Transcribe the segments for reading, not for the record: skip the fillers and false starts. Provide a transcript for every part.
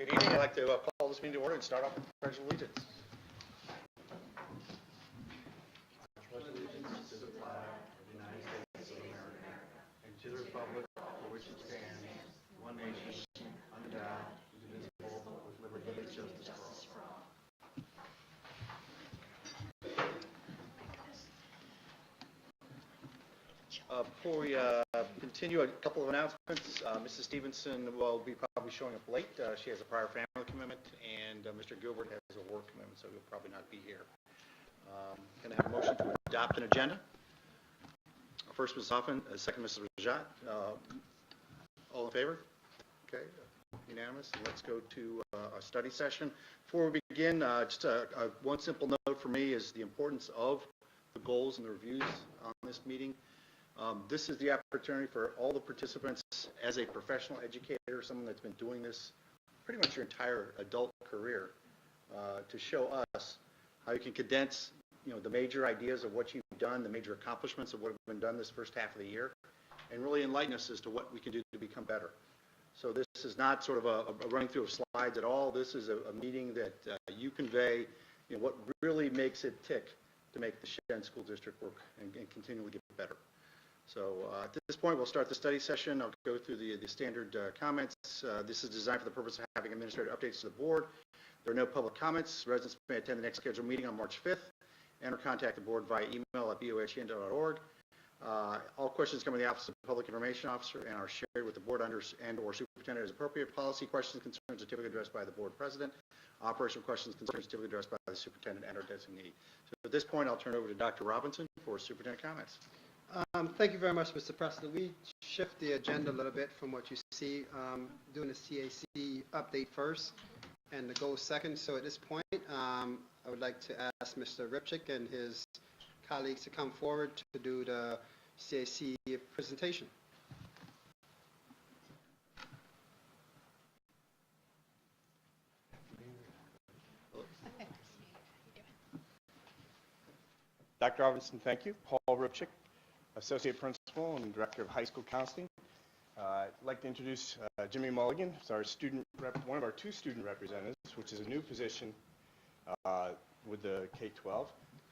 Good evening. I'd like to call this meeting to order and start off with the Pledge of Allegiance. Pledge allegiance to the flag of the United States of America and to the republic for which it stands, one nation, under God, indivisible, with liberty and justice for all. Before we continue, a couple of announcements. Mrs. Stevenson will be probably showing up late. She has a prior family commitment, and Mr. Gilbert has a work commitment, so he'll probably not be here. Can I have a motion to adopt an agenda? First, Mrs. Hoffman, second, Mrs. Rajat. All in favor? Okay, unanimous. And let's go to our study session. Before we begin, just one simple note for me is the importance of the goals and the reviews on this meeting. This is the opportunity for all the participants as a professional educator, someone that's been doing this pretty much your entire adult career, to show us how you can condense, the major ideas of what you've done, the major accomplishments of what have been done this first half of the year, and really enlighten us as to what we can do to become better. So this is not sort of a running through of slides at all. This is a meeting that you convey, what really makes it tick to make the Shen School District work and continually get better. So at this point, we'll start the study session. I'll go through the standard comments. This is designed for the purpose of having administrative updates to the board. There are no public comments. Residents may attend the next scheduled meeting on March 5th and or contact the board via email at bohn.org. All questions come to the Office of Public Information Officer and are shared with the board and or superintendent as appropriate. Policy questions and concerns are typically addressed by the board president. Operational questions and concerns are typically addressed by the superintendent and or designee. So at this point, I'll turn it over to Dr. Robinson for superintendent comments. Thank you very much, Mr. President. We shift the agenda a little bit from what you see, doing the CAC update first and the goal second. So at this point, I would like to ask Mr. Ripchick and his colleagues to come forward to do the CAC presentation. Dr. Robinson, thank you. Paul Ripchick, Associate Principal and Director of High School Counseling. I'd like to introduce Jimmy Mulligan, who's our one of our two student representatives, which is a new position with the K-12.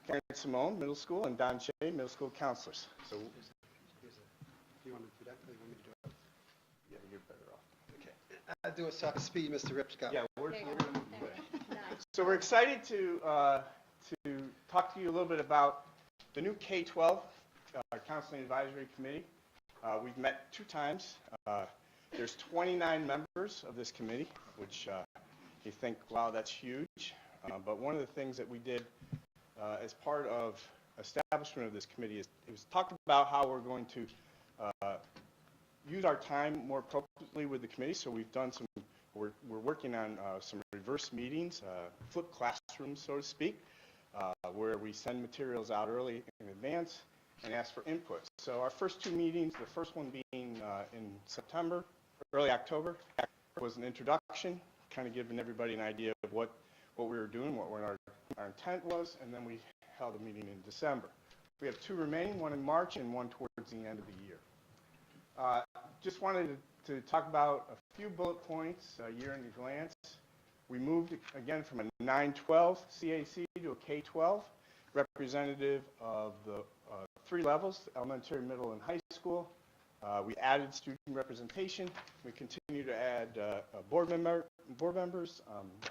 Karen Simone, middle school, and Don Shea, middle school counselors. So, do you want to do that? Or you want me to do it? Yeah, you're better off. Okay. I'll do it so I can speed Mr. Ripchick up. Yeah, so we're excited to talk to you a little bit about the new K-12 Counseling Advisory Committee. We've met 2 times. There's 29 members of this committee, which you think, wow, that's huge. But one of the things that we did as part of establishment of this committee is it was talked about how we're going to use our time more appropriately with the committee. So we've done we're working on some reverse meetings, flipped classrooms, so to speak, where we send materials out early in advance and ask for input. So our first 2 meetings, the first one being in September, early October, was an introduction, kind of giving everybody an idea of what we were doing, what our intent was, and then we held a meeting in December. We have 2 remaining, one in March and one towards the end of the year. Just wanted to talk about a few bullet points, a year in a glance. We moved, again, from a 9-12 CAC to a K-12, representative of the 3 levels, elementary, middle, and high school. We added student representation. We continue to add board members,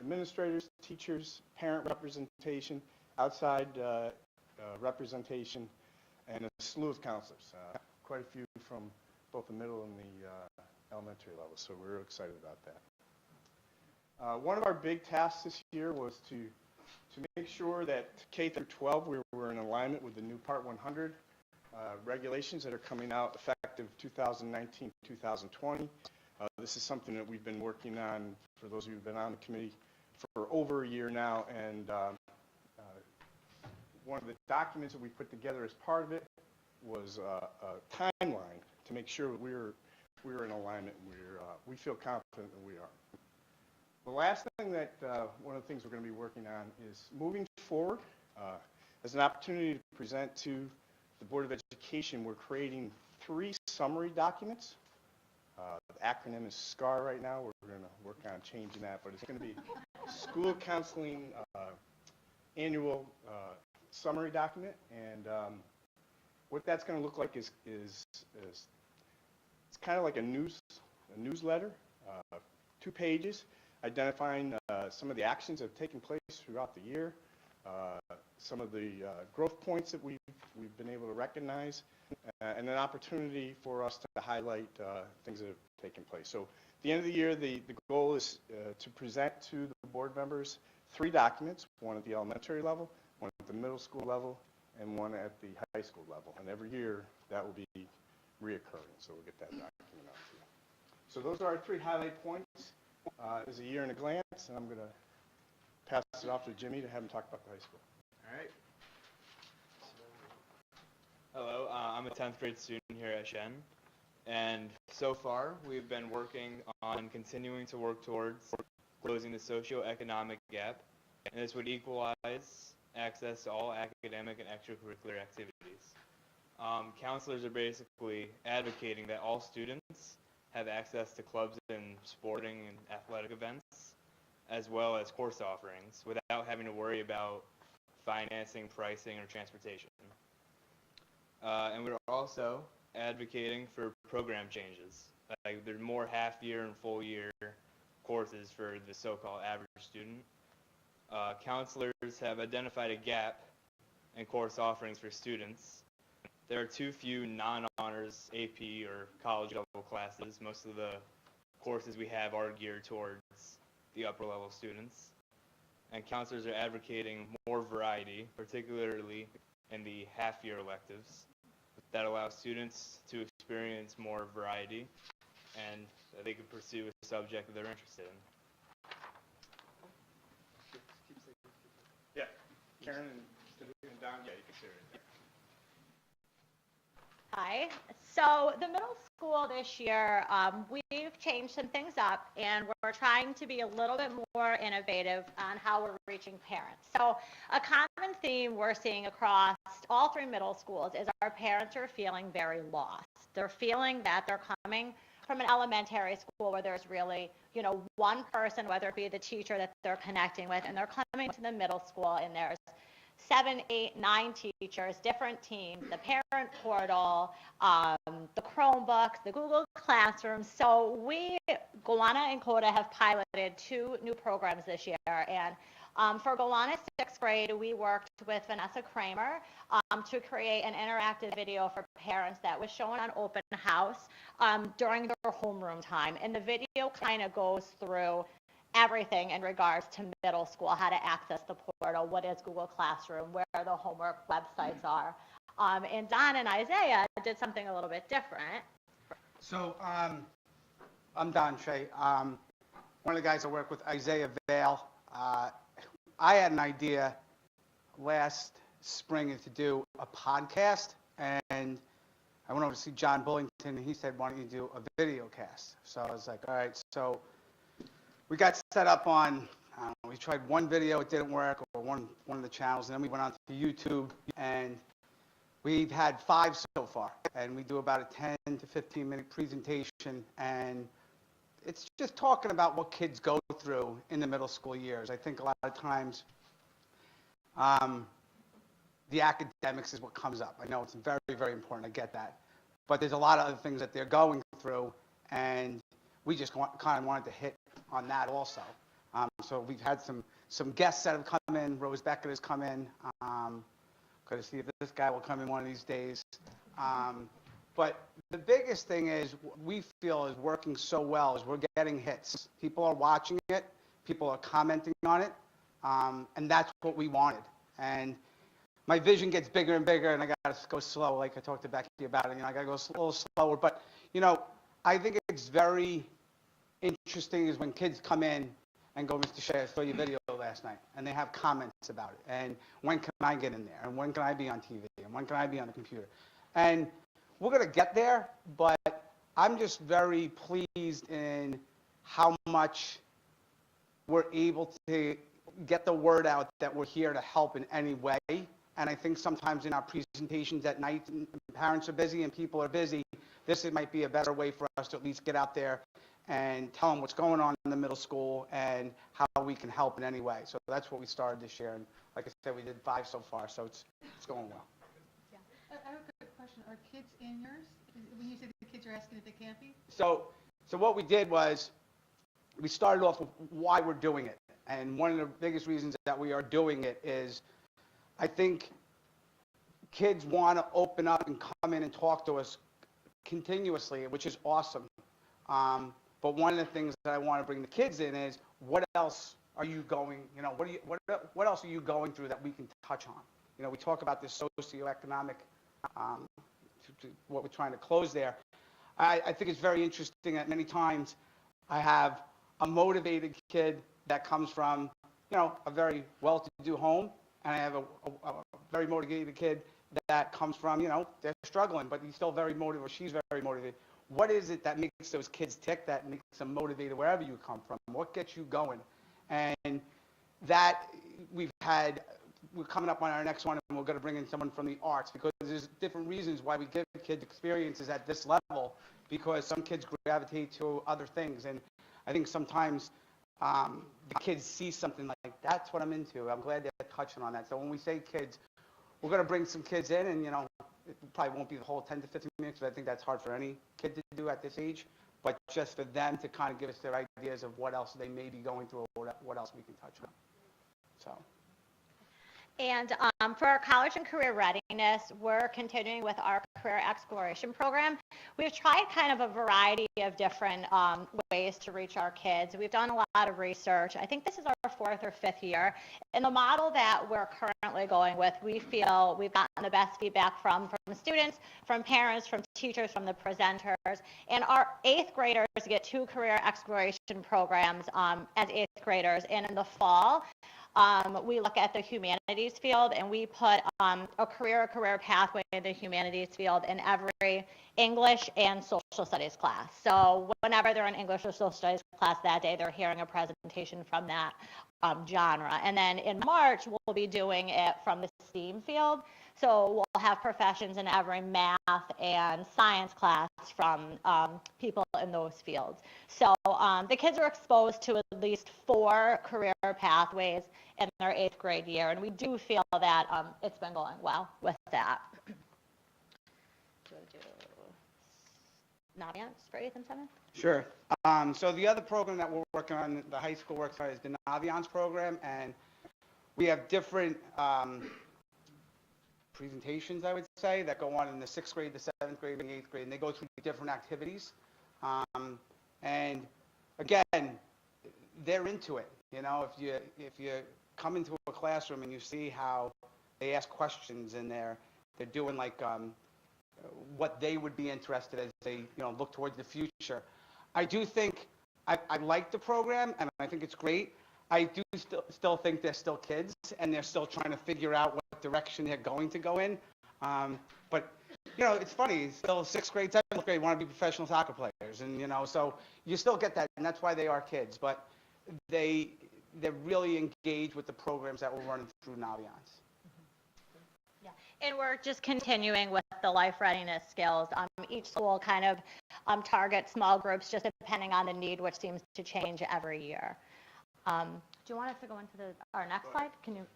administrators, teachers, parent representation, outside representation, and a slew of counselors, quite a few from both the middle and the elementary level, so we're excited about that. One of our big tasks this year was to make sure that K through 12 we were in alignment with the new Part 100 regulations that are coming out effective 2019-2020. This is something that we've been working on, for those of you who've been on the committee, for over a year now, and one of the documents that we put together as part of it was a timeline to make sure that we were in alignment. We feel confident that we are. The last thing that one of the things we're going to be working on is moving forward as an opportunity to present to the Board of Education. We're creating 3 summary documents The acronym is SCAR right now. We're going to work on changing that, but it's going to be School Counseling Annual Summary Document. And what that's going to look like is it's kind of like a newsletter, 2 pages, identifying some of the actions that have taken place throughout the year, some of the growth points that we've been able to recognize, and an opportunity for us to highlight things that have taken place. So at the end of the year, the goal is to present to the board members 3 documents, one at the elementary level, one at the middle school level, and one at the high school level. And every year, that will be reoccurring, so we'll get that document out to you. So those are our 3 highlight points. Is a year in a glance, and I'm going to pass it off to Jimmy to have him talk about the high school. All right. Hello, I'm a 10th grade student here at Shen, and so far we've been working on continuing to work towards closing the socioeconomic gap, and this would equalize access to all academic and extracurricular activities. Counselors are basically advocating that all students have access to clubs and sporting and athletic events, as well as course offerings, without having to worry about financing, pricing, or transportation. And we're also advocating for program changes. Like there's more half-year and full-year courses for the so-called average student. Counselors have identified a gap in course offerings for students. There are too few non-honors AP or college level classes. Most of the courses we have are geared towards the upper level students. And counselors are advocating more variety, particularly in the half-year electives, that allow students to experience more variety and that they can pursue a subject that they're interested in. Yeah, Karen and Don, yeah, you can share it. Hi. So the middle school this year, we've changed some things up, and we're trying to be a little bit more innovative on how we're reaching parents. So a common theme we're seeing across all 3 middle schools is our parents are feeling very lost. They're feeling that they're coming from an elementary school where there's really, one person, whether it be the teacher that they're connecting with, and they're coming to the middle school and there's 7, 8, 9 teachers, different teams, the parent portal, the Chromebooks, the Google Classroom. So we, Gowanna and Coda, have piloted 2 new programs this year. And for Gowanna's 6th grade, we worked with Vanessa Kramer to create an interactive video for parents that was shown on open house during their homeroom time. And the video kind of goes through everything in regards to middle school, how to access the portal, what is Google Classroom, where the homework websites are. And Don and Isaiah did something a little bit different. So I'm Don Shea. One of the guys I work with, Isaiah Vale. I had an idea last spring to do a podcast, and I went over to see John Bullington, and he said, why don't you do a video cast? So I was like, all right. So we got set up on, we tried one video, it didn't work, or one of the channels, and then we went on to YouTube, and we've had 5 so far, and we do about a 10 to 15 minute presentation, and it's just talking about what kids go through in the middle school years. I think a lot of times the academics is what comes up. I know it's very, very important, I get that, but there's a lot of other things that they're going through, and we just kind of wanted to hit on that also. So we've had some guests that have come in. Rose Beckett has come in. Got to see if this guy will come in one of these days. But the biggest thing is we feel is working so well is we're getting hits. People are watching it. People are commenting on it. And that's what we wanted. And my vision gets bigger and bigger, and I got to go slow, like I talked to Becky about it. I got to go a little slower. But, I think it's very interesting is when kids come in and go, Mr. Shea, I saw your video last night, and they have comments about it, and when can I get in there, and when can I be on TV, and when can I be on the computer, and we're going to get there, but I'm just very pleased in how much we're able to get the word out that we're here to help in any way, and I think sometimes in our presentations at night, and parents are busy and people are busy, this might be a better way for us to at least get out there and tell them what's going on in the middle school and how we can help in any way. So that's what we started this year, and like I said, we did 5 so far, so it's going well. Yeah. I have a quick question. Are kids in yours? When you say the kids are asking if they can't be? So what we did was we started off with why we're doing it. And one of the biggest reasons that we are doing it is I think kids want to open up and come in and talk to us continuously, which is awesome. But one of the things that I want to bring the kids in is what else are you going, what else are you going through that we can touch on? We talk about this socioeconomic, what we're trying to close there. I think it's very interesting that many times I have a motivated kid that comes from, a very well-to-do home, and I have a very motivated kid that comes from, they're struggling, but he's still very motivated, or she's very motivated. What is it that makes those kids tick, that makes them motivated wherever you come from? What gets you going? And that we're coming up on our next one, and we're going to bring in someone from the arts, because there's different reasons why we give kids experiences at this level, because some kids gravitate to other things. And I think sometimes the kids see something like, that's what I'm into. I'm glad they're touching on that. So when we say kids, we're going to bring some kids in, and, it probably won't be the whole 10 to 15 minutes, because I think that's hard for any kid to do at this age, but just for them to kind of give us their ideas of what else they may be going through, or what else we can touch on. So. And for our college and career readiness, we're continuing with our career exploration program. We've tried kind of a variety of different ways to reach our kids. We've done a lot of research. I think this is our 4th or 5th year. And the model that we're currently going with, we feel we've gotten the best feedback from students, from parents, from teachers, from the presenters. And our 8th graders get 2 career exploration programs as 8th graders. And in the fall, we look at the humanities field, and we put a career pathway in the humanities field in every English and social studies class. So whenever they're in English or social studies class that day, they're hearing a presentation from that genre. And then in March, we'll be doing it from the STEAM field. So we'll have professions in every math and science class from people in those fields. So the kids are exposed to at least 4 career pathways in their 8th grade year, and we do feel that it's been going well with that. Naviance for 8th and 7th? Sure. So the other program that we're working on, the high school works on, is the Naviance program, and we have different presentations, I would say, that go on in the 6th grade, the 7th grade, and the 8th grade, and they go through different activities. And again, they're into it. If you come into a classroom and you see how they ask questions, and they're doing like what they would be interested as they look towards the future. I do think I like the program, and I think it's great. I do still think they're still kids, and they're still trying to figure out what direction they're going to go in. But it's funny. Still 6th grade, 7th grade want to be professional soccer players, and so you still get that, and that's why they are kids. But they're really engaged with the programs that we're running through Naviance. Yeah, and we're just continuing with the life readiness skills. Each school kind of targets small groups just depending on the need, which seems to change every year. Do you want us to go into our next slide? Can you?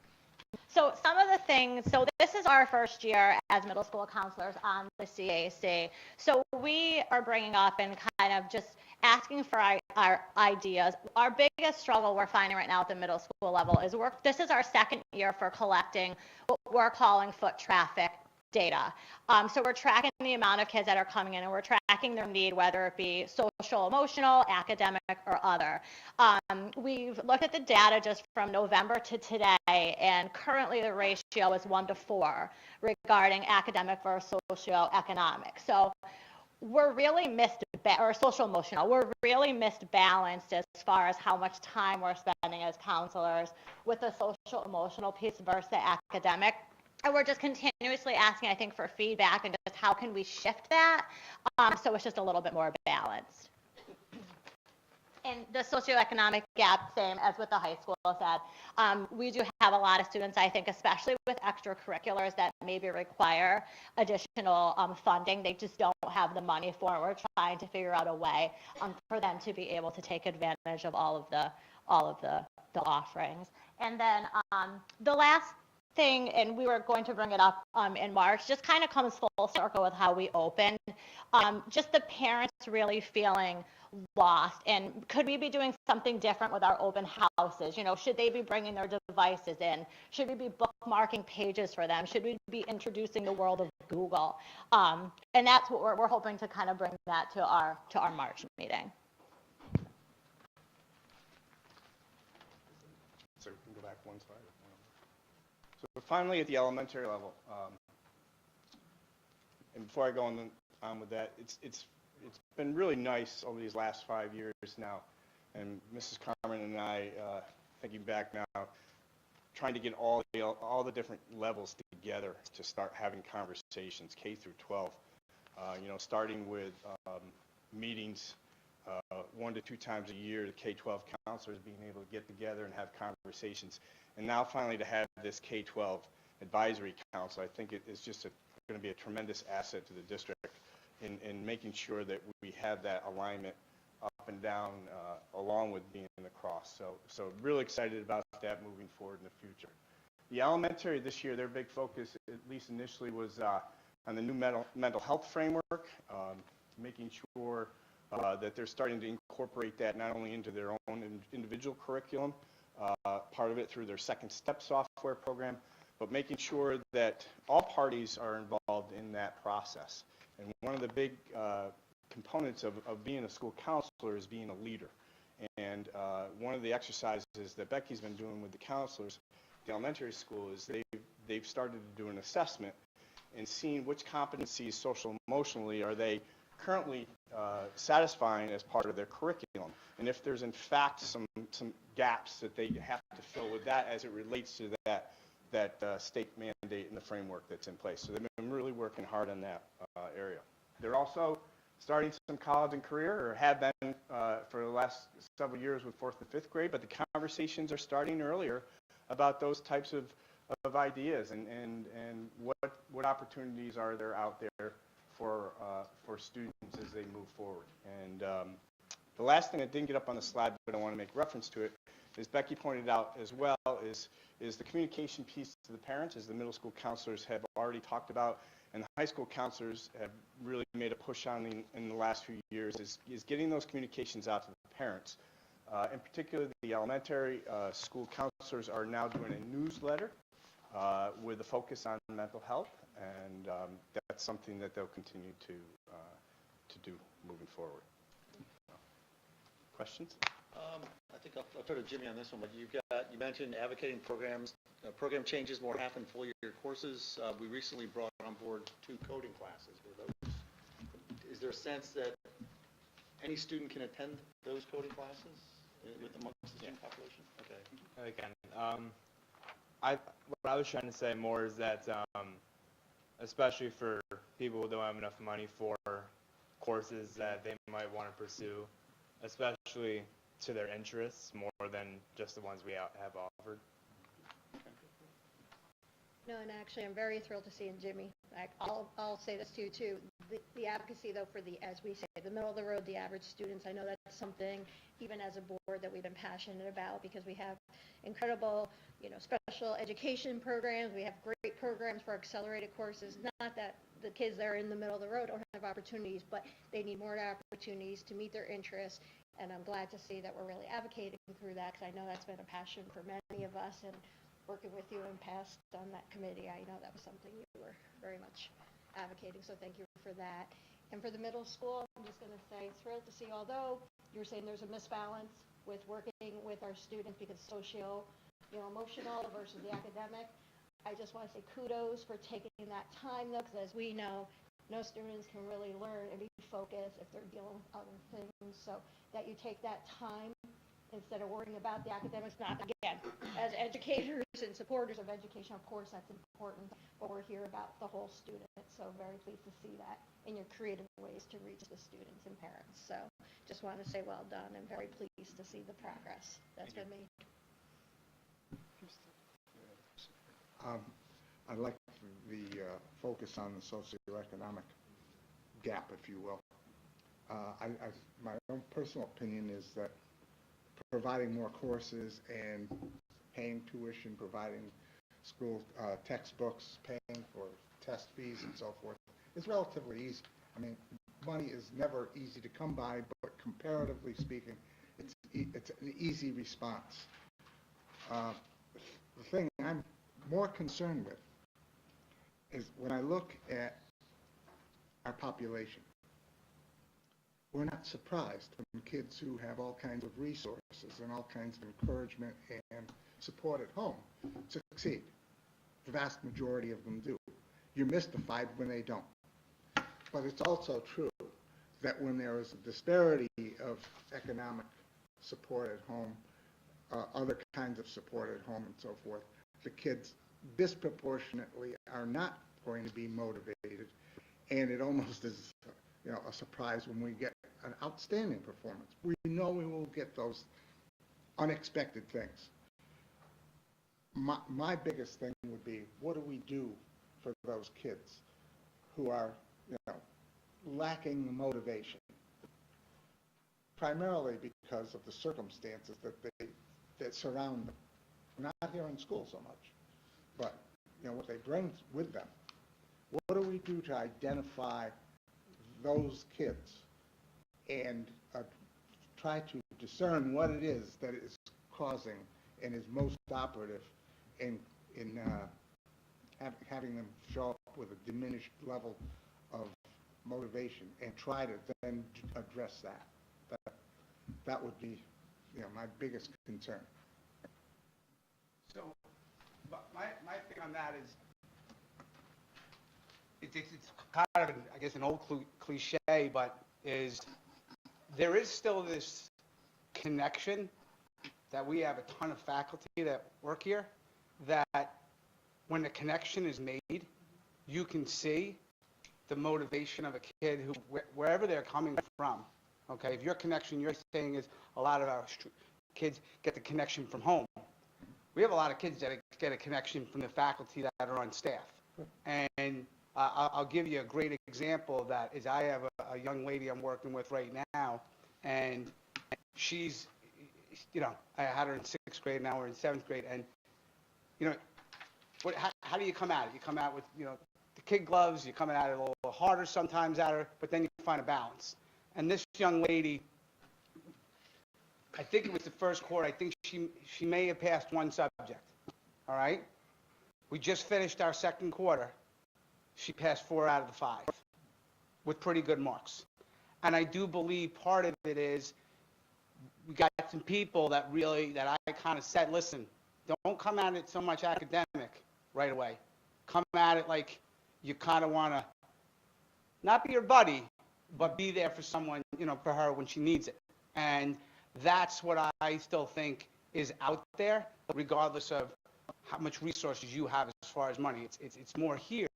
So some of the things, so this is our first year as middle school counselors on the CAC. So we are bringing up and kind of just asking for our ideas. Our biggest struggle we're finding right now at the middle school level is this is our 2nd year for collecting what we're calling foot traffic data. So we're tracking the amount of kids that are coming in, and we're tracking their need, whether it be social, emotional, academic, or other. We've looked at the data just from November to today, and currently the ratio is 1 to 4 regarding academic versus socioeconomic. So we're really or social emotional, we're really misbalanced as far as how much time we're spending as counselors with the social emotional piece versus the academic. And we're just continuously asking, I think, for feedback and just how can we shift that so it's just a little bit more balanced. And the socioeconomic gap, same as with the high school said. We do have a lot of students, I think, especially with extracurriculars that maybe require additional funding. They just don't have the money for it. We're trying to figure out a way for them to be able to take advantage of all of the offerings. And then the last thing, and we were going to bring it up in March, just kind of comes full circle with how we opened. Just the parents really feeling lost, and could we be doing something different with our open houses? You know, should they be bringing their devices in? Should we be bookmarking pages for them? Should we be introducing the world of Google? And that's what we're hoping to kind of bring that to our March meeting. So we can go back one slide. So finally, at the elementary level, and before I go on with that, it's been really nice over these last 5 years now, and Mrs. Carmen and I, thinking back now, trying to get all the different levels together to start having conversations, K through 12. You know, starting with meetings 1 to 2 times a year, the K-12 counselors being able to get together and have conversations. And now finally to have this K-12 advisory council, I think it is just going to be a tremendous asset to the district in making sure that we have that alignment up and down along with being across. So really excited about that moving forward in the future. The elementary this year, their big focus, at least initially, was on the new mental health framework, making sure that they're starting to incorporate that not only into their own individual curriculum, part of it through their Second Step software program, but making sure that all parties are involved in that process. And one of the big components of being a school counselor is being a leader. And one of the exercises that Becky's been doing with the counselors at the elementary school is they've started to do an assessment and seeing which competencies social emotionally are they currently satisfying as part of their curriculum. And if there's in fact some gaps that they have to fill with that as it relates to that state mandate and the framework that's in place. So they've been really working hard on that area. They're also starting some college and career, or have been for the last several years with 4th and 5th grade, but the conversations are starting earlier about those types of ideas and what opportunities are there out there for students as they move forward. And the last thing I didn't get up on the slide, but I want to make reference to it, is Becky pointed out as well, is the communication piece to the parents, as the middle school counselors have already talked about, and the high school counselors have really made a push on in the last few years, is getting those communications out to the parents. In particular, the elementary school counselors are now doing a newsletter with a focus on mental health, and that's something that they'll continue to do moving forward. Questions? I think I'll turn to Jimmy on this one, but you mentioned advocating programs, program changes, more half and full year courses. We recently brought on board 2 coding classes. Is there a sense that any student can attend those coding classes amongst the student population? Okay. Again, what I was trying to say more is that, especially for people who don't have enough money for courses that they might want to pursue, especially to their interests more than just the ones we have offered. No, and actually, I'm very thrilled to see in Jimmy. I'll say this to you too. The advocacy, though, for as we say, the middle of the road, the average students. I know that's something, even as a board, that we've been passionate about, because we have incredible, special education programs. We have great programs for accelerated courses. Not that the kids that are in the middle of the road don't have opportunities, but they need more opportunities to meet their interests. And I'm glad to see that we're really advocating through that, because I know that's been a passion for many of us. And working with you in past on that committee, I know that was something you were very much advocating, so thank you for that. And for the middle school, I'm just going to say, thrilled to see, although you're saying there's a misbalance with working with our students because emotional versus the academic, I just want to say kudos for taking that time, though, because as we know, no students can really learn and be focused if they're dealing with other things, so that you take that time instead of worrying about the academics. Not, again, as educators and supporters of education, of course, that's important, but we're here about the whole student, so very pleased to see that in your creative ways to reach the students and parents. So just want to say well done and very pleased to see the progress that's been made. I'd like the focus on the socioeconomic gap, if you will. My own personal opinion is that providing more courses and paying tuition, providing school textbooks, paying for test fees and so forth is relatively easy. I mean, money is never easy to come by, but comparatively speaking, it's an easy response. The thing I'm more concerned with is when I look at our population, we're not surprised when kids who have all kinds of resources and all kinds of encouragement and support at home succeed. The vast majority of them do. You're mystified when they don't. But it's also true that when there is a disparity of economic support at home, other kinds of support at home and so forth, the kids disproportionately are not going to be motivated, and it almost is, a surprise when we get an outstanding performance. We know we will get those unexpected things. My biggest thing would be, what do we do for those kids who are, lacking the motivation, primarily because of the circumstances that surround them. Not here in school so much, but what they bring with them. What do we do to identify those kids and try to discern what it is that is causing and is most operative in having them show up with a diminished level of motivation, and try to then address that. That would be, my biggest concern. So, my thing on that is, it's kind of, I guess, an old cliche, but there is still this connection that we have a ton of faculty that work here, that when the connection is made, you can see the motivation of a kid who, wherever they're coming from, okay? If your connection, you're saying, is a lot of our kids get the connection from home. We have a lot of kids that get a connection from the faculty that are on staff. And I'll give you a great example of that. Is I have a young lady I'm working with right now, and she's, I had her in 6th grade, now we're in 7th grade, and, how do you come at it? You come out with, the kid gloves, you come at it a little harder sometimes at her, but then you find a balance. And this young lady, I think it was the first quarter, I think she may have passed one subject, all right? We just finished our second quarter. She passed 4 out of the 5 with pretty good marks. And I do believe part of it is we got some people that I kind of said, listen, don't come at it so much academic right away. Come at it like you kind of want to not be your buddy, but be there for someone, for her when she needs it. And that's what I still think is out there, regardless of how much resources you have as far as money. It's more here,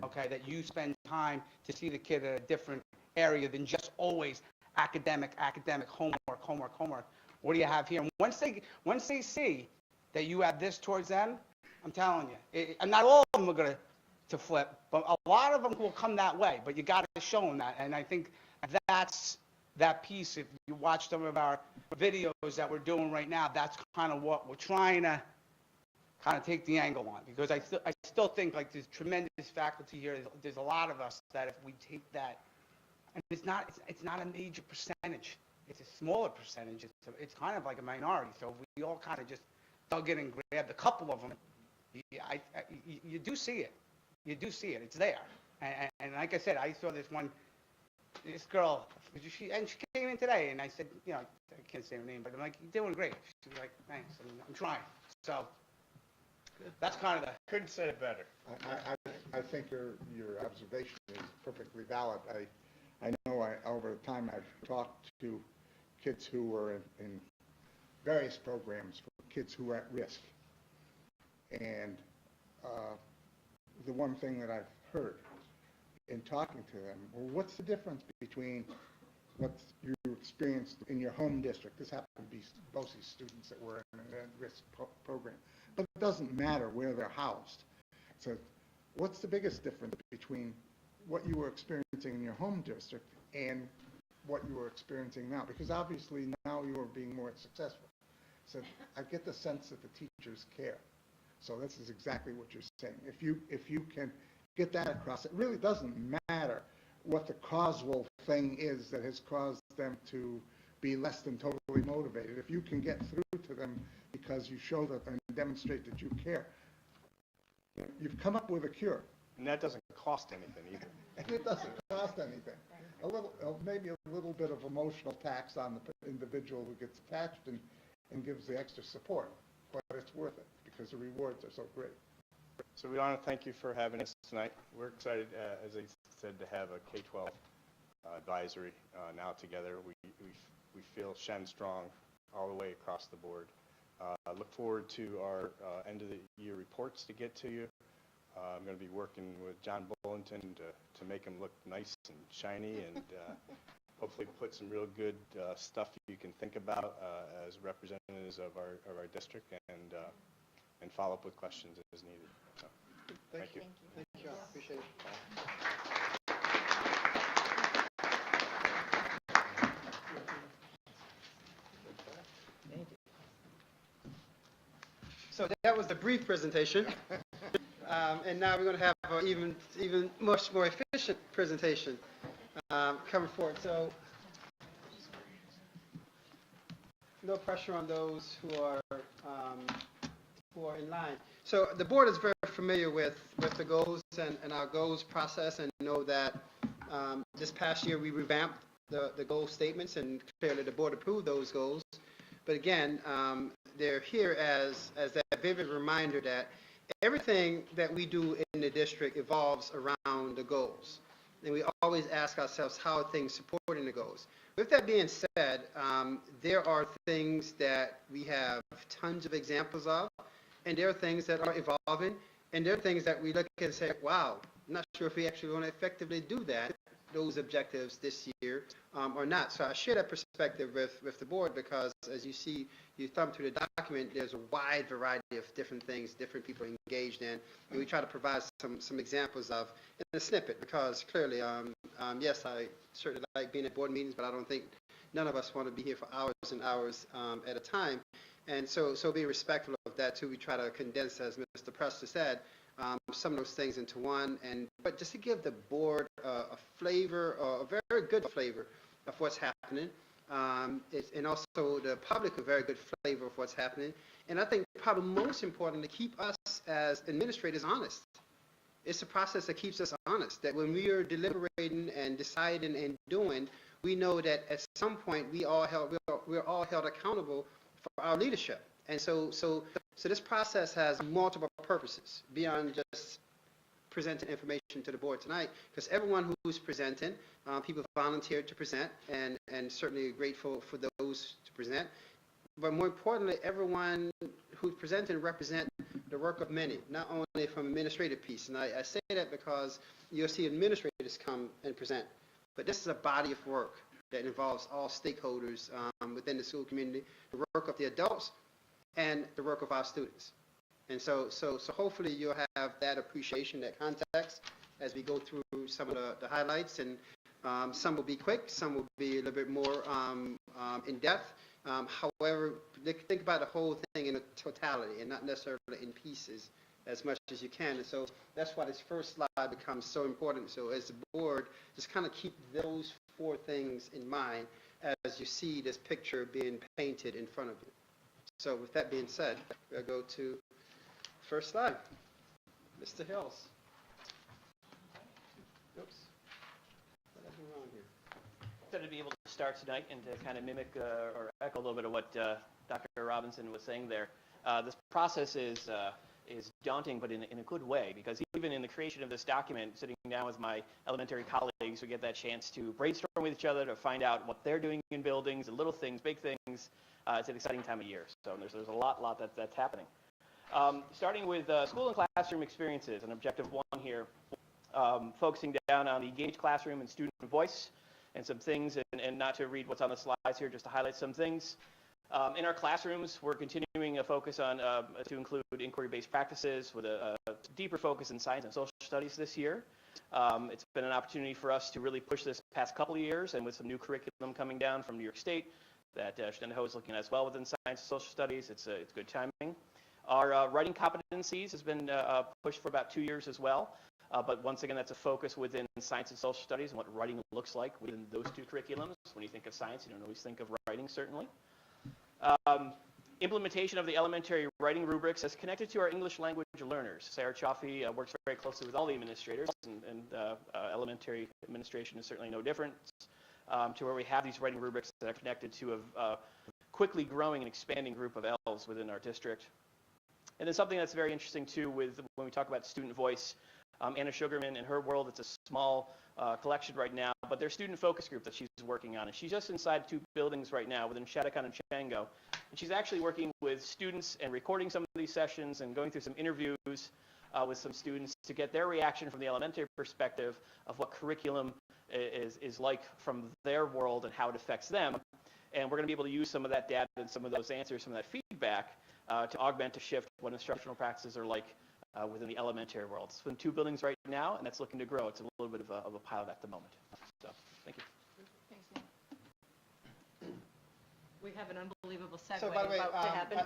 okay, that you spend time to see the kid at a different area than just always academic, homework. What do you have here? And once they see that you have this towards them, I'm telling you, and not all of them are going to flip, but a lot of them will come that way. But you got to show them that, and I think that's that piece. If you watch some of our videos that we're doing right now, that's kind of what we're trying to kind of take the angle on, because I still think like there's tremendous faculty here. There's a lot of us that if we take that, and it's not a major percentage. It's a smaller percentage. It's kind of like a minority. So if we all kind of just dug in and grabbed a couple of them, you do see it. You do see it. It's there. And like I said, I saw this girl, she came in today, and I said, I can't say her name, but I'm like, you're doing great. She's like, thanks, I'm trying. So that's kind of the... Couldn't say it better. I think your observation is perfectly valid. I know over time I've talked to kids who were in various programs for kids who are at risk. And the one thing that I've heard in talking to them, well, what's the difference between what you experienced in your home district. This happened to be mostly students that were in an at-risk program. But it doesn't matter where they're housed. So what's the biggest difference between what you were experiencing in your home district and what you were experiencing now? Because obviously now you are being more successful. So I get the sense that the teachers care. So this is exactly what you're saying. If you can get that across, it really doesn't matter what the causal thing is that has caused them to be less than totally motivated. If you can get through to them because you show that and demonstrate that you care, you've come up with a cure. And that doesn't cost anything either. And it doesn't cost anything. A little, maybe a little bit of emotional tax on the individual who gets attached and gives the extra support, but it's worth it because the rewards are so great. So we want to thank you for having us tonight. We're excited, as I said, to have a K-12 advisory now together. We feel Shen strong all the way across the board. Look forward to our end of the year reports to get to you. I'm going to be working with John Bullington to make them look nice and shiny and hopefully put some real good stuff you can think about as representatives of our district and follow up with questions as needed. So, thank you. Thank you. Appreciate it. So that was the brief presentation. And now we're going to have an even much more efficient presentation coming forward. So no pressure on those who are in line. So the board is very familiar with the goals and our goals process, and know that this past year we revamped the goal statements, and clearly the board approved those goals. But again, they're here as that vivid reminder that everything that we do in the district evolves around the goals. And we always ask ourselves, how are things supporting the goals? With that being said, there are things that we have tons of examples of, and there are things that are evolving, and there are things that we look at and say, wow, I'm not sure if we actually want to effectively do those objectives this year or not. So I share that perspective with the board because, as you see, you thumb through the document, there's a wide variety of different things different people are engaged in, and we try to provide some examples of in a snippet because clearly, yes, I certainly like being at board meetings, but I don't think none of us want to be here for hours and hours at a time. And so being respectful of that too, we try to condense, as Mr. Prester said, some of those things into one, but just to give the board a flavor, a very good flavor of what's happening, and also the public a very good flavor of what's happening. And I think probably most importantly, keep us as administrators honest. It's a process that keeps us honest, that when we are deliberating and deciding and doing, we know that at some point we're all held accountable for our leadership. And so this process has multiple purposes beyond just presenting information to the board tonight, because everyone who's presenting, people volunteered to present, and certainly grateful for those to present. But more importantly, everyone who's presenting represent the work of many, not only from administrative piece. And I say that because you'll see administrators come and present, but this is a body of work that involves all stakeholders within the school community, the work of the adults and the work of our students. And so hopefully you'll have that appreciation, that context, as we go through some of the highlights. And some will be quick, some will be a little bit more in depth. However, think about the whole thing in a totality and not necessarily in pieces as much as you can. And so that's why this first slide becomes so important. So as the board, just kind of keep those four things in mind as you see this picture being painted in front of you. So with that being said, we'll go to first slide. Mr. Hills. Oops. What did I do wrong here? Excited to be able to start tonight and to kind of mimic or echo a little bit of what Dr. Robinson was saying there. This process is daunting, but in a good way, because even in the creation of this document, sitting down with my elementary colleagues, we get that chance to brainstorm with each other to find out what they're doing in buildings, and little things, big things. It's an exciting time of year, so there's a lot that's happening. Starting with school and classroom experiences, and objective one here, focusing down on the engaged classroom and student voice. and some things, and not to read what's on the slides here, just to highlight some things. In our classrooms, we're continuing a focus on to include inquiry-based practices with a deeper focus in science and social studies this year. It's been an opportunity for us to really push this past couple of years, and with some new curriculum coming down from New York State that Shenendehowa is looking at as well within science and social studies. It's good timing. Our writing competencies has been pushed for about 2 years as well. But once again, that's a focus within science and social studies and what writing looks like within those two curriculums. When you think of science, you don't always think of writing, certainly. Implementation of the elementary writing rubrics has connected to our English language learners. Sarah Chaffee works very closely with all the administrators, and elementary administration is certainly no different, to where we have these writing rubrics that are connected to a quickly growing and expanding group of ELLs within our district. And then something that's very interesting too with when we talk about student voice, Anna Sugarman in her world, it's a small collection right now, but their student focus group that she's working on, and she's just inside 2 buildings right now within Shattuckon and Chango, and she's actually working with students and recording some of these sessions and going through some interviews with some students to get their reaction from the elementary perspective of what curriculum is like from their world and how it affects them. And we're going to be able to use some of that data and some of those answers, some of that feedback to augment, to shift what instructional practices are like within the elementary world. It's in 2 buildings right now, and that's looking to grow. It's a little bit of a pilot at the moment. So, thank you. Thanks, Dan. We have an unbelievable segue So by the way, about to happen.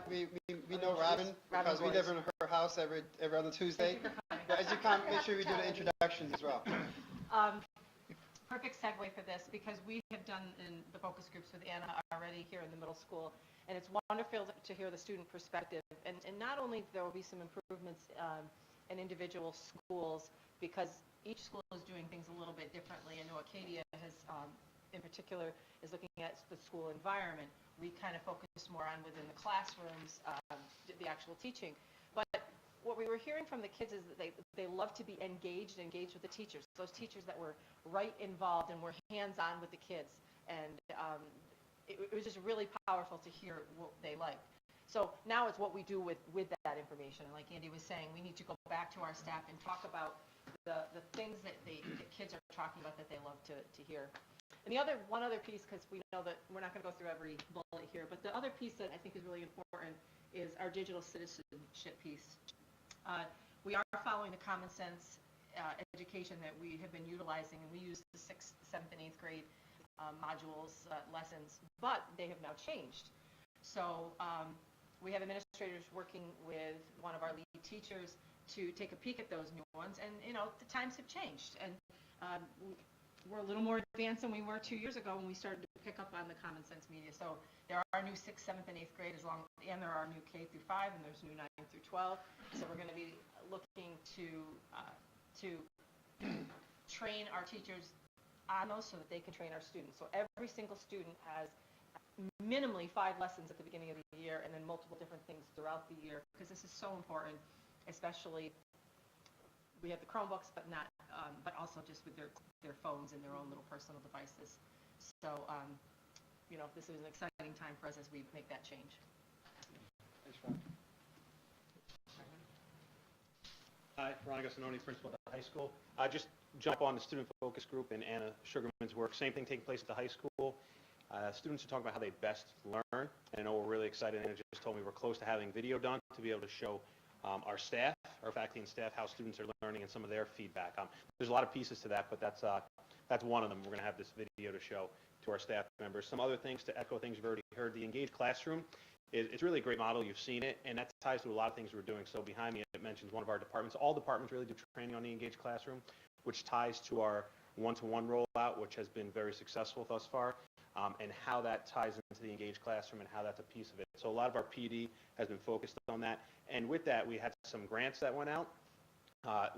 we know Robin because we live in her house every other Tuesday. But as you come, make sure we do the introductions as well. Perfect segue for this, because we have done in the focus groups with Anna already here in the middle school, and it's wonderful to hear the student perspective. And not only there will be some improvements in individual schools, because each school is doing things a little bit differently. I know Acadia has, in particular, is looking at the school environment. We kind of focus more on within the classrooms, the actual teaching. But what we were hearing from the kids is that they love to be engaged with the teachers, those teachers that were right involved and were hands-on with the kids. And it was just really powerful to hear what they liked. So now it's what we do with that information. And like Andy was saying, we need to go back to our staff and talk about the things that the kids are talking about that they love to hear. And one other piece, because we know that we're not going to go through every bullet here, but the other piece that I think is really important is our digital citizenship piece. We are following the common sense education that we have been utilizing, and we use the 6th, 7th, and 8th grade modules, lessons, but they have now changed. So we have administrators working with one of our lead teachers to take a peek at those new ones, and the times have changed, and we're a little more advanced than we were 2 years ago when we started to pick up on the common sense media. So there are new 6th, 7th, and 8th grade, and there are new K through 5, and there's new 9 through 12. So we're going to be looking to train our teachers on those so that they can train our students. So every single student has minimally 5 lessons at the beginning of the year, and then multiple different things throughout the year, because this is so important, especially we have the Chromebooks, but also just with their phones and their own little personal devices. So, this is an exciting time for us as we make that change. Thanks, Ron. Hi, Ron Agostinoni, principal at the high school. Just jump on the student focus group and Anna Sugarman's work. Same thing taking place at the high school. Students are talking about how they best learn, and I know we're really excited. Anna just told me we're close to having video done to be able to show our staff, our faculty and staff, how students are learning and some of their feedback. There's a lot of pieces to that, but that's one of them. We're going to have this video to show to our staff members. Some other things to echo things you've already heard. The Engaged Classroom, it's really a great model. You've seen it, and that ties to a lot of things we're doing. So behind me, it mentions one of our departments. All departments really do training on the Engaged Classroom, which ties to our one-to-one rollout, which has been very successful thus far, and how that ties into the Engaged Classroom and how that's a piece of it. So a lot of our PD has been focused on that. And with that, we had some grants that went out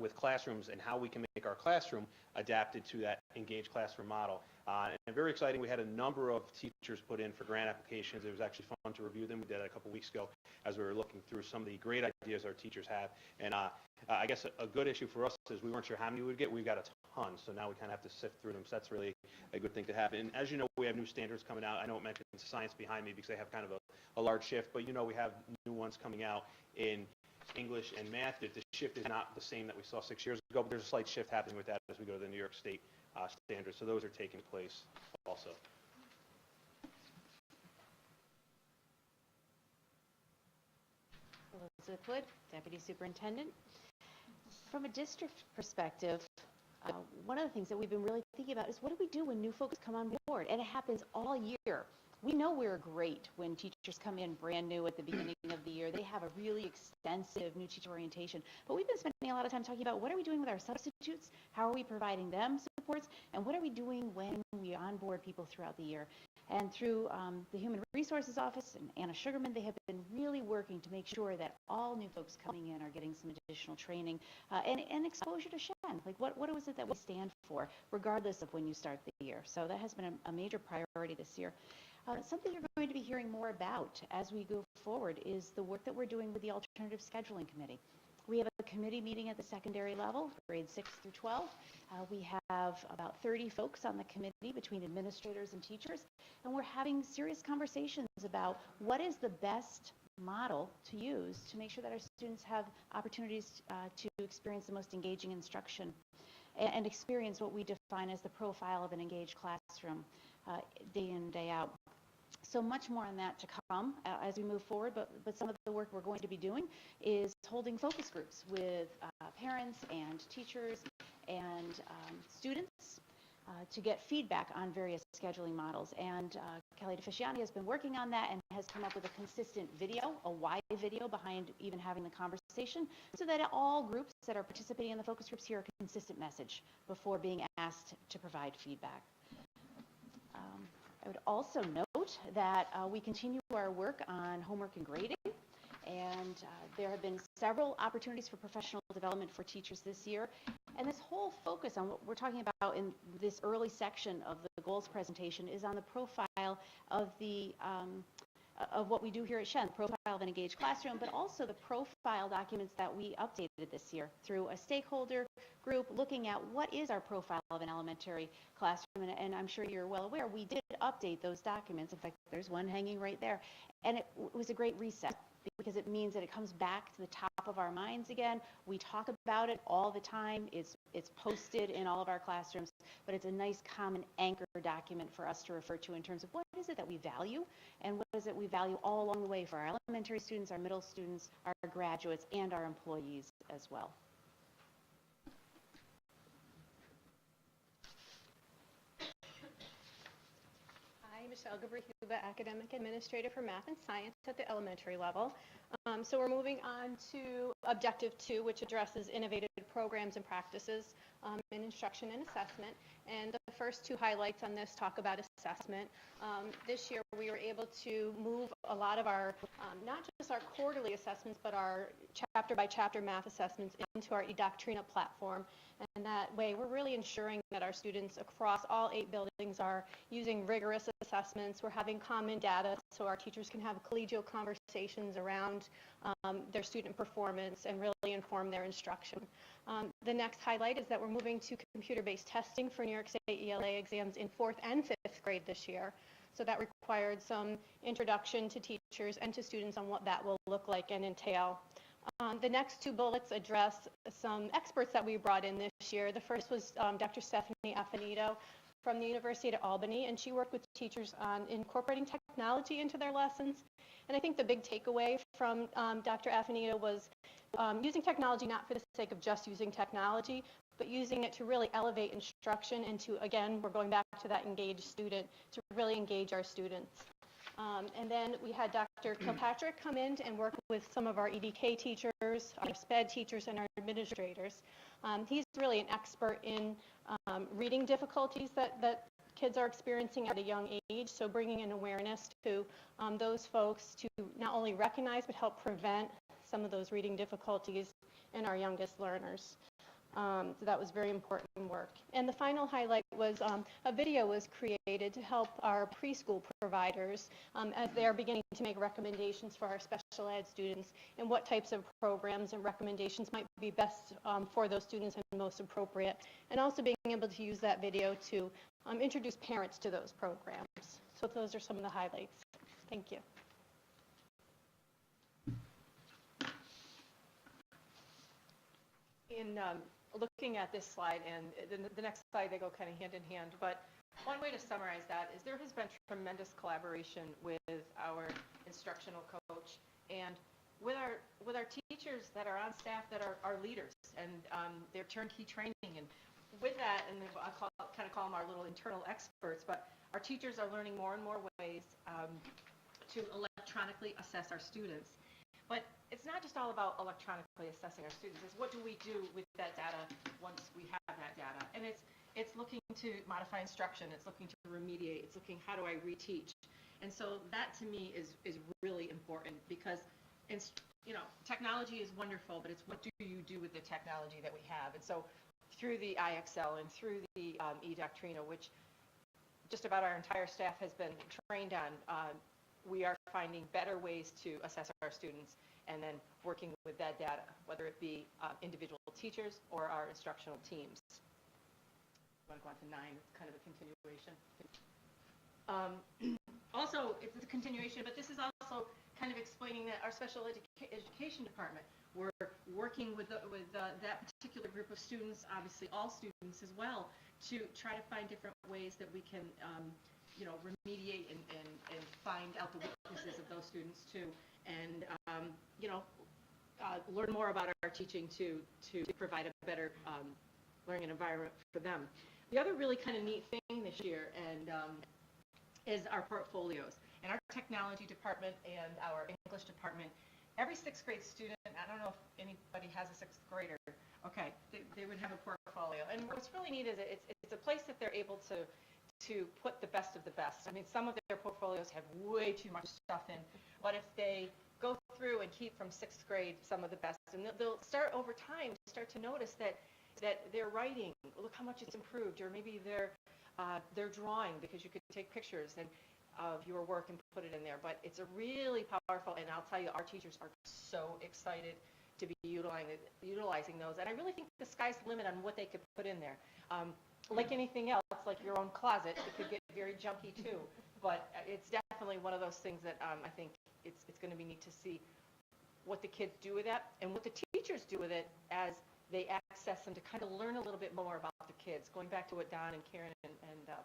with classrooms and how we can make our classroom adapted to that Engaged Classroom model. And very exciting, we had a number of teachers put in for grant applications. It was actually fun to review them. We did that a couple weeks ago as we were looking through some of the great ideas our teachers have. And I guess a good issue for us is we weren't sure how many we would get. We've got a ton, so now we kind of have to sift through them. So that's really a good thing to have. And as you know, we have new standards coming out. I know it mentions science behind me because they have kind of a large shift, but we have new ones coming out in English and math. The shift is not the same that we saw 6 years ago, but there's a slight shift happening with that as we go to the New York State standards. So those are taking place also. Elizabeth Wood, Deputy Superintendent. From a district perspective, one of the things that we've been really thinking about is what do we do when new folks come on board? And it happens all year. We know we're great when teachers come in brand new at the beginning of the year. They have a really extensive new teacher orientation. But we've been spending a lot of time talking about what are we doing with our substitutes? How are we providing them supports? And what are we doing when we onboard people throughout the year? And through the Human Resources Office and Anna Sugarman, they have been really working to make sure that all new folks coming in are getting some additional training and exposure to Shen. Like what is it that we stand for, regardless of when you start the year? So that has been a major priority this year. Something you're going to be hearing more about as we go forward is the work that we're doing with the Alternative Scheduling Committee. We have a committee meeting at the secondary level, grades 6 through 12. We have about 30 folks on the committee between administrators and teachers, and we're having serious conversations about what is the best model to use to make sure that our students have opportunities to experience the most engaging instruction and experience what we define as the profile of an engaged classroom day in, day out. So much more on that to come as we move forward, but some of the work we're going to be doing is holding focus groups with parents and teachers and students to get feedback on various scheduling models. And Kelly DeFisciani has been working on that and has come up with a consistent video, a why video behind even having the conversation, so that all groups that are participating in the focus groups hear a consistent message before being asked to provide feedback. I would also note that we continue our work on homework and grading, and there have been several opportunities for professional development for teachers this year. And this whole focus on what we're talking about in this early section of the goals presentation is on the profile of the of what we do here at Shen, the profile of an engaged classroom, but also the profile documents that we updated this year through a stakeholder group looking at what is our profile of an elementary classroom. And I'm sure you're well aware, we did update those documents. In fact, there's one hanging right there. And it was a great reset because it means that it comes back to the top of our minds again. We talk about it all the time. It's posted in all of our classrooms, but it's a nice common anchor document for us to refer to in terms of what is it that we value and what is it we value all along the way for our elementary students, our middle students, our graduates, and our employees as well. Michelle Gabrihuba, Academic Administrator for Math and Science at the elementary level. So we're moving on to Objective 2, which addresses innovative programs and practices in instruction and assessment. And the first two highlights on this talk about assessment. This year we were able to move a lot of our, not just our quarterly assessments, but our chapter-by-chapter math assessments into our eDoctrina platform. And that way, we're really ensuring that our students across all 8 buildings are using rigorous assessments. We're having common data so our teachers can have collegial conversations around their student performance and really inform their instruction. The next highlight is that we're moving to computer-based testing for New York State ELA exams in 4th and 5th grade this year. So that required some introduction to teachers and to students on what that will look like and entail. The next 2 bullets address some experts that we brought in this year. The first was Dr. Stephanie Affinito from the University of Albany, and she worked with teachers on incorporating technology into their lessons. And I think the big takeaway from Dr. Affinito was using technology not for the sake of just using technology, but using it to really elevate instruction and to, again, we're going back to that engaged student, to really engage our students. And then we had Dr. Kilpatrick come in and work with some of our EDK teachers, our SPED teachers, and our administrators. He's really an expert in reading difficulties that kids are experiencing at a young age, so bringing an awareness to those folks to not only recognize but help prevent some of those reading difficulties in our youngest learners. So that was very important work. And the final highlight was a video was created to help our preschool providers as they are beginning to make recommendations for our special ed students and what types of programs and recommendations might be best for those students and most appropriate. And also being able to use that video to introduce parents to those programs. So those are some of the highlights. Thank you. In looking at this slide, and the next slide, they go kind of hand in hand, but one way to summarize that is there has been tremendous collaboration with our instructional coach and with our teachers that are on staff that are leaders, and they're turnkey training. And with that, and I kind of call them our little internal experts, but our teachers are learning more and more ways to electronically assess our students. But it's not just all about electronically assessing our students. It's what do we do with that data once we have that data? And it's looking to modify instruction. It's looking to remediate. It's looking, how do I reteach? And so that to me is really important, because technology is wonderful, but it's what do you do with the technology that we have? And so through the IXL and through the eDoctrina, which just about our entire staff has been trained on, we are finding better ways to assess our students and then working with that data, whether it be individual teachers or our instructional teams. I want to go on to 9, it's kind of a continuation. Also, it's a continuation, but this is also kind of explaining that our special education department, we're working with that particular group of students, obviously all students as well, to try to find different ways that we can remediate and find out the weaknesses of those students too, and learn more about our teaching to provide a better learning environment for them. The other really kind of neat thing this year is our portfolios. In our technology department and our English department, every 6th grade student, I don't know if anybody has a 6th grader, okay, they would have a portfolio. And what's really neat is it's a place that they're able to put the best of the best. I mean, some of their portfolios have way too much stuff in, but if they go through and keep from 6th grade some of the best, and they'll start over time to start to notice that their writing, look how much it's improved, or maybe their drawing, because you could take pictures of your work and put it in there. But it's a really powerful, and I'll tell you, our teachers are so excited to be utilizing those. And I really think the sky's the limit on what they could put in there. Like anything else, like your own closet, it could get very junky too. But it's definitely one of those things that I think it's going to be neat to see what the kids do with that and what the teachers do with it as they access them to kind of learn a little bit more about the kids. Going back to what Don and Karen and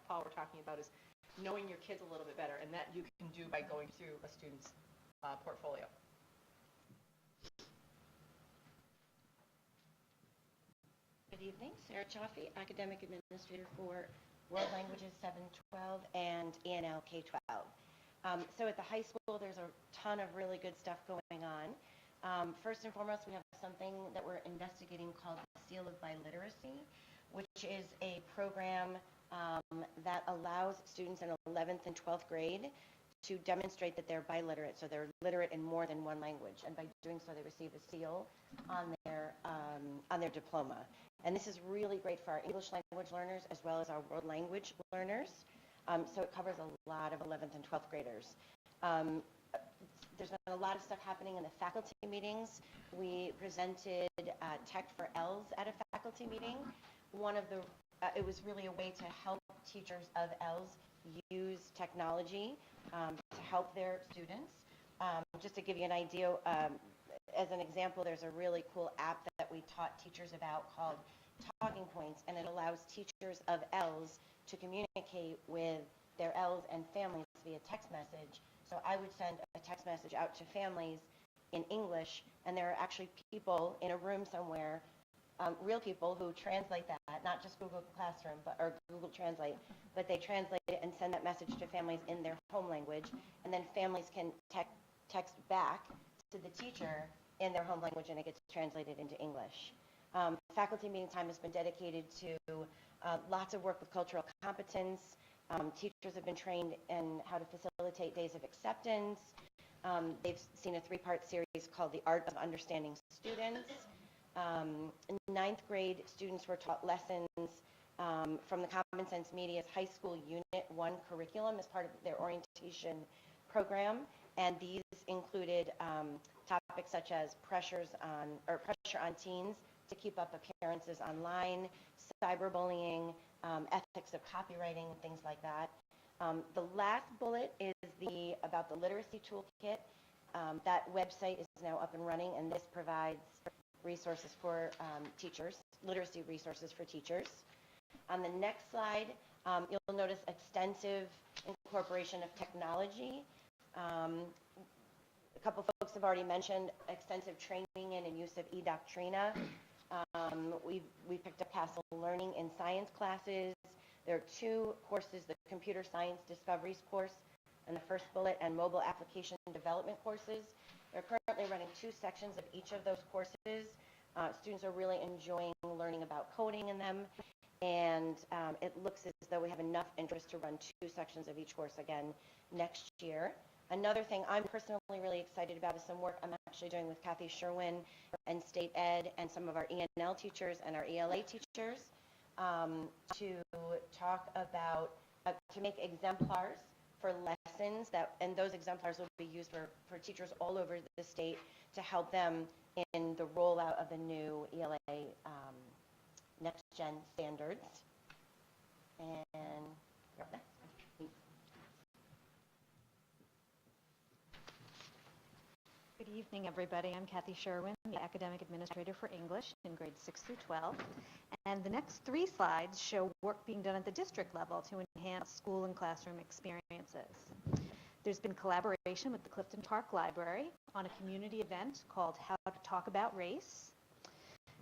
Paul were talking about is knowing your kids a little bit better, and that you can do by going through a student's portfolio. Good evening, Sarah Chaffee, Academic Administrator for World Languages 7-12 and ENL K-12. So at the high school, there's a ton of really good stuff going on. First and foremost, we have something that we're investigating called the Seal of Biliteracy, which is a program that allows students in 11th and 12th grade to demonstrate that they're biliterate, so they're literate in more than one language, and by doing so, they receive a seal on their diploma. And this is really great for our English language learners as well as our world language learners. So it covers a lot of 11th and 12th graders. There's been a lot of stuff happening in the faculty meetings. We presented Tech for ELS at a faculty meeting. It was really a way to help teachers of ELS use technology to help their students. Just to give you an idea, as an example, there's a really cool app that we taught teachers about called Talking Points, and it allows teachers of ELS to communicate with their ELS and families via text message. So I would send a text message out to families in English, and there are actually people in a room somewhere, real people who translate that, not just Google Classroom or Google Translate, but they translate it and send that message to families in their home language, and then families can text back to the teacher in their home language, and it gets translated into English. Faculty meeting time has been dedicated to lots of work with cultural competence. Teachers have been trained in how to facilitate days of acceptance. They've seen a 3-part series called The Art of Understanding Students. In 9th grade, students were taught lessons from the Common Sense Media's High School Unit 1 curriculum as part of their orientation program, and these included topics such as pressure on teens to keep up appearances online, cyberbullying, ethics of copywriting, and things like that. The last bullet is about the literacy toolkit. That website is now up and running, and this provides resources for teachers literacy resources for teachers. On the next slide, you'll notice extensive incorporation of technology. A couple folks have already mentioned extensive training in and use of eDoctrina. We picked up Castle Learning in science classes. There are 2 courses, the Computer Science Discoveries course and the First Bullet and Mobile Application Development courses. They're currently running 2 sections of each of those courses. Students are really enjoying learning about coding in them, and it looks as though we have enough interest to run 2 sections of each course again next year. Another thing I'm personally really excited about is some work I'm actually doing with Kathy Sherwin and State Ed and some of our ENL teachers and our ELA teachers to talk about, to make exemplars for lessons and those exemplars will be used for teachers all over the state to help them in the rollout of the new ELA Next Gen standards. And you're up next. Good evening, everybody. I'm Kathy Sherwin, the Academic Administrator for English in grades 6 through 12. And the next 3 slides show work being done at the district level to enhance school and classroom experiences. There's been collaboration with the Clifton Park Library on a community event called How to Talk About Race.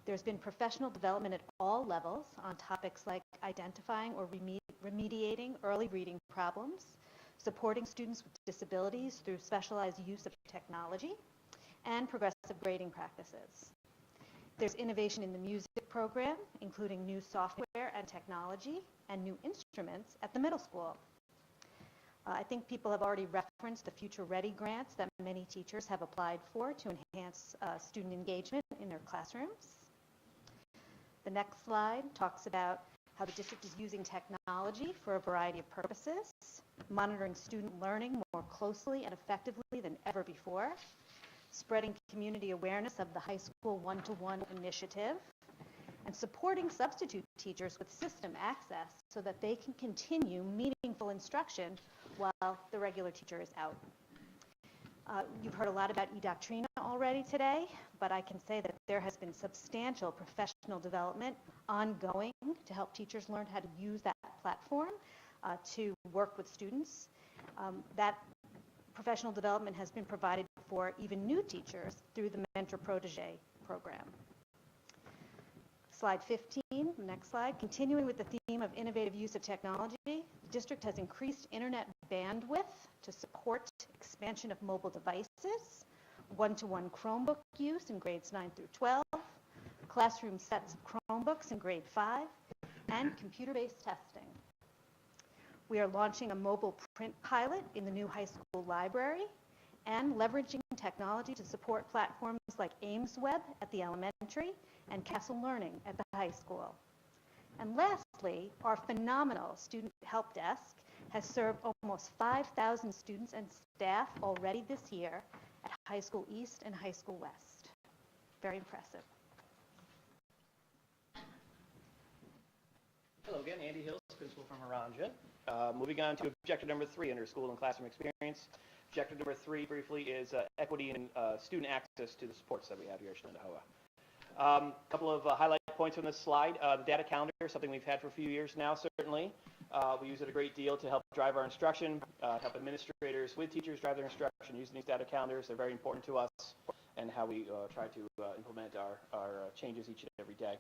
There's been professional development at all levels on topics like identifying or remediating early reading problems, supporting students with disabilities through specialized use of technology, and progressive grading practices. There's innovation in the music program, including new software and technology and new instruments at the middle school. I think people have already referenced the Future Ready grants that many teachers have applied for to enhance student engagement in their classrooms. The next slide talks about how the district is using technology for a variety of purposes, monitoring student learning more closely and effectively than ever before, spreading community awareness of the high school one-to-one initiative, and supporting substitute teachers with system access so that they can continue meaningful instruction while the regular teacher is out. You've heard a lot about eDoctrina already today, but I can say that there has been substantial professional development ongoing to help teachers learn how to use that platform to work with students. That professional development has been provided for even new teachers through the Mentor Protege program. Slide 15, the next slide. Continuing with the theme of innovative use of technology, the district has increased internet bandwidth to support expansion of mobile devices, one-to-one Chromebook use in grades 9 through 12, classroom sets of Chromebooks in grade 5, and computer-based testing. We are launching a mobile print pilot in the new high school library and leveraging technology to support platforms like AimsWeb at the elementary and Castle Learning at the high school. And lastly, our phenomenal student help desk has served almost 5,000 students and staff already this year at High School East and High School West. Very impressive. Hello again, Andy Hills, principal from Aranja. Moving on to objective number 3 under school and classroom experience. Objective number 3 briefly is equity and student access to the supports that we have here at Shenendehowa. A couple of highlight points on this slide. The data calendar is something we've had for a few years now, certainly. We use it a great deal to help drive our instruction, help administrators with teachers drive their instruction using these data calendars. They're very important to us and how we try to implement our changes each and every day.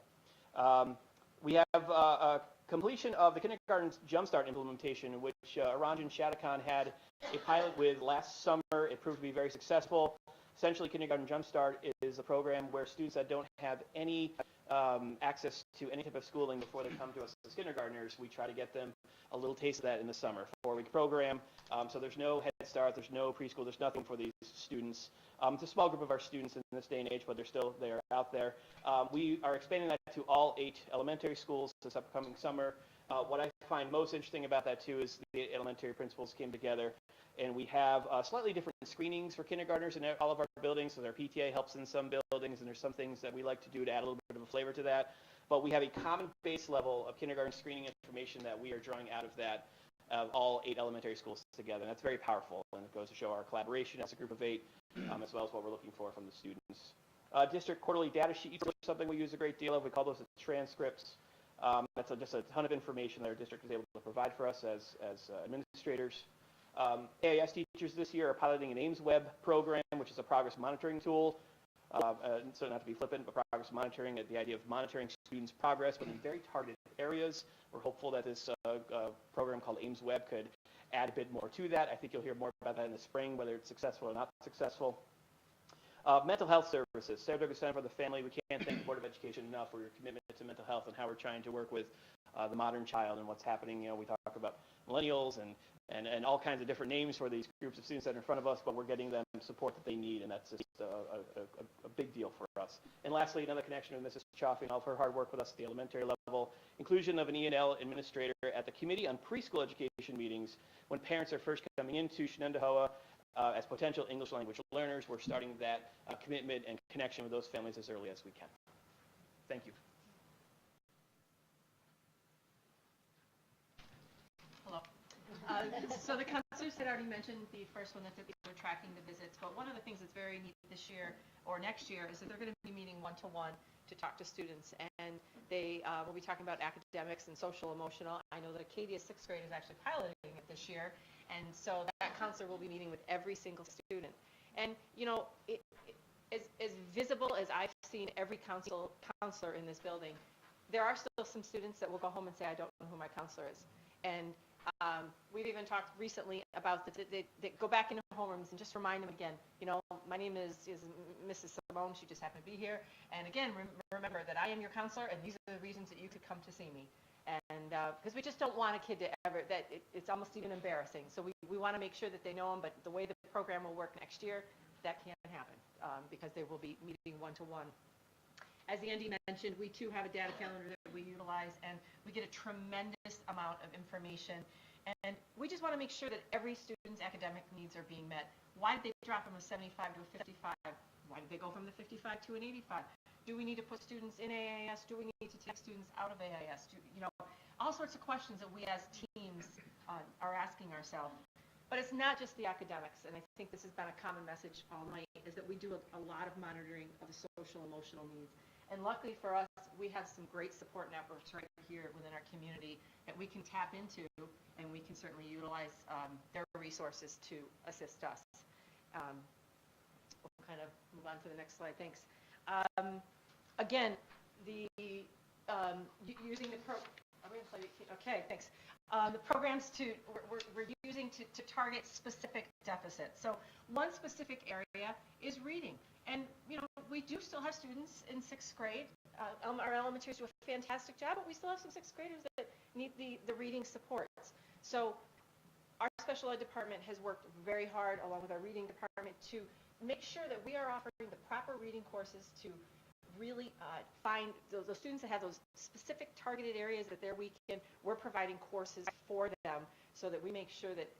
We have completion of the Kindergarten Jumpstart implementation, which Aranja and Shattuckon had a pilot with last summer. It proved to be very successful. Essentially, Kindergarten Jumpstart is a program where students that don't have any access to any type of schooling before they come to us as kindergartners, we try to get them a little taste of that in the summer. 4-week program, so there's no Head Start, there's no preschool, there's nothing for these students. It's a small group of our students in this day and age, but they are out there. We are expanding that to all 8 elementary schools this upcoming summer. What I find most interesting about that, too, is the elementary principals came together, and we have slightly different screenings for kindergartners in all of our buildings. So our PTA helps in some buildings, and there's some things that we like to do to add a little bit of a flavor to that. But we have a common base level of kindergarten screening information that we are drawing out of that, of all 8 elementary schools together. And that's very powerful, and it goes to show our collaboration as a group of 8, as well as what we're looking for from the students. District quarterly data sheets are something we use a great deal of. We call those the transcripts. That's just a ton of information that our district is able to provide for us as administrators. AIS teachers this year are piloting an Ames Web program, which is a progress monitoring tool. So not to be flippant, but progress monitoring, the idea of monitoring students' progress within very targeted areas. We're hopeful that this program called Ames Web could add a bit more to that. I think you'll hear more about that in the spring, whether it's successful or not successful. Mental health services. Saratoga Center for the Family, we can't thank the Board of Education enough for your commitment to mental health and how we're trying to work with the modern child and what's happening. You know, we talk about millennials and all kinds of different names for these groups of students that are in front of us, but we're getting them support that they need, and that's just a big deal for us. And lastly, another connection with Mrs. Chaffee and all of her hard work with us at the elementary level, inclusion of an E&L administrator at the Committee on Preschool Education meetings when parents are first coming into Shenendehowa as potential English language learners. We're starting that commitment and connection with those families as early as we can. Thank you. Hello. So the counselors had already mentioned the first one that they were tracking the visits, but one of the things that's very neat this year or next year is that they're going to be meeting one-to-one to talk to students, and they will be talking about academics and social emotional. I know that Acadia 6th grade is actually piloting it this year, and so that counselor will be meeting with every single student. And you know, as visible as I've seen every counselor in this building, there are still some students that will go home and say, I don't know who my counselor is. And we've even talked recently about they go back into homerooms and just remind them again, you know, my name is Mrs. Simone, she just happened to be here. And again, remember that I am your counselor, and these are the reasons that you could come to see me. And because we just don't want a kid to ever, it's almost even embarrassing. So we want to make sure that they know them, but the way the program will work next year, that can't happen because they will be meeting one-to-one. As Andy mentioned, we too have a data calendar that we utilize, and we get a tremendous amount of information. And we just want to make sure that every student's academic needs are being met. Why did they drop from a 75 to a 55? Why did they go from the 55 to an 85? Do we need to put students in AIS? Do we need to take students out of AIS? You know, all sorts of questions that we as teams are asking ourselves. But it's not just the academics, and I think this has been a common message all night, is that we do a lot of monitoring of the social emotional needs. And luckily for us, we have some great support networks right here within our community that we can tap into, and we can certainly utilize their resources to assist us. We'll kind of move on to the next slide. Thanks. Again, using the okay, thanks. The programs we're using to target specific deficits. So one specific area is reading. And, you know, we do still have students in 6th grade. Our elementaries do a fantastic job, but we still have some 6th graders that need the reading supports. So our special ed department has worked very hard, along with our reading department, to make sure that we are offering the proper reading courses to really find those students that have those specific targeted areas that they're weak in. We're providing courses for them so that we make sure that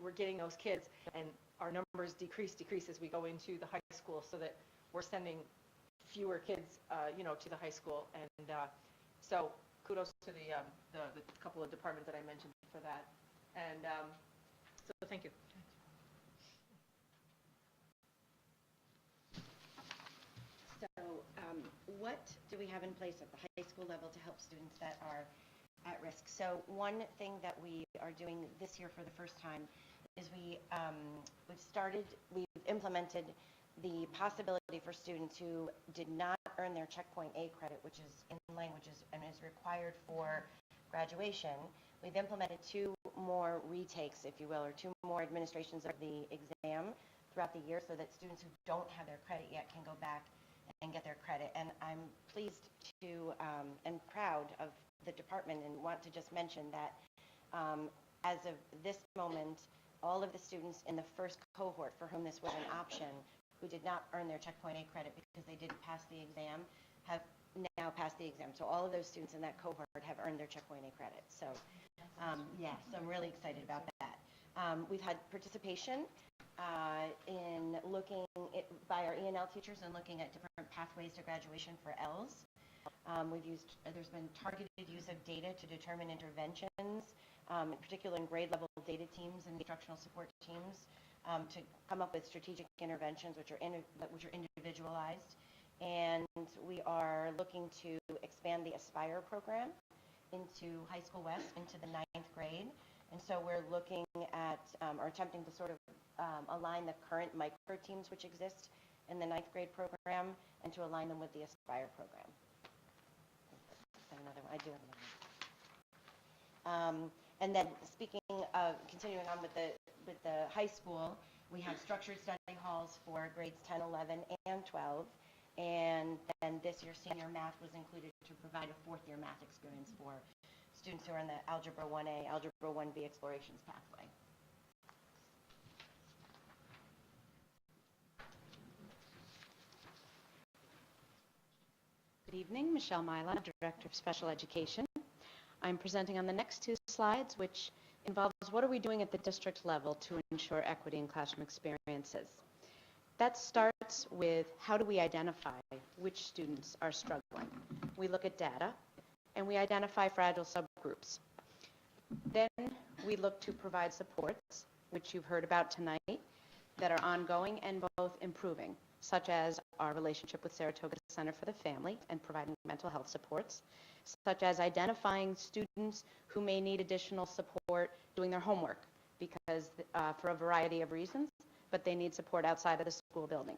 we're getting those kids, and our numbers decrease as we go into the high school, so that we're sending fewer kids, to the high school. And so kudos to the couple of departments that I mentioned for that. And so thank you. So what do we have in place at the high school level to help students that are at risk? So one thing that we are doing this year for the first time is we've implemented the possibility for students who did not earn their checkpoint A credit, which is in languages and is required for graduation. We've implemented 2 more retakes, if you will, or 2 more administrations of the exam throughout the year, so that students who don't have their credit yet can go back and get their credit. And I'm pleased to and proud of the department, and want to just mention that as of this moment, all of the students in the first cohort for whom this was an option, who did not earn their checkpoint A credit because they didn't pass the exam, have now passed the exam. So all of those students in that cohort have earned their checkpoint A credit. So yes, I'm really excited about that. We've had participation in looking by our E&L teachers and looking at different pathways to graduation for ELs. There's been targeted use of data to determine interventions, in particular in grade level data teams and instructional support teams. to come up with strategic interventions which are individualized. And we are looking to expand the Aspire program into High School West, into the 9th grade. And so we're looking at, or attempting to sort of align the current micro teams which exist in the 9th grade program and to align them with the Aspire program. Another one. I do have another one. And then speaking of, continuing on with the high school, we have structured study halls for grades 10, 11, and 12. And then this year, senior math was included to provide a 4th-year math experience for students who are in the Algebra 1A, Algebra 1B Explorations pathway. Good evening, Michelle Mila, Director of Special Education. I'm presenting on the next 2 slides, which involves what are we doing at the district level to ensure equity in classroom experiences. That starts with how do we identify which students are struggling. We look at data and we identify fragile subgroups. Then we look to provide supports, which you've heard about tonight, that are ongoing and both improving, such as our relationship with Saratoga Center for the Family and providing mental health supports, such as identifying students who may need additional support doing their homework because for a variety of reasons, but they need support outside of the school building.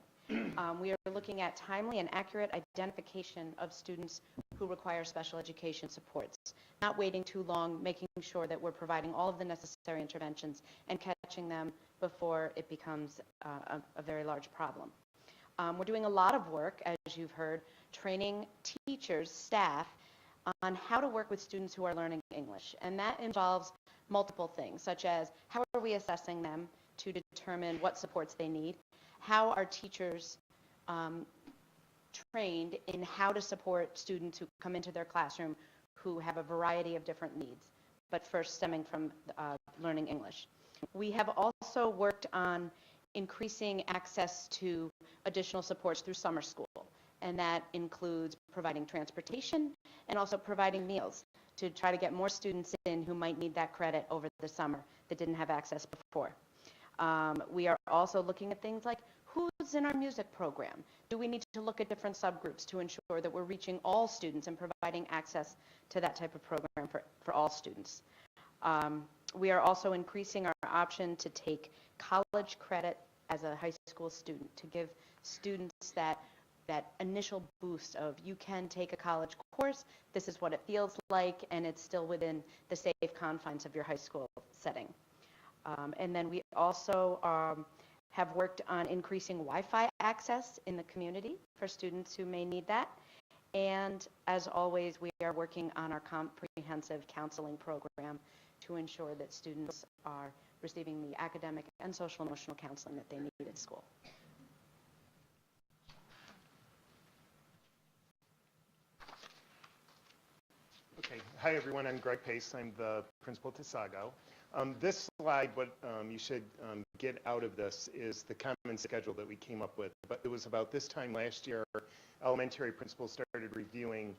We are looking at timely and accurate identification of students who require special education supports, not waiting too long, making sure that we're providing all of the necessary interventions and catching them before it becomes a very large problem. We're doing a lot of work, as you've heard, training teachers, staff, on how to work with students who are learning English. And that involves multiple things, such as how are we assessing them to determine what supports they need, how are teachers trained in how to support students who come into their classroom who have a variety of different needs, but first stemming from learning English. We have also worked on increasing access to additional supports through summer school, and that includes providing transportation and also providing meals to try to get more students in who might need that credit over the summer that didn't have access before. We are also looking at things like who's in our music program? Do we need to look at different subgroups to ensure that we're reaching all students and providing access to that type of program for all students? We are also increasing our option to take college credit as a high school student, to give students that initial boost of you can take a college course, this is what it feels like, and it's still within the safe confines of your high school setting. And then we also have worked on increasing Wi-Fi access in the community for students who may need that. And as always, we are working on our comprehensive counseling program to ensure that students are receiving the academic and social emotional counseling that they need in school. Okay. Hi, everyone. I'm Greg Pace. I'm the principal at Sago. This slide, what you should get out of this is the common schedule that we came up with. But it was about this time last year, elementary principals started reviewing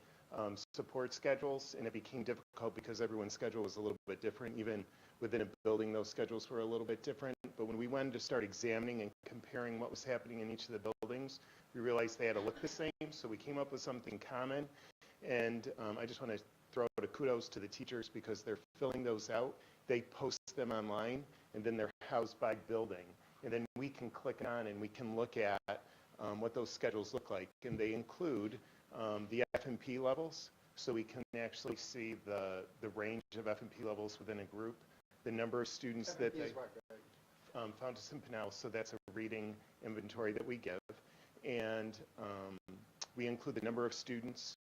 support schedules, and it became difficult because everyone's schedule was a little bit different. Even within a building, those schedules were a little bit different. But when we wanted to start examining and comparing what was happening in each of the buildings, we realized they had to look the same. So we came up with something common. And I just want to throw out a kudos to the teachers because they're filling those out. They post them online, and then they're housed by building. And then we can click on and we can look at what those schedules look like. And they include the FMP levels, so we can actually see the range of FMP levels within a group, the number of students that they Fountas and Pinel, so that's a reading inventory that we give. And we include the number of students,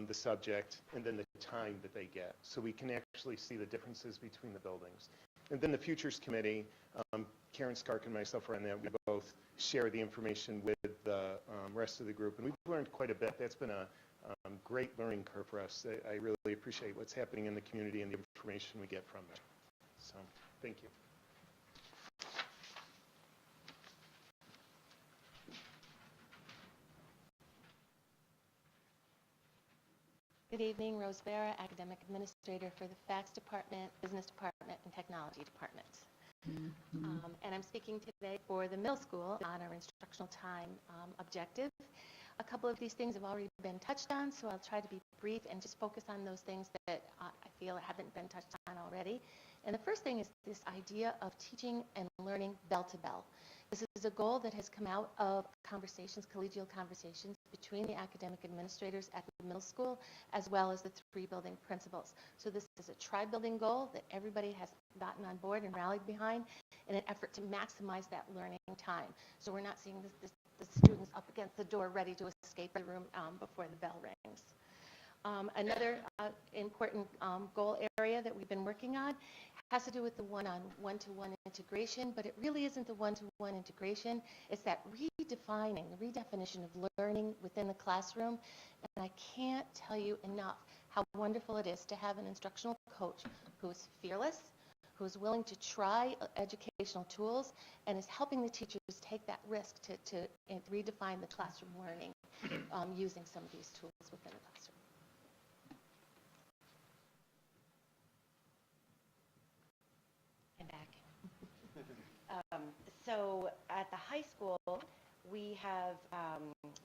the subject, and then the time that they get. So we can actually see the differences between the buildings. And then the Futures Committee, Karen Skark and myself are on that. We both share the information with the rest of the group. And we've learned quite a bit. That's been a great learning curve for us. I really appreciate what's happening in the community and the information we get from it. So, thank you. Good evening, Rose Vera, Academic Administrator for the Facts Department, Business Department, and Technology Department. And I'm speaking today for the middle school on our instructional time objective. A couple of these things have already been touched on, so I'll try to be brief and just focus on those things that I feel haven't been touched on already. And the first thing is this idea of teaching and learning bell to bell. This is a goal that has come out of conversations, collegial conversations between the academic administrators at the middle school as well as the 3 building principals. So this is a tri-building goal that everybody has gotten on board and rallied behind in an effort to maximize that learning time. So we're not seeing the students up against the door ready to escape the room before the bell rings. Another important goal area that we've been working on has to do with the one-to-one integration, but it really isn't the one-to-one integration. It's that redefining, the redefinition of learning within the classroom. And I can't tell you enough how wonderful it is to have an instructional coach who is fearless, who is willing to try educational tools, and is helping the teachers take that risk to redefine the classroom learning using some of these tools within the classroom. I'm back. So at the high school, we have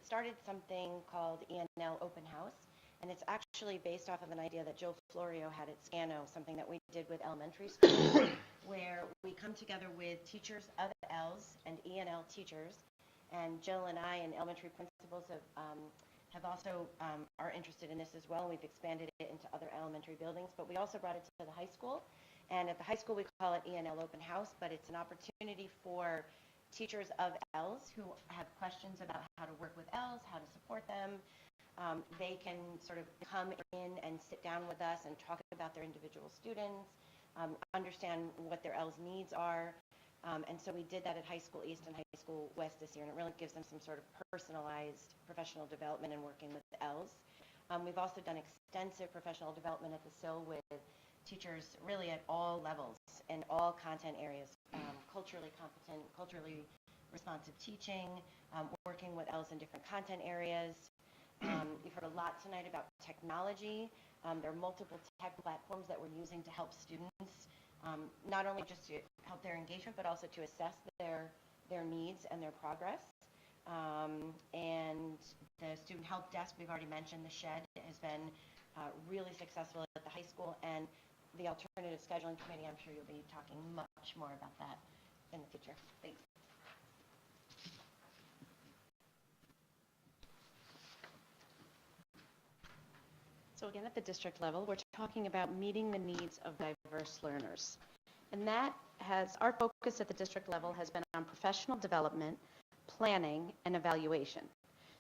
started something called ENL Open House, and it's actually based off of an idea that Joe Florio had at Scano, something that we did with elementary schools, where we come together with teachers of ELs and ENL teachers, and Jill and I and elementary principals have also are interested in this as well. We've expanded it into other elementary buildings, but we also brought it to the high school. And at the high school, we call it ENL Open House, but it's an opportunity for teachers of ELs who have questions about how to work with ELs, how to support them. They can sort of come in and sit down with us and talk about their individual students, understand what their ELs needs are. And so we did that at High School East and High School West this year, and it really gives them some sort of personalized professional development in working with the ELs. We've also done extensive professional development at the SIL with teachers really at all levels and all content areas, culturally competent, culturally responsive teaching, working with ELs in different content areas. You've heard a lot tonight about technology. There are multiple tech platforms that we're using to help students, not only just to help their engagement, but also to assess their needs and their progress. And the student help desk, we've already mentioned, the SHED has been really successful at the high school, and the Alternative Scheduling Committee, I'm sure you'll be talking much more about that in the future. Thanks. So again, at the district level, we're talking about meeting the needs of diverse learners. And that our focus at the district level has been on professional development, planning, and evaluation.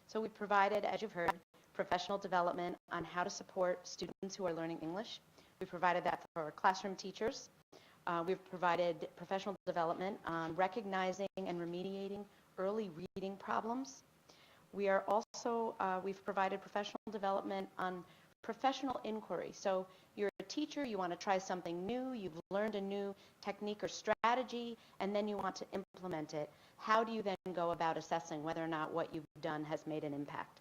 So we've provided, as you've heard, professional development on how to support students who are learning English. We provided that for our classroom teachers. We've provided professional development on recognizing and remediating early reading problems. We are also, we've provided professional development on professional inquiry. So you're a teacher, you want to try something new, you've learned a new technique or strategy, and then you want to implement it. How do you then go about assessing whether or not what you've done has made an impact?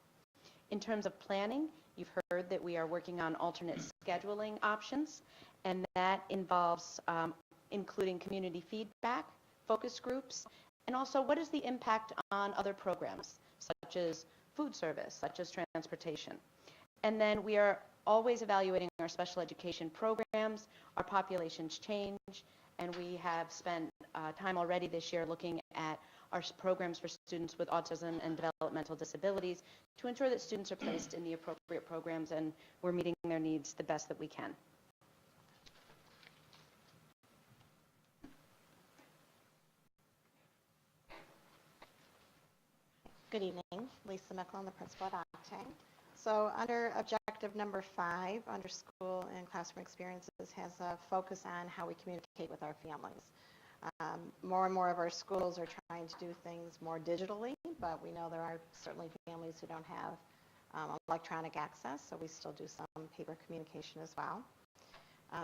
In terms of planning, you've heard that we are working on alternate scheduling options, and that involves including community feedback, focus groups, and also what is the impact on other programs, such as food service, such as transportation. And then we are always evaluating our special education programs, our populations change, and we have spent time already this year looking at our programs for students with autism and developmental disabilities to ensure that students are placed in the appropriate programs and we're meeting their needs the best that we can. Good evening, Lisa Micklin, the principal at Octane. So under objective number 5, under school and classroom experiences, has a focus on how we communicate with our families. More and more of our schools are trying to do things more digitally, but we know there are certainly families who don't have electronic access, so we still do some paper communication as well.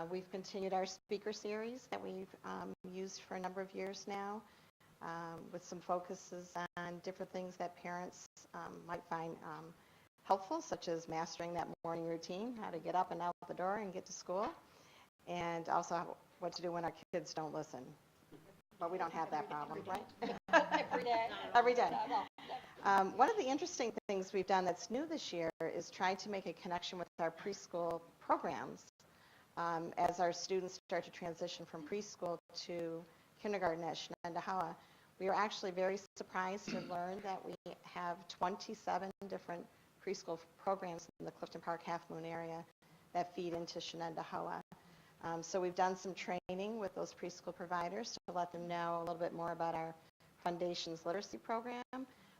We've continued our speaker series that we've used for a number of years now, with some focuses on different things that parents might find helpful, such as mastering that morning routine, how to get up and out the door and get to school, and also what to do when our kids don't listen. But we don't have that problem, right? Every day. Every day. No. One of the interesting things we've done that's new this year is trying to make a connection with our preschool programs. As our students start to transition from preschool to kindergarten at Shenendehowa, we were actually very surprised to learn that we have 27 different preschool programs in the Clifton Park Half Moon area that feed into Shenendehowa. So we've done some training with those preschool providers to let them know a little bit more about our Foundations Literacy Program.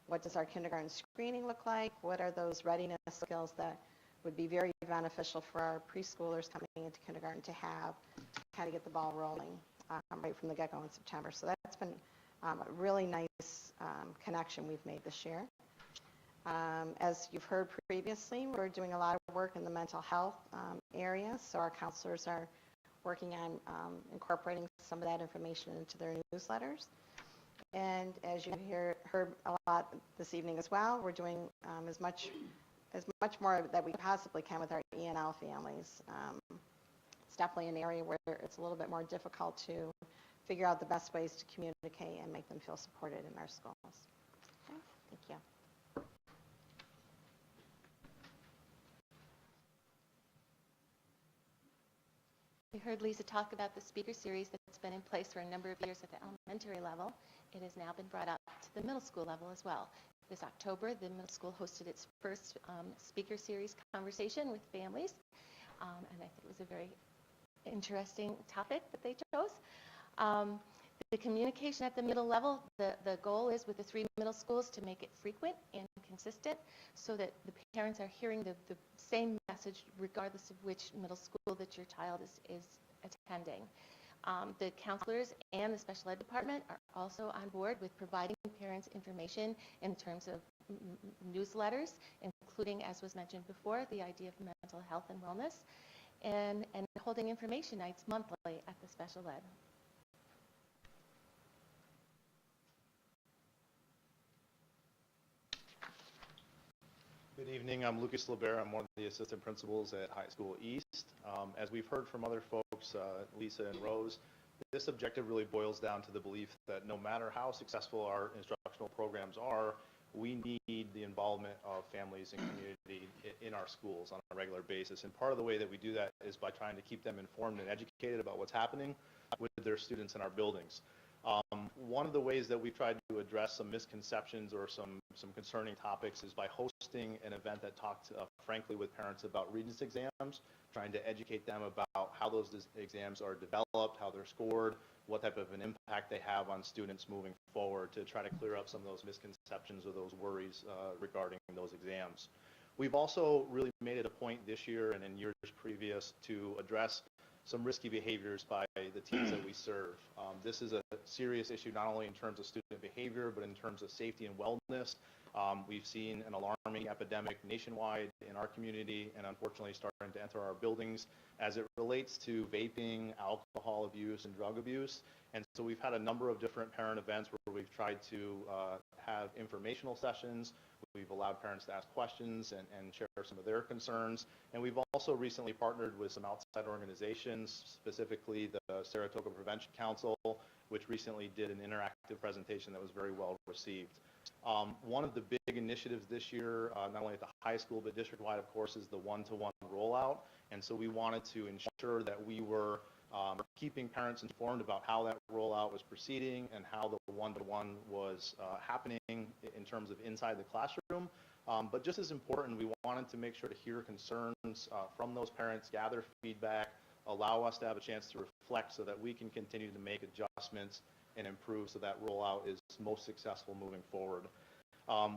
What does our kindergarten screening look like? What are those readiness skills that would be very beneficial for our preschoolers coming into kindergarten to have to kind of get the ball rolling right from the get-go in September. So that's been a really nice connection we've made this year. As you've heard previously, we're doing a lot of work in the mental health area, so our counselors are working on incorporating some of that information into their newsletters. And as you heard a lot this evening as well, we're doing as much more that we possibly can with our ENL families. It's definitely an area where it's a little bit more difficult to figure out the best ways to communicate and make them feel supported in our schools. Okay, thank you. We heard Lisa talk about the speaker series that's been in place for a number of years at the elementary level. It has now been brought up to the middle school level as well. This October, the middle school hosted its first speaker series conversation with families, and I think it was a very interesting topic that they chose. The communication at the middle level, the goal is with the 3 middle schools to make it frequent and consistent so that the parents are hearing the same message regardless of which middle school that your child is attending. The counselors and the special ed department are also on board with providing parents information in terms of newsletters, including, as was mentioned before, the idea of mental health and wellness, and holding information nights monthly at the special ed. Good evening. I'm Lucas Lebert. I'm one of the assistant principals at High School East. As we've heard from other folks, Lisa and Rose, this objective really boils down to the belief that no matter how successful our instructional programs are, we need the involvement of families and community in our schools on a regular basis. And part of the way that we do that is by trying to keep them informed and educated about what's happening with their students in our buildings. One of the ways that we've tried to address some misconceptions or some concerning topics is by hosting an event that talked frankly with parents about Regents exams, trying to educate them about how those exams are developed, how they're scored, what type of an impact they have on students moving forward, to try to clear up some of those misconceptions or those worries regarding those exams. We've also really made it a point this year and in years previous to address some risky behaviors by the teens that we serve. This is a serious issue not only in terms of student behavior, but in terms of safety and wellness. We've seen an alarming epidemic nationwide in our community and unfortunately starting to enter our buildings as it relates to vaping, alcohol abuse, and drug abuse. And so we've had a number of different parent events where we've tried to have informational sessions. We've allowed parents to ask questions and share some of their concerns. And we've also recently partnered with some outside organizations, specifically the Saratoga Prevention Council, which recently did an interactive presentation that was very well received. One of the big initiatives this year, not only at the high school, but district-wide, of course, is the one-to-one rollout. And so we wanted to ensure that we were keeping parents informed about how that rollout was proceeding and how the one-to-one was happening in terms of inside the classroom. But just as important, we wanted to make sure to hear concerns from those parents, gather feedback, allow us to have a chance to reflect so that we can continue to make adjustments and improve so that rollout is most successful moving forward.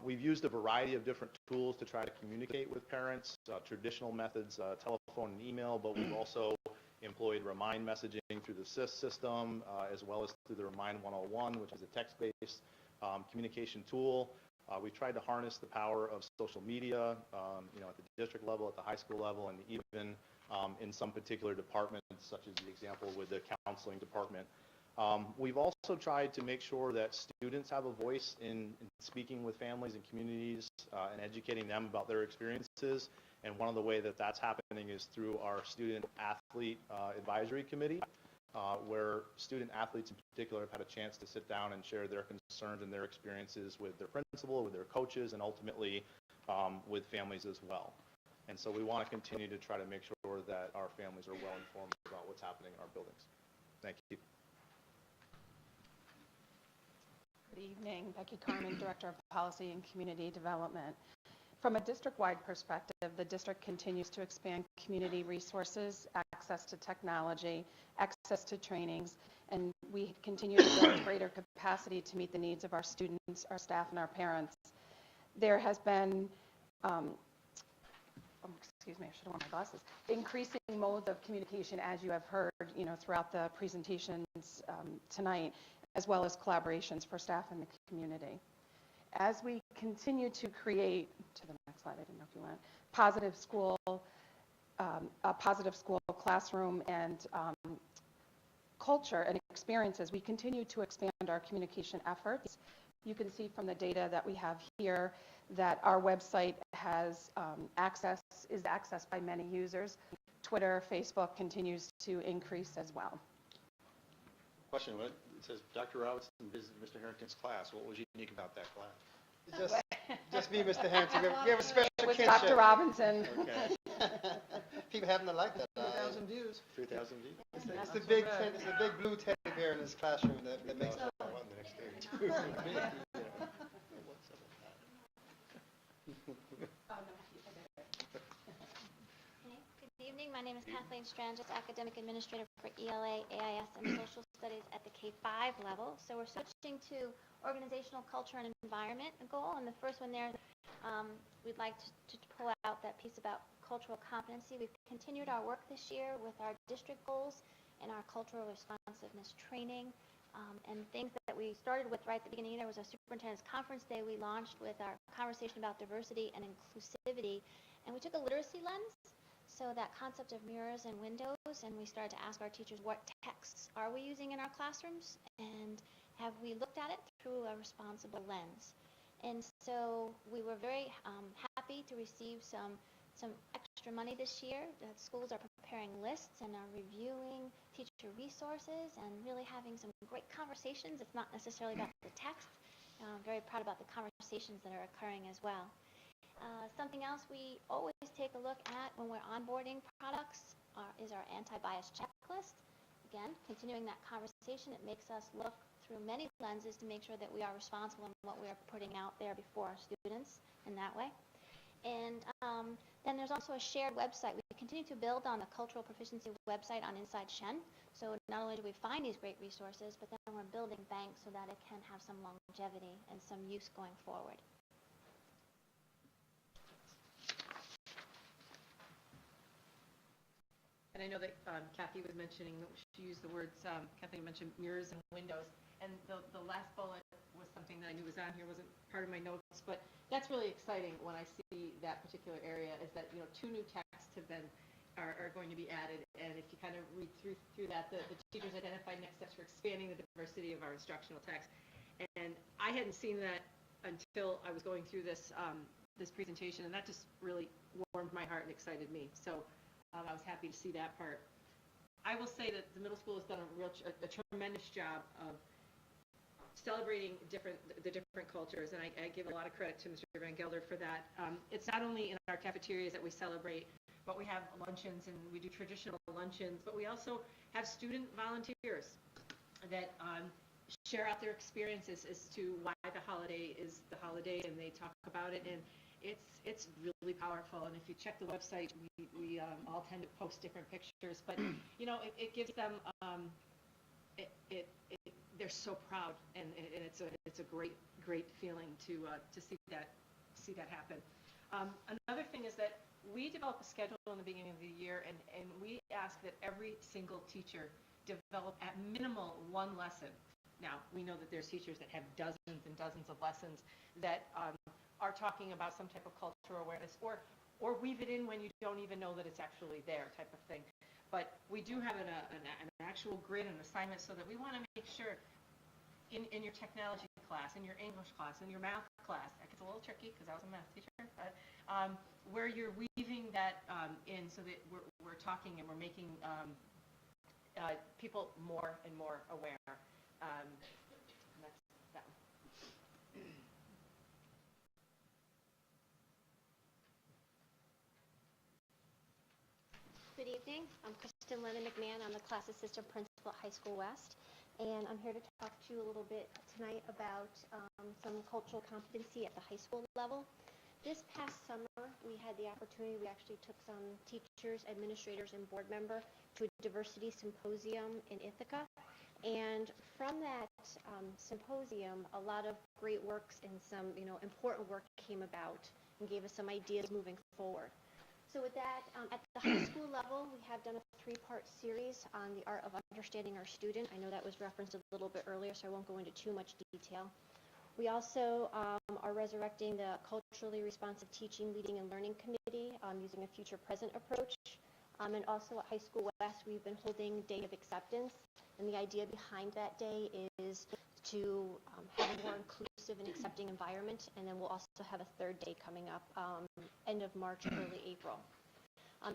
We've used a variety of different tools to try to communicate with parents, traditional methods, telephone and email, but we've also employed Remind messaging through the SIS system, as well as through the Remind 101, which is a text-based communication tool. We've tried to harness the power of social media, at the district level, at the high school level, and even in some particular departments, such as the example with the counseling department. We've also tried to make sure that students have a voice in speaking with families and communities and educating them about their experiences. And one of the ways that that's happening is through our student athlete advisory committee. where student athletes in particular have had a chance to sit down and share their concerns and their experiences with their principal, with their coaches, and ultimately with families as well. And so we want to continue to try to make sure that our families are well informed about what's happening in our buildings. Thank you. Good evening, Becky Carmen, Director of Policy and Community Development. From a district-wide perspective, the district continues to expand community resources, access to technology, access to trainings, and we continue to build greater capacity to meet the needs of our students, our staff, and our parents. There has been, excuse me, I should have worn my glasses, increasing modes of communication, as you have heard, throughout the presentations tonight, as well as collaborations for staff and the community. As we continue to create, to the next slide, I didn't know if you went, a positive school classroom and culture and experiences, we continue to expand our communication efforts. You can see from the data that we have here that our website has is accessed by many users. Twitter, Facebook continues to increase as well. Question, it says Dr. Robinson visited Mr. Harrington's class. What was unique about that class? Just me, Mr. Harrington. We have a special With kinship. Dr. Robinson. Okay. People happen to like that. 3,000 views. 3,000 views. It's the big blue teddy bear in his classroom that makes it. The next day. Good evening. My name is Kathleen Strangis, Academic Administrator for ELA, AIS, and Social Studies at the K-5 level. So we're switching to organizational culture and environment goal. And the first one there, we'd like to pull out that piece about cultural competency. We've continued our work this year with our district goals and our cultural responsiveness training. And things that we started with right at the beginning, there was a superintendent's conference day we launched with our conversation about diversity and inclusivity. And we took a literacy lens, so that concept of mirrors and windows, and we started to ask our teachers, what texts are we using in our classrooms, and have we looked at it through a responsible lens? And so we were very happy to receive some extra money this year. The schools are preparing lists and are reviewing teacher resources and really having some great conversations. It's not necessarily about the text. I'm very proud about the conversations that are occurring as well. Something else we always take a look at when we're onboarding products is our anti-bias checklist. Again, continuing that conversation, it makes us look through many lenses to make sure that we are responsible in what we are putting out there before our students in that way. And then there's also a shared website. We continue to build on the cultural proficiency website on Inside Shen. So not only do we find these great resources, but then we're building banks so that it can have some longevity and some use going forward. And I know that Kathy was mentioning, she used the words, Kathy mentioned mirrors and windows. And the last bullet was something that I knew was on here, wasn't part of my notes, but that's really exciting when I see that particular area, is that, 2 new texts are going to be added. And if you kind of read through that, the teachers identified next steps for expanding the diversity of our instructional text. And I hadn't seen that until I was going through this presentation, and that just really warmed my heart and excited me. So I was happy to see that part. I will say that the middle school has done a tremendous job of celebrating the different cultures, and I give a lot of credit to Mr. Van Gelder for that. It's not only in our cafeterias that we celebrate, but we have luncheons, and we do traditional luncheons, but we also have student volunteers that share out their experiences as to why the holiday is the holiday, and they talk about it, and it's really powerful. And if you check the website, we all tend to post different pictures, but it gives them they're so proud, and it's a great feeling to see that happen. Another thing is that we develop a schedule in the beginning of the year, and we ask that every single teacher develop at minimal 1 lesson. Now, we know that there's teachers that have dozens and dozens of lessons that are talking about some type of cultural awareness, or weave it in when you don't even know that it's actually there, type of thing. But we do have an actual grid and assignment, so that we want to make sure in your technology class, in your English class, in your math class, that gets a little tricky because I was a math teacher, but where you're weaving that in, so that we're talking and we're making people more and more aware. And that's that one. Good evening. I'm Kristen Lennon McMahon. I'm the class assistant principal at High School West. And I'm here to talk to you a little bit tonight about some cultural competency at the high school level. This past summer, we had the opportunity, we actually took some teachers, administrators, and board member to a diversity symposium in Ithaca. And from that symposium, a lot of great works and some, important work came about and gave us some ideas moving forward. So with that, at the high school level, we have done a 3-part series on the art of understanding our student. I know that was referenced a little bit earlier, so I won't go into too much detail. We also are resurrecting the Culturally Responsive Teaching, Leading, and Learning Committee using a future-present approach. And also at High School West, we've been holding Day of Acceptance. And the idea behind that day is to have a more inclusive and accepting environment. And then we'll also have a 3rd day coming up end of March, early April.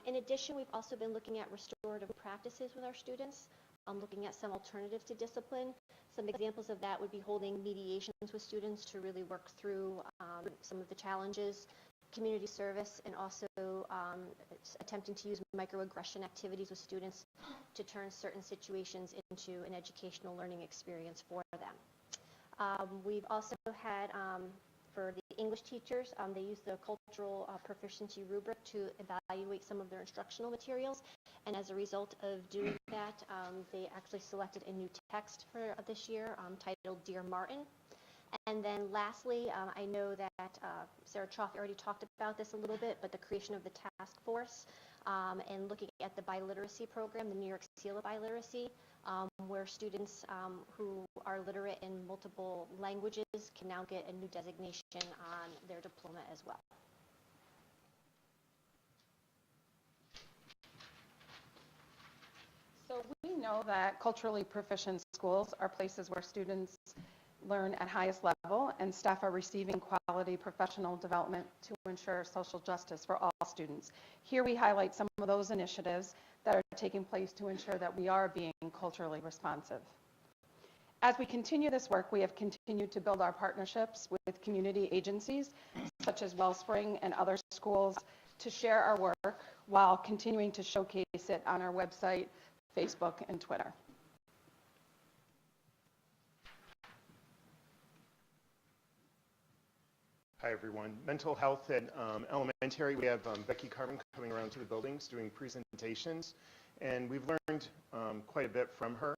In addition, we've also been looking at restorative practices with our students, looking at some alternatives to discipline. Some examples of that would be holding mediations with students to really work through some of the challenges, community service, and also attempting to use microaggression activities with students to turn certain situations into an educational learning experience for them. We've also had, for the English teachers, they use the cultural proficiency rubric to evaluate some of their instructional materials. And as a result of doing that, they actually selected a new text for this year titled Dear Martin. And then lastly, I know that Sarah Chaffee already talked about this a little bit, but the creation of the task force and looking at the biliteracy program, the New York Seal of Biliteracy, where students who are literate in multiple languages can now get a new designation on their diploma as well. So we know that culturally proficient schools are places where students learn at highest level and staff are receiving quality professional development to ensure social justice for all students. Here we highlight some of those initiatives that are taking place to ensure that we are being culturally responsive. As we continue this work, we have continued to build our partnerships with community agencies such as Wellspring and other schools to share our work while continuing to showcase it on our website, Facebook, and Twitter. Hi, everyone. Mental health at elementary, we have Becky Carmen coming around to the buildings doing presentations, and we've learned quite a bit from her,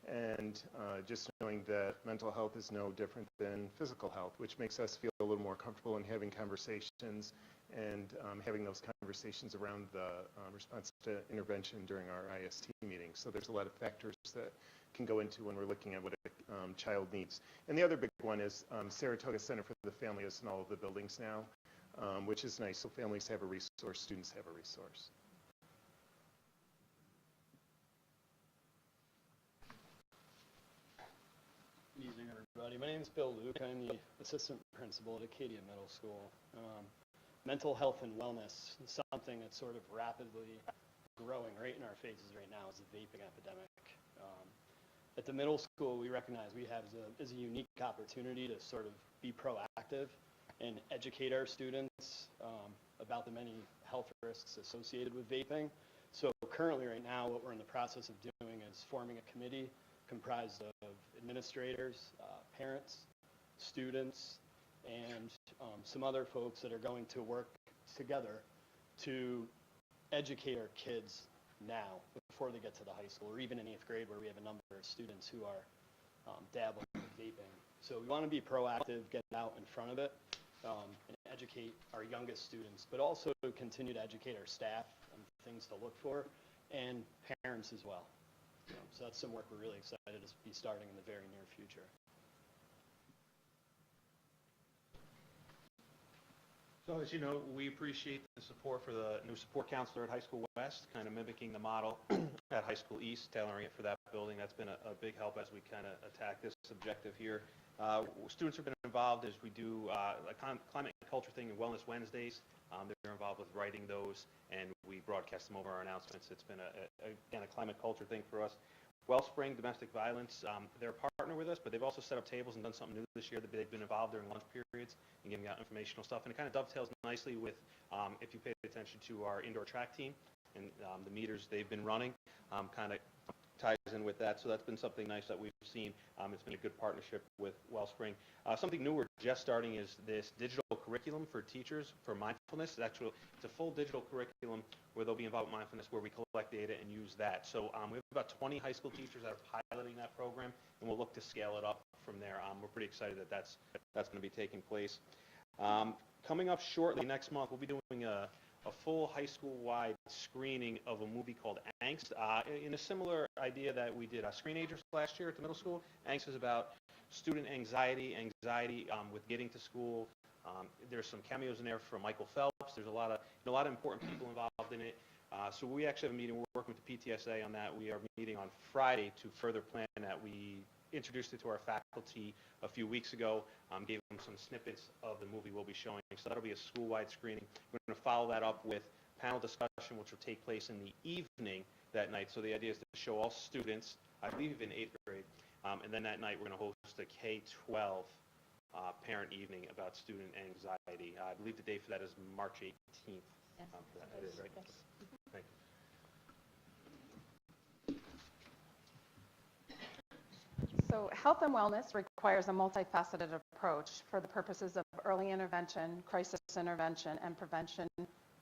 and just knowing that mental health is no different than physical health, which makes us feel a little more comfortable in having conversations and having those conversations around the response to intervention during our IST meetings. So there's a lot of factors that can go into when we're looking at what a child needs. And the other big one is Saratoga Center for the Family is in all of the buildings now, which is nice. So families have a resource, students have a resource. Good evening, everybody. My name is Bill Luke. I'm the assistant principal at Acadia Middle School. Mental health and wellness is something that's sort of rapidly growing right in our faces right now is the vaping epidemic. At the middle school, we recognize we have as a unique opportunity to sort of be proactive and educate our students about the many health risks associated with vaping. So currently right now, what we're in the process of doing is forming a committee comprised of administrators, parents, students, and some other folks that are going to work together to educate our kids now before they get to the high school, or even in 8th grade where we have a number of students who are dabbling with vaping. So we want to be proactive, get out in front of it, and educate our youngest students, but also continue to educate our staff on things to look for, and parents as well. So that's some work we're really excited to be starting in the very near future. So as you know, we appreciate the support for the new support counselor at High School West, kind of mimicking the model at High School East, tailoring it for that building. That's been a big help as we kind of attack this objective here. Students have been involved is we do a climate and culture thing and Wellness Wednesdays. They're involved with writing those, and we broadcast them over our announcements. It's been, again, a climate culture thing for us. Wellspring Domestic Violence, they're a partner with us, but they've also set up tables and done something new this year. They've been involved during lunch periods and giving out informational stuff, and it kind of dovetails nicely with, if you pay attention to our indoor track team and the meters they've been running, kind of ties in with that. So that's been something nice that we've seen. It's been a good partnership with Wellspring. Something new we're just starting is this digital curriculum for teachers for mindfulness. It's a full digital curriculum where they'll be involved with mindfulness, where we collect data and use that. So we have about 20 high school teachers that are piloting that program, and we'll look to scale it up from there. We're pretty excited that that's going to be taking place. Coming up shortly next month, we'll be doing a full high school-wide screening of a movie called Angst, in a similar idea that we did Screenagers last year at the middle school. Angst is about student anxiety with getting to school. There's some cameos in there from Michael Phelps. There's a lot of important people involved in it. So we actually have a meeting. We're working with the PTSA on that. We are meeting on Friday to further plan that. We introduced it to our faculty a few weeks ago, gave them some snippets of the movie we'll be showing. So that'll be a school-wide screening. We're going to follow that up with panel discussion, which will take place in the evening that night. So the idea is to show all students, I believe in 8th grade, and then that night we're going to host a K-12 parent evening about student anxiety. I believe the date for that is March 18th. Yes, that is right. yes. Thank you. So health and wellness requires a multifaceted approach for the purposes of early intervention, crisis intervention, and prevention,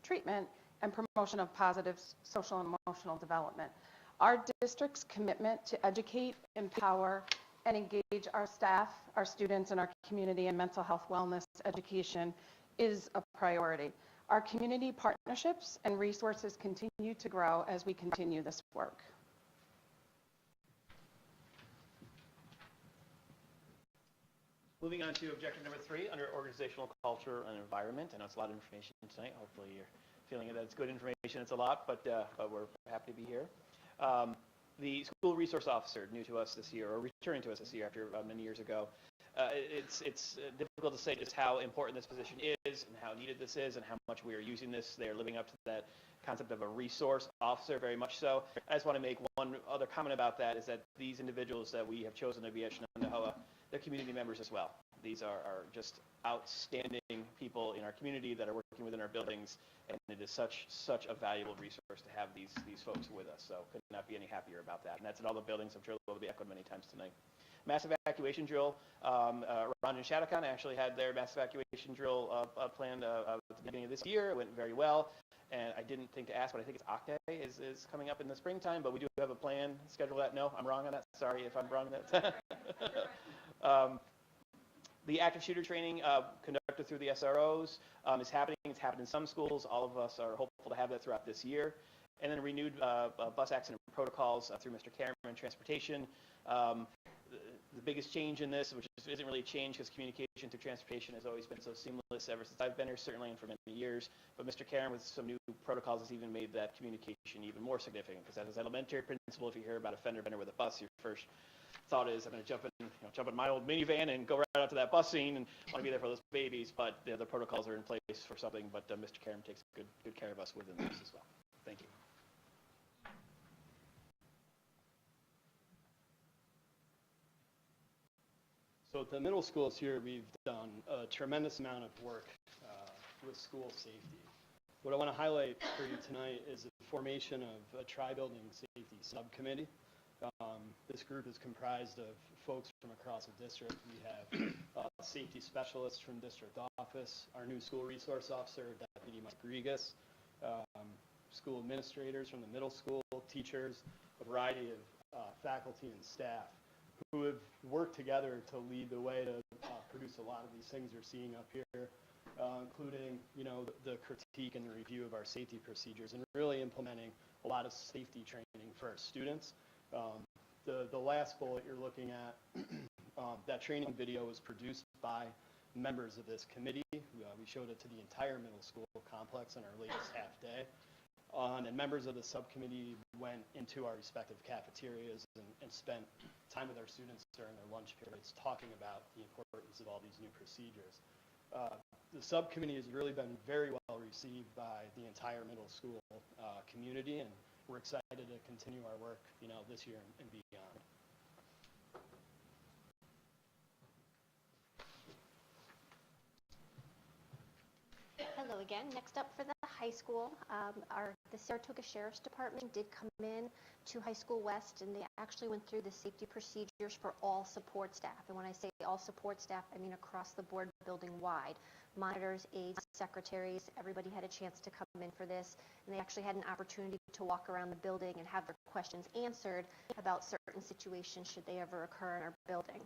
treatment, and promotion of positive social and emotional development. Our district's commitment to educate, empower, and engage our staff, our students, and our community in mental health wellness education is a priority. Our community partnerships and resources continue to grow as we continue this work. Moving on to objective number 3 under organizational culture and environment. I know it's a lot of information tonight. Hopefully you're feeling that it's good information. It's a lot, but we're happy to be here. The school resource officer, new to us this year, or returning to us this year after many years ago. It's difficult to say just how important this position is and how needed this is and how much we are using this. They are living up to that concept of a resource officer, very much so. I just want to make one other comment about that, is that these individuals that we have chosen to be at Shenendehowa, they're community members as well. These are just outstanding people in our community that are working within our buildings, and it is such a valuable resource to have these folks with us. So could not be any happier about that. And that's in all the buildings. I'm sure they'll be echoed many times tonight. Mass evacuation drill. Ron and Shattucon actually had their mass evacuation drill planned at the beginning of this year. It went very well. And I didn't think to ask, but I think it's Octave is coming up in the springtime, but we do have a plan scheduled that. No, I'm wrong on that. Sorry if I'm wrong on that. The active shooter training conducted through the SROs is happening. It's happened in some schools. All of us are hopeful to have that throughout this year. And then renewed bus accident protocols through Mr. Cameron, Transportation. The biggest change in this, which isn't really a change because communication through transportation has always been so seamless ever since I've been here, certainly, and for many years. But Mr. Karen, with some new protocols, has even made that communication even more significant. Because as an elementary principal, if you hear about a fender bender with a bus, your first thought is, I'm going to jump in my old minivan and go right out to that bus scene and want to be there for those babies. But the protocols are in place for something. But Mr. Karen takes good care of us within this as well. Thank you. So at the middle schools here, we've done a tremendous amount of work with school safety. What I want to highlight for you tonight is the formation of a tri-building safety subcommittee. This group is comprised of folks from across the district. We have safety specialists from district office, our new school resource officer, Deputy Mike Regas, school administrators from the middle school, teachers, a variety of faculty and staff who have worked together to lead the way to produce a lot of these things you're seeing up here, including, the critique and the review of our safety procedures and really implementing a lot of safety training for our students. The last bullet you're looking at, that training video was produced by members of this committee. We showed it to the entire middle school complex in our latest half day. And members of the subcommittee went into our respective cafeterias and spent time with our students during their lunch periods talking about the importance of all these new procedures. The subcommittee has really been very well received by the entire middle school community, and we're excited to continue our work, this year and beyond. Hello again. Next up for the high school, the Saratoga Sheriff's Department did come in to High School West, and they actually went through the safety procedures for all support staff. And when I say all support staff, I mean across the board, building-wide. Monitors, aides, secretaries, everybody had a chance to come in for this, and they actually had an opportunity to walk around the building and have their questions answered about certain situations should they ever occur in our building.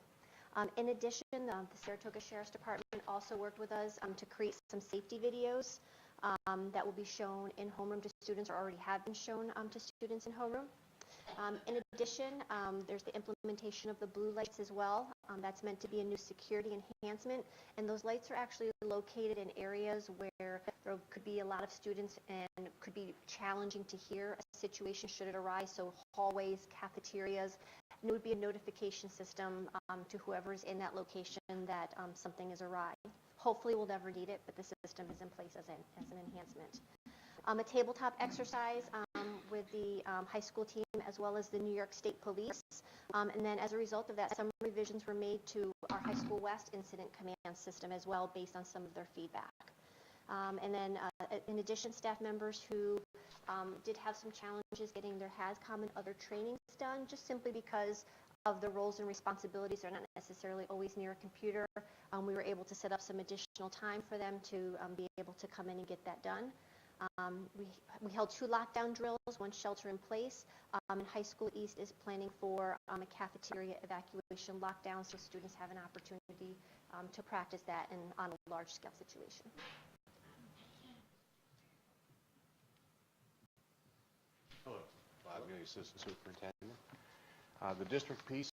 In addition, the Saratoga Sheriff's Department also worked with us to create some safety videos that will be shown in homeroom to students, or already have been shown to students in homeroom. In addition, there's the implementation of the blue lights as well. That's meant to be a new security enhancement, and those lights are actually located in areas where there could be a lot of students and could be challenging to hear a situation should it arise, so hallways, cafeterias, and it would be a notification system to whoever is in that location that something is awry. Hopefully we'll never need it, but the system is in place as an enhancement. A tabletop exercise with the high school team as well as the New York State Police. And then as a result of that, some revisions were made to our High School West incident command system as well based on some of their feedback. And then in addition, staff members who did have some challenges getting their HAZCOM and other trainings done, just simply because of the roles and responsibilities. They're not necessarily always near a computer. We were able to set up some additional time for them to be able to come in and get that done. We held 2 lockdown drills, 1 shelter in place, and High School East is planning for a cafeteria evacuation lockdown, so students have an opportunity to practice that on a large scale situation. Hello, Bob Mooney, Assistant Superintendent. The district piece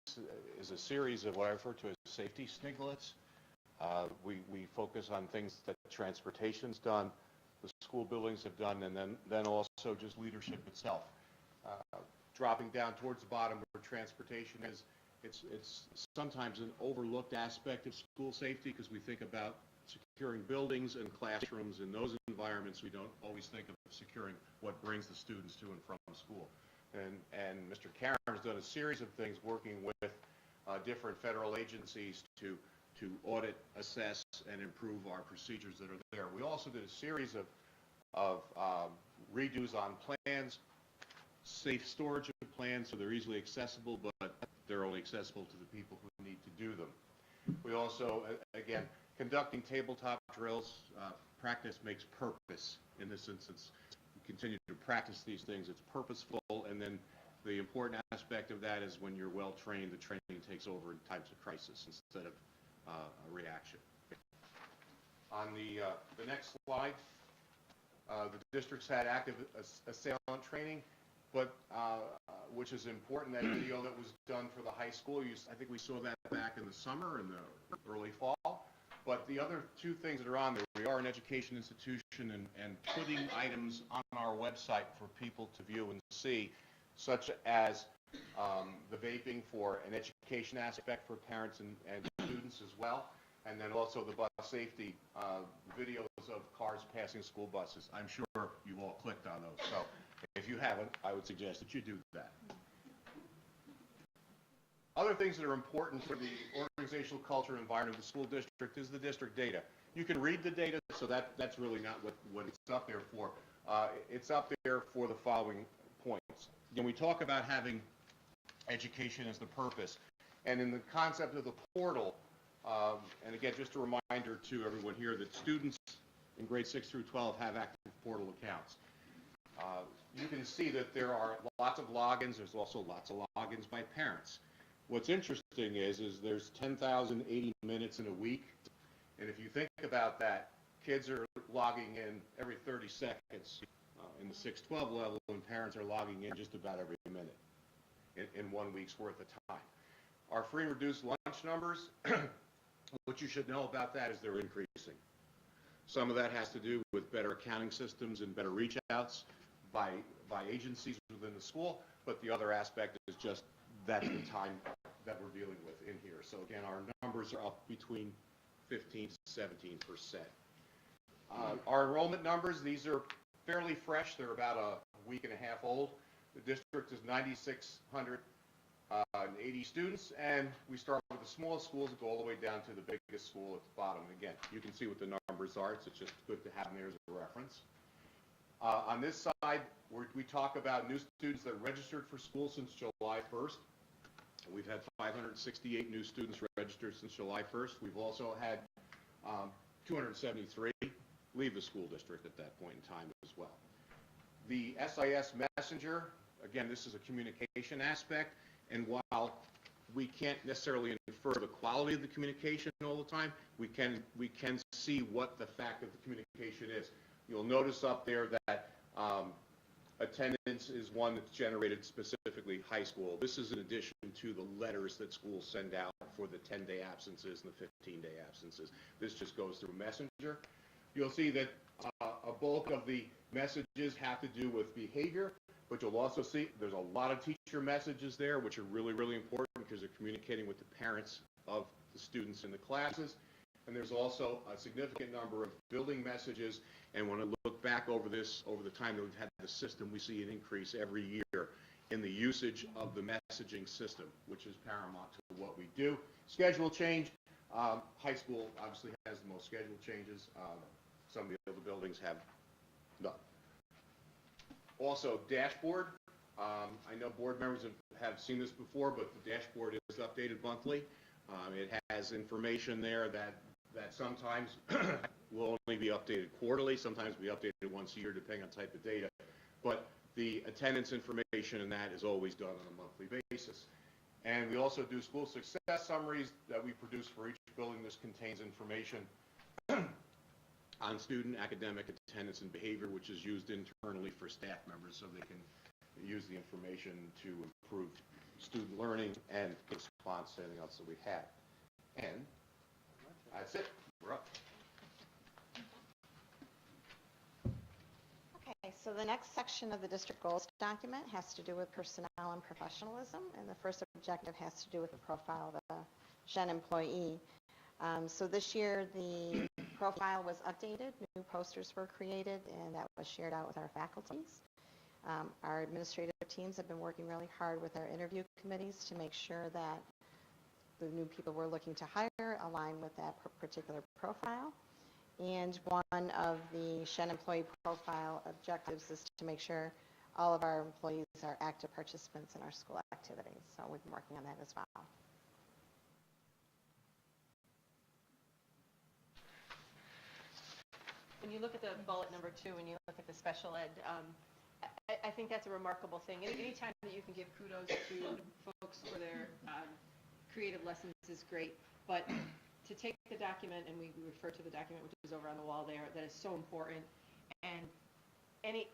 is a series of what I refer to as safety sniglets. We focus on things that transportation's done, the school buildings have done, and then also just leadership itself. Dropping down towards the bottom where transportation is, it's sometimes an overlooked aspect of school safety because we think about securing buildings and classrooms. In those environments, we don't always think of securing what brings the students to and from school. And Mr. Karam's done a series of things working with different federal agencies to audit, assess, and improve our procedures that are there. We also did a series of redos on plans, safe storage of plans so they're easily accessible, but they're only accessible to the people who need to do them. We also, again, conducting tabletop drills. Practice makes purpose. In this instance, we continue to practice these things. It's purposeful, and then the important aspect of that is when you're well trained, the training takes over in times of crisis instead of a reaction. On the next slide, the district's had active assailant training, but which is important. That video that was done for the high school, I think we saw that back in the summer and the early fall. But the other 2 things that are on there, we are an education institution and putting items on our website for people to view and see, such as the vaping for an education aspect for parents and students as well, and then also the bus safety videos of cars passing school buses. I'm sure you've all clicked on those, so if you haven't, I would suggest that you do that. Other things that are important for the organizational culture and environment of the school district is the district data. You can read the data, so that's really not what it's up there for. It's up there for the following points. When we talk about having education as the purpose, and in the concept of the portal, and again, just a reminder to everyone here that students in grades 6 through 12 have active portal accounts. You can see that there are lots of logins. There's also lots of logins by parents. What's interesting is there's 10,080 minutes in a week, and if you think about that, kids are logging in every 30 seconds in the 6-12 level, and parents are logging in just about every minute in 1 week's worth of time. Our free and reduced lunch numbers, what you should know about that is they're increasing. Some of that has to do with better accounting systems and better reach outs, by agencies within the school, but the other aspect is just that's the time that we're dealing with in here. So again, our numbers are up between 15 to 17%. Our enrollment numbers, these are fairly fresh. They're about a week and a half old. The district is 9,680 students, and we start with the smallest schools and go all the way down to the biggest school at the bottom. And again, you can see what the numbers are. It's just good to have them there as a reference. On this side, we talk about new students that registered for school since July 1st. We've had 568 new students registered since July 1st. We've also had 273 leave the school district at that point in time as well. The SIS Messenger, again, this is a communication aspect, and while we can't necessarily infer the quality of the communication all the time, we can see what the fact of the communication is. You'll notice up there that attendance is one that's generated specifically high school. This is in addition to the letters that schools send out for the 10-day absences and the 15-day absences. This just goes through Messenger. You'll see that a bulk of the messages have to do with behavior, but you'll also see there's a lot of teacher messages there, which are really, really important because they're communicating with the parents of the students in the classes. And there's also a significant number of building messages. And when I look back over the time that we've had the system, we see an increase every year in the usage of the messaging system, which is paramount to what we do. Schedule change. High school obviously has the most schedule changes. Some of the other buildings have none. Also, dashboard. I know board members have seen this before, but the dashboard is updated monthly. It has information there that sometimes will only be updated quarterly, sometimes be updated once a year depending on type of data. But the attendance information in that is always done on a monthly basis. And we also do school success summaries that we produce for each building. This contains information on student academic attendance and behavior, which is used internally for staff members so they can use the information to improve student learning and response to anything else that we have. And that's it. We're up. Okay, so the next section of the district goals document has to do with personnel and professionalism, and the first objective has to do with the profile of a Shen employee. So this year the profile was updated, new posters were created, and that was shared out with our faculties. Our administrative teams have been working really hard with our interview committees to make sure that the new people we're looking to hire align with that particular profile. And one of the Shen employee profile objectives is to make sure all of our employees are active participants in our school activities. So we've been working on that as well. When you look at the bullet number 2, when you look at the special ed, I think that's a remarkable thing. Anytime that you can give kudos to folks for their creative lessons is great, but to take the document, and we refer to the document which is over on the wall there, that is so important, and any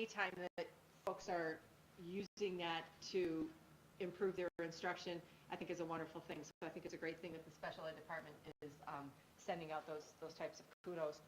time that folks are using that to improve their instruction, I think is a wonderful thing. So I think it's a great thing that the special ed department is sending out those types of kudos.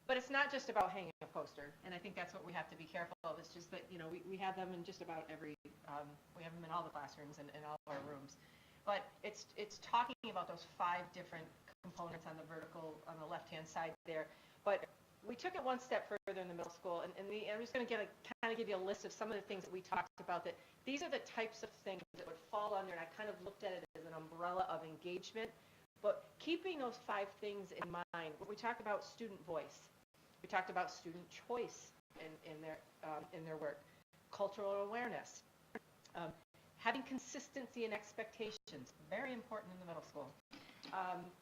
But it's not just about hanging a poster, and I think that's what we have to be careful of. It's just that, you know, we have them in just about every, we have them in all the classrooms and in all of our rooms. But it's talking about those 5 different components on the vertical, on the left-hand side there. But we took it one step further in the middle school, and I'm just going to kind of give you a list of some of the things that we talked about, that these are the types of things that would fall under, and I kind of looked at it as an umbrella of engagement. But keeping those 5 things in mind, we talked about student voice. We talked about student choice in their work, cultural awareness, having consistency and expectations, very important in the middle school,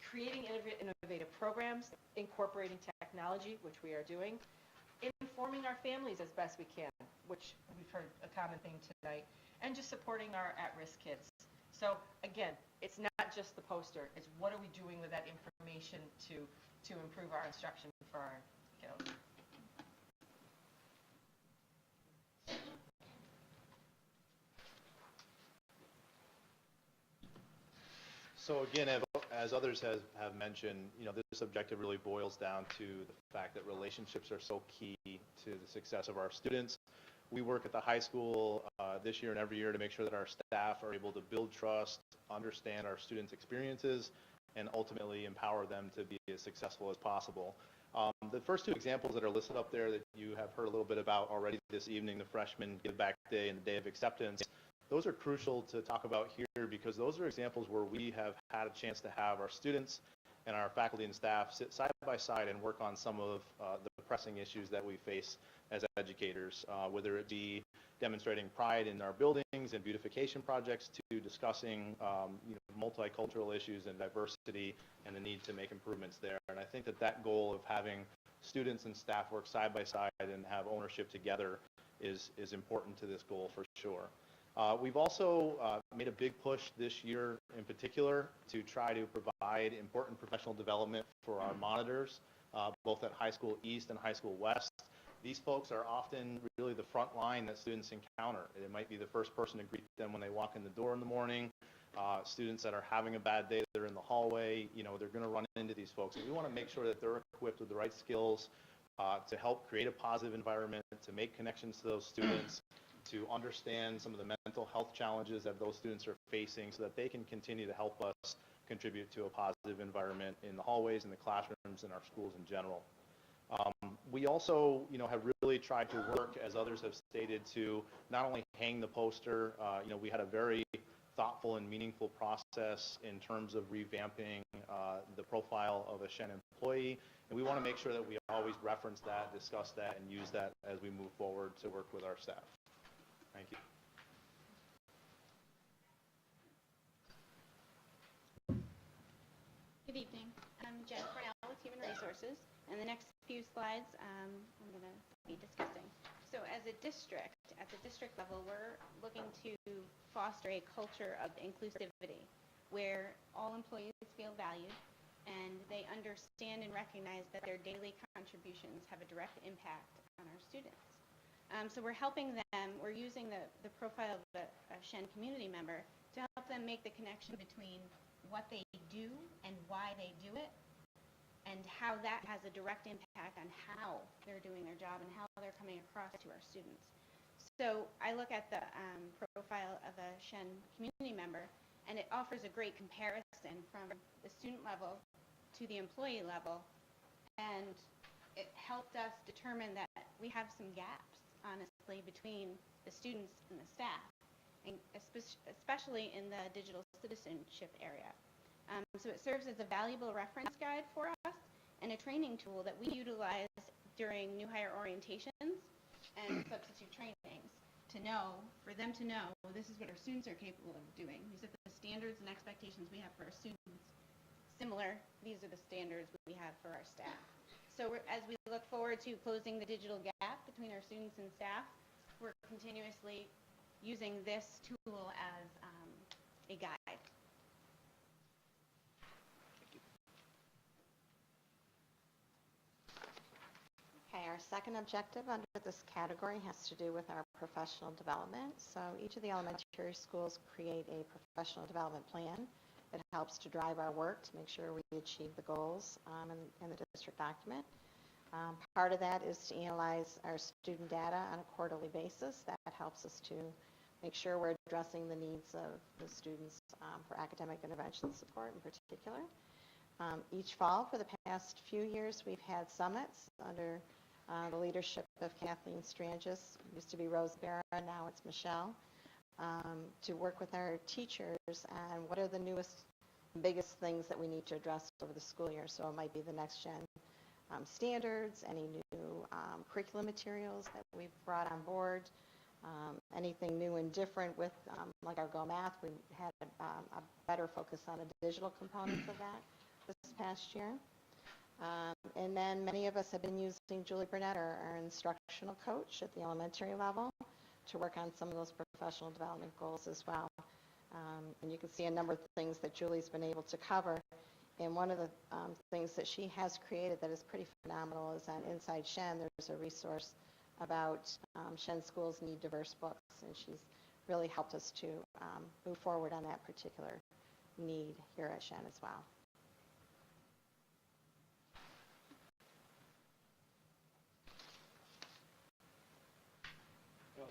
creating innovative programs, incorporating technology, which we are doing, informing our families as best we can, which we've heard a common theme tonight, and just supporting our at-risk kids. So again, it's not just the poster, it's what are we doing with that information to improve our instruction for our kiddos. So again, as others have mentioned, you know, this objective really boils down to the fact that relationships are so key to the success of our students. we work at the high school this year and every year to make sure that our staff are able to build trust, understand our students' experiences, and ultimately empower them to be as successful as possible. The first two examples that are listed up there that you have heard a little bit about already this evening, the Freshman Give Back Day and the Day of Acceptance, those are crucial to talk about here because those are examples where we have had a chance to have our students and our faculty and staff sit side by side and work on some of the pressing issues that we face as educators, whether it be demonstrating pride in our buildings and beautification projects to discussing multicultural issues and diversity and the need to make improvements there. And I think that goal of having students and staff work side by side and have ownership together is important to this goal for sure. We've also made a big push this year in particular to try to provide important professional development for our monitors, both at High School East and High School West. These folks are often really the front line that students encounter. It might be the first person to greet them when they walk in the door in the morning. Students that are having a bad day, they're in the hallway, they're going to run into these folks. And we want to make sure that they're equipped with the right skills to help create a positive environment, to make connections to those students, to understand some of the mental health challenges that those students are facing so that they can continue to help us contribute to a positive environment in the hallways, in the classrooms, in our schools in general. We also, have really tried to work, as others have stated, to not only hang the poster. We had a very thoughtful and meaningful process in terms of revamping the profile of a Shen employee, and we want to make sure that we always reference that, discuss that, and use that as we move forward to work with our staff. Thank you. Good evening. I'm Jennifer Al with Human Resources, and the next few slides I'm going to be discussing. So as a district, at the district level, we're looking to foster a culture of inclusivity where all employees feel valued and they understand and recognize that their daily contributions have a direct impact on our students. So we're helping them, we're using the profile of a Shen community member to help them make the connection between what they do and why they do it, and how that has a direct impact on how they're doing their job and how they're coming across to our students. So I look at the profile of a Shen community member, and it offers a great comparison from the student level to the employee level, and it helped us determine that we have some gaps, honestly, between the students and the staff, and especially in the digital citizenship area. So it serves as a valuable reference guide for us and a training tool that we utilize during new hire orientations and substitute trainings for them to know this is what our students are capable of doing. These are the standards and expectations we have for our students. Similar, these are the standards we have for our staff. So as we look forward to closing the digital gap between our students and staff, we're continuously using this tool as a guide. Okay, our second objective under this category has to do with our professional development. So each of the elementary schools create a professional development plan that helps to drive our work to make sure we achieve the goals in the district document. Part of that is to analyze our student data on a quarterly basis. That helps us to make sure we're addressing the needs of the students for academic intervention support in particular. Each fall for the past few years, we've had summits under the leadership of Kathleen Strangis. It used to be Rose Barra, now it's Michelle, to work with our teachers on what are the newest, biggest things that we need to address over the school year. So it might be the next gen standards, any new curriculum materials that we've brought on board, anything new and different with like our Go Math. We had a better focus on the digital components of that this past year. And then many of us have been using Julie Burnett, our instructional coach at the elementary level, to work on some of those professional development goals as well. And you can see a number of things that Julie's been able to cover. And one of the things that she has created that is pretty phenomenal is on Inside Shen, there's a resource about Shen schools need diverse books, and she's really helped us to move forward on that particular need here at Shen as well.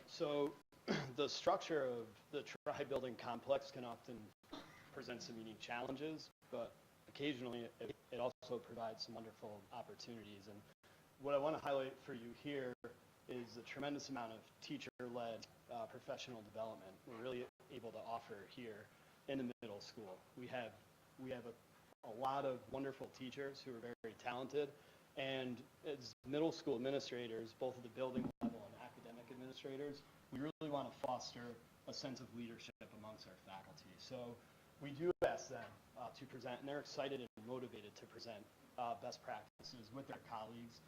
So the structure of the tri-building complex can often present some unique challenges, but occasionally it also provides some wonderful opportunities. And what I want to highlight for you here is the tremendous amount of teacher-led professional development we're really able to offer here in the middle school. We have a lot of wonderful teachers who are very, very talented, and as middle school administrators, both at the building level and academic administrators, we really want to foster a sense of leadership amongst our faculty. So we do ask them to present, and they're excited and motivated to present best practices with their colleagues.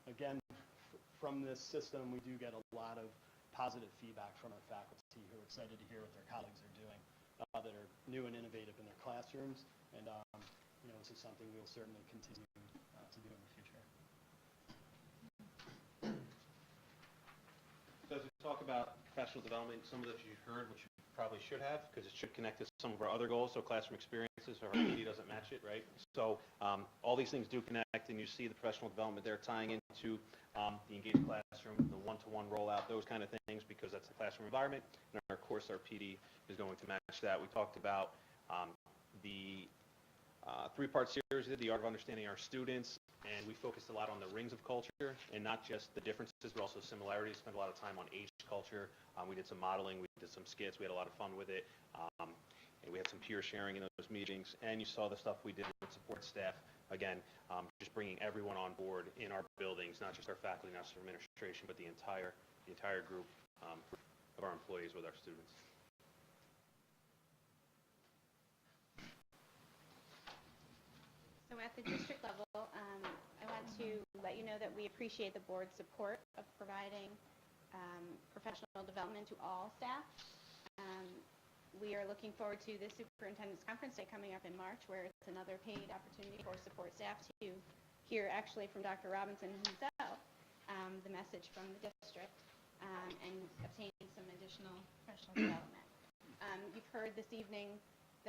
Again, from this system, we do get a lot of positive feedback from our faculty who are excited to hear what their colleagues are doing that are new and innovative in their classrooms. And this is something we'll certainly continue to do in the future. So as we talk about professional development, some of this you've heard, which you probably should have, because it should connect to some of our other goals, so classroom experiences, or our PD doesn't match it, right? So all these things do connect, and you see the professional development there tying into the engaged classroom, the one-to-one rollout, those kind of things, because that's the classroom environment, and of course our PD is going to match that. We talked about the three-part series, the Art of Understanding Our Students, and we focused a lot on the rings of culture, and not just the differences, but also similarities. Spent a lot of time on age culture. We did some modeling, we did some skits, we had a lot of fun with it, and we had some peer sharing in those meetings, and you saw the stuff we did with support staff. Again, just bringing everyone on board in our buildings, not just our faculty, not just our administration, but the entire group of our employees with our students. So at the district level, I want to let you know that we appreciate the board's support of providing professional development to all staff. We are looking forward to the Superintendent's Conference Day coming up in March, where it's another paid opportunity for support staff to hear actually from Dr. Robinson himself the message from the district and obtain some additional professional development. You've heard this evening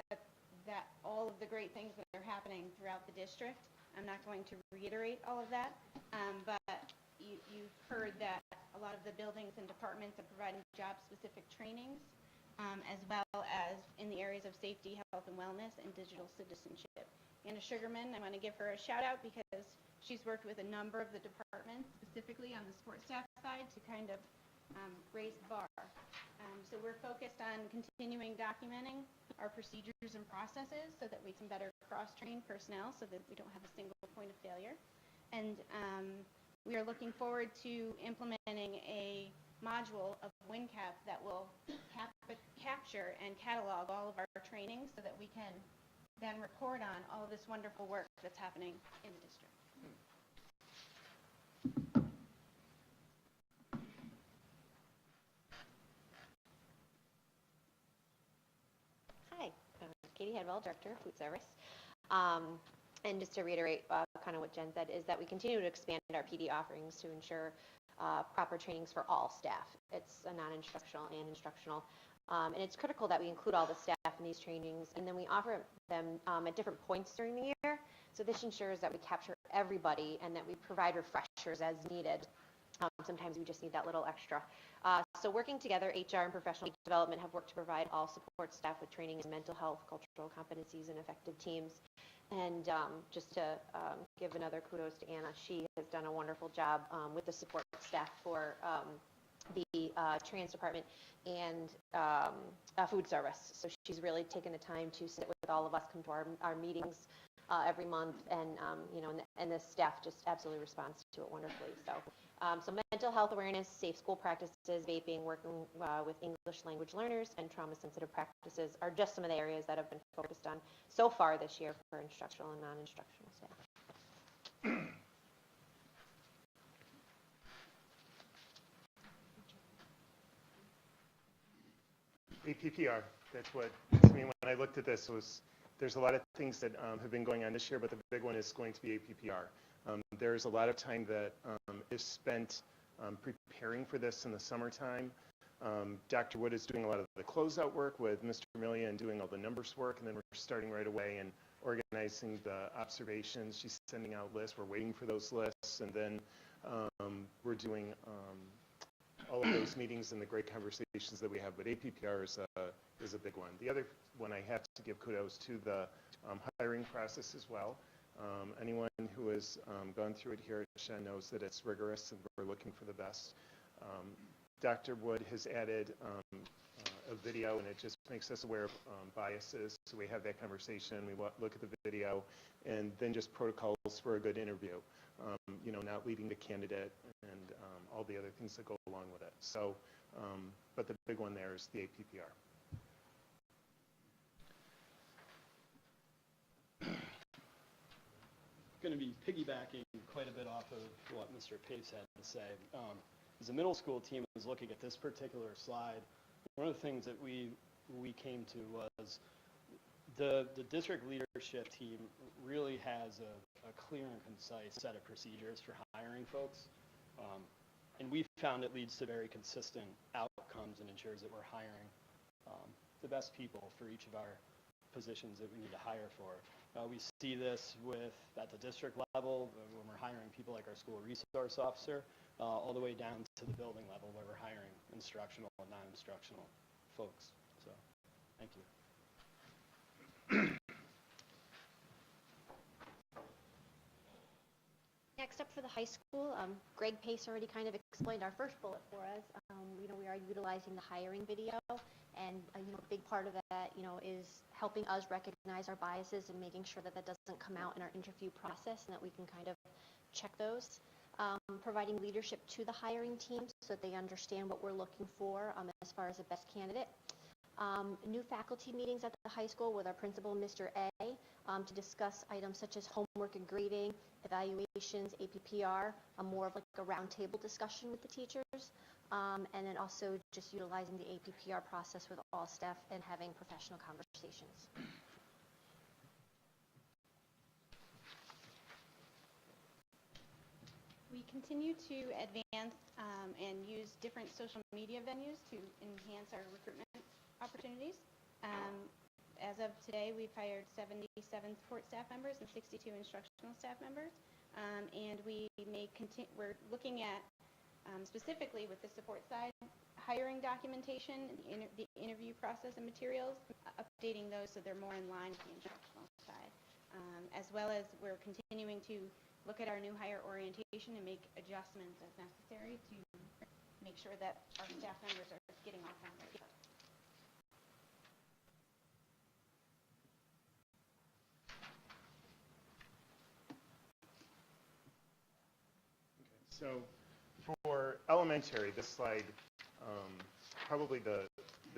that all of the great things that are happening throughout the district. I'm not going to reiterate all of that, but you've heard that a lot of the buildings and departments are providing job-specific trainings, as well as in the areas of safety, health and wellness, and digital citizenship. Anna Sugarman, I want to give her a shout out because she's worked with a number of the departments, specifically on the support staff side, to kind of raise the bar. So we're focused on continuing documenting our procedures and processes so that we can better cross-train personnel so that we don't have a single point of failure. And we are looking forward to implementing a module of WinCap that will capture and catalog all of our trainings so that we can then report on all of this wonderful work that's happening in the district. Hi, I'm Katie Hedwell, Director of Food Service. And just to reiterate kind of what Jen said, is that we continue to expand our PD offerings to ensure proper trainings for all staff. It's a non-instructional and instructional. And it's critical that we include all the staff in these trainings, and then we offer them at different points during the year. So this ensures that we capture everybody and that we provide refreshers as needed. Sometimes we just need that little extra. So working together, HR and professional development have worked to provide all support staff with training in mental health, cultural competencies, and effective teams. And just to give another kudos to Anna, she has done a wonderful job with the support staff for the trans department and food service. So she's really taken the time to sit with all of us, come to our meetings every month, and and the staff just absolutely responds to it wonderfully. So mental health awareness, safe school practices, vaping, working with English language learners, and trauma-sensitive practices are just some of the areas that have been focused on so far this year for instructional and non-instructional staff. APPR, that's what, when I looked at this, there's a lot of things that have been going on this year, but the big one is going to be APPR. There's a lot of time that is spent preparing for this in the summertime. Dr. Wood is doing a lot of the closeout work with Mr. Amelia and doing all the numbers work, and then we're starting right away and organizing the observations. She's sending out lists. We're waiting for those lists, and then we're doing all of those meetings and the great conversations that we have, but APPR is a big one. The other one I have to give kudos to the hiring process as well. Anyone who has gone through it here at Shen knows that it's rigorous and we're looking for the best. Dr. Wood has added a video, and it just makes us aware of biases. So we have that conversation, we look at the video, and then just protocols for a good interview. You know, not leading the candidate and all the other things that go along with it. So, but the big one there is the APPR. Going to be piggybacking quite a bit off of what Mr. Pace had to say. As the middle school team was looking at this particular slide, one of the things that we came to was the district leadership team really has a clear and concise set of procedures for hiring folks. And we found it leads to very consistent outcomes and ensures that we're hiring the best people for each of our positions that we need to hire for. We see this at the district level when we're hiring people like our school resource officer, all the way down to the building level where we're hiring instructional and non-instructional folks. So, thank you. Next up for the high school, Greg Pace already kind of explained our first bullet for us. You know, we are utilizing the hiring video, and you know, a big part of that, you know, is helping us recognize our biases and making sure that that doesn't come out in our interview process and that we can kind of check those. Providing leadership to the hiring team so that they understand what we're looking for as far as the best candidate. New faculty meetings at the high school with our principal, Mr. A, to discuss items such as homework and grading, evaluations, APPR, more of like a roundtable discussion with the teachers, and then also just utilizing the APPR process with all staff and having professional conversations. We continue to advance and use different social media venues to enhance our recruitment opportunities. As of today, we've hired 77 support staff members and 62 instructional staff members. And we're looking at, specifically with the support side, hiring documentation, the interview process and materials, updating those so they're more in line with the instructional side. As well as we're continuing to look at our new hire orientation and make adjustments as necessary to make sure that our staff members are getting off on the right foot. So for elementary, this slide, probably the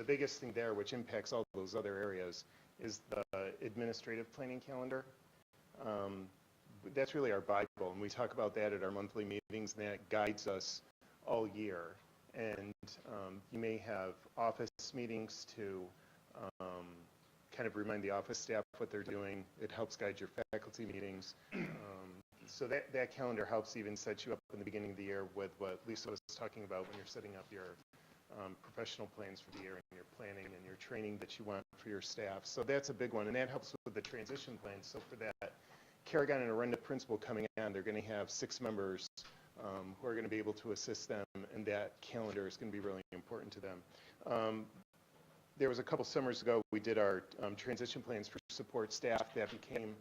biggest thing there, which impacts all those other areas, is the administrative planning calendar. That's really our Bible, and we talk about that at our monthly meetings, and that guides us all year. And you may have office meetings to kind of remind the office staff what they're doing. It helps guide your faculty meetings. So that calendar helps even set you up in the beginning of the year with what Lisa was talking about when you're setting up your professional plans for the year and your planning and your training that you want for your staff. So that's a big one, and that helps with the transition plan. So for that Carrigan and Arenda principal coming on, they're going to have 6 members who are going to be able to assist them, and that calendar is going to be really important to them. There was a couple summers ago, we did our transition plans for support staff. That became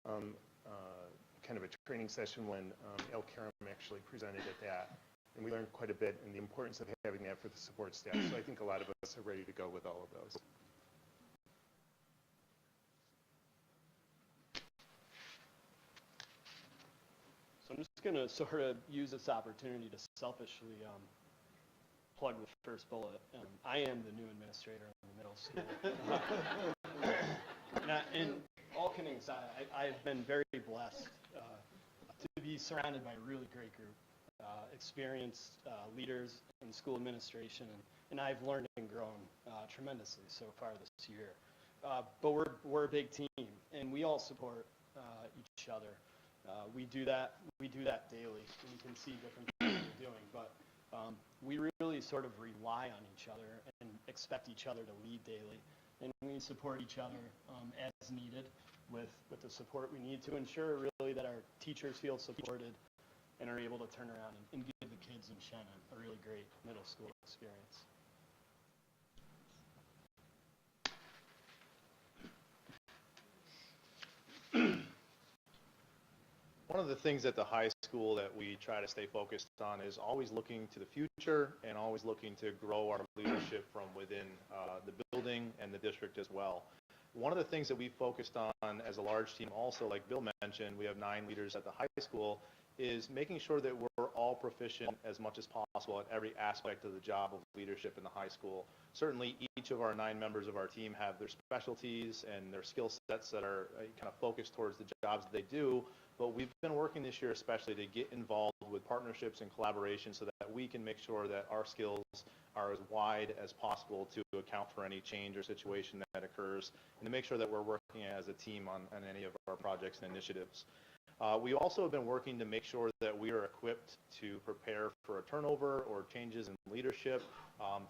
kind of a training session when El Karam actually presented at that. And we learned quite a bit in the importance of having that for the support staff. So I think a lot of us are ready to go with all of those. So I'm just going to sort of use this opportunity to selfishly plug the first bullet. I am the new administrator in the middle school. And all kidding aside, I've been very blessed to be surrounded by a really great group, experienced leaders in school administration, and I've learned and grown tremendously so far this year. But we're a big team, and we all support each other. We do that daily, and you can see different things we're doing, but we really sort of rely on each other and expect each other to lead daily, and we support each other as needed with the support we need to ensure really that our teachers feel supported, and are able to turn around and give the kids in Shannon a really great middle school experience. One of the things at the high school that we try to stay focused on is always looking to the future and always looking to grow our leadership from within the building and the district as well. One of the things that we focused on as a large team also, like Bill mentioned, we have 9 leaders at the high school, is making sure that we're all proficient as much as possible at every aspect of the job of leadership in the high school. Certainly each of our 9 members of our team have their specialties and their skill sets that are kind of focused towards the jobs that they do, but we've been working this year especially to get involved with partnerships and collaboration so that we can make sure that our skills are as wide as possible to account for any change or situation that occurs, and to make sure that we're working as a team on any of our projects and initiatives. We also have been working to make sure that we are equipped to prepare for a turnover or changes in leadership.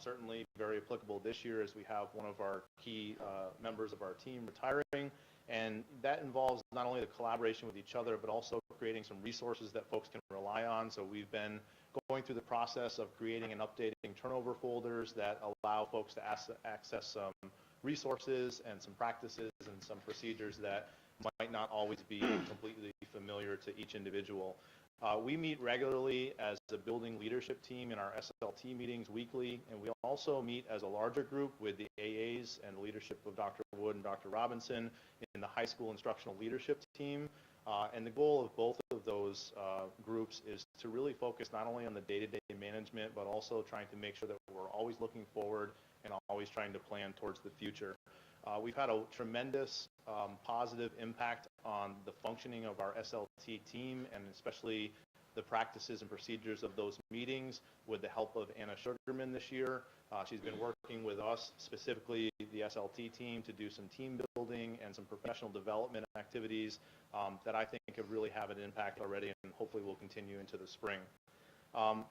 Certainly very applicable this year as we have one of our key members of our team retiring. And that involves not only the collaboration with each other, but also creating some resources that folks can rely on. So we've been going through the process of creating and updating turnover folders that allow folks to access some resources and some practices and some procedures that might not always be completely familiar to each individual. We meet regularly as a building leadership team in our SLT meetings weekly, and we also meet as a larger group with the AAs and the leadership of Dr. Wood and Dr. Robinson in the high school instructional leadership team. And the goal of both of those groups is to really focus not only on the day-to-day management, but also trying to make sure that we're always looking forward and always trying to plan towards the future. We've had a tremendous positive impact on the functioning of our SLT team, and especially the practices and procedures of those meetings with the help of Anna Sugarman this year. She's been working with us, specifically the SLT team, to do some team building and some professional development activities that I think have really had an impact already and hopefully will continue into the spring.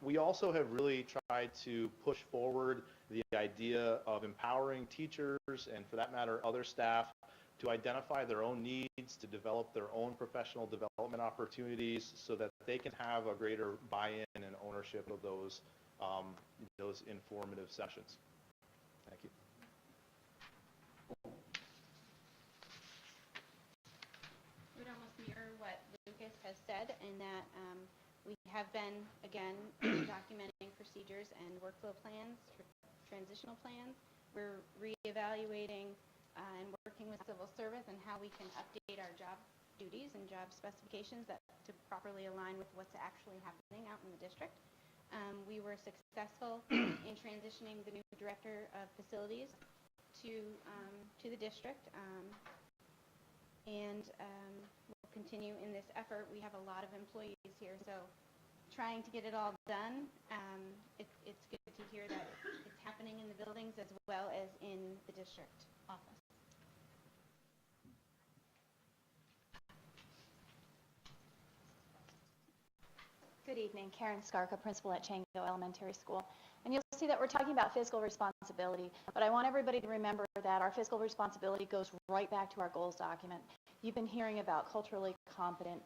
We also have really tried to push forward the idea of empowering teachers and, for that matter, other staff to identify their own needs, to develop their own professional development opportunities so that they can have a greater buy-in and ownership of those informative sessions. Thank you. I would almost mirror what Lucas has said in that we have been, again, documenting procedures and workflow plans, transitional plans. We're reevaluating and working with civil service and how we can update our job duties and job specifications to properly align with what's actually happening out in the district. We were successful in transitioning the new director of facilities to the district, and we'll continue in this effort. We have a lot of employees here, so trying to get it all done. It's good to hear that it's happening in the buildings as well as in the district office. Good evening, Karen Skarka, principal at Chango Elementary School. And you'll see that we're talking about fiscal responsibility, but I want everybody to remember that our fiscal responsibility goes right back to our goals document. You've been hearing about culturally competent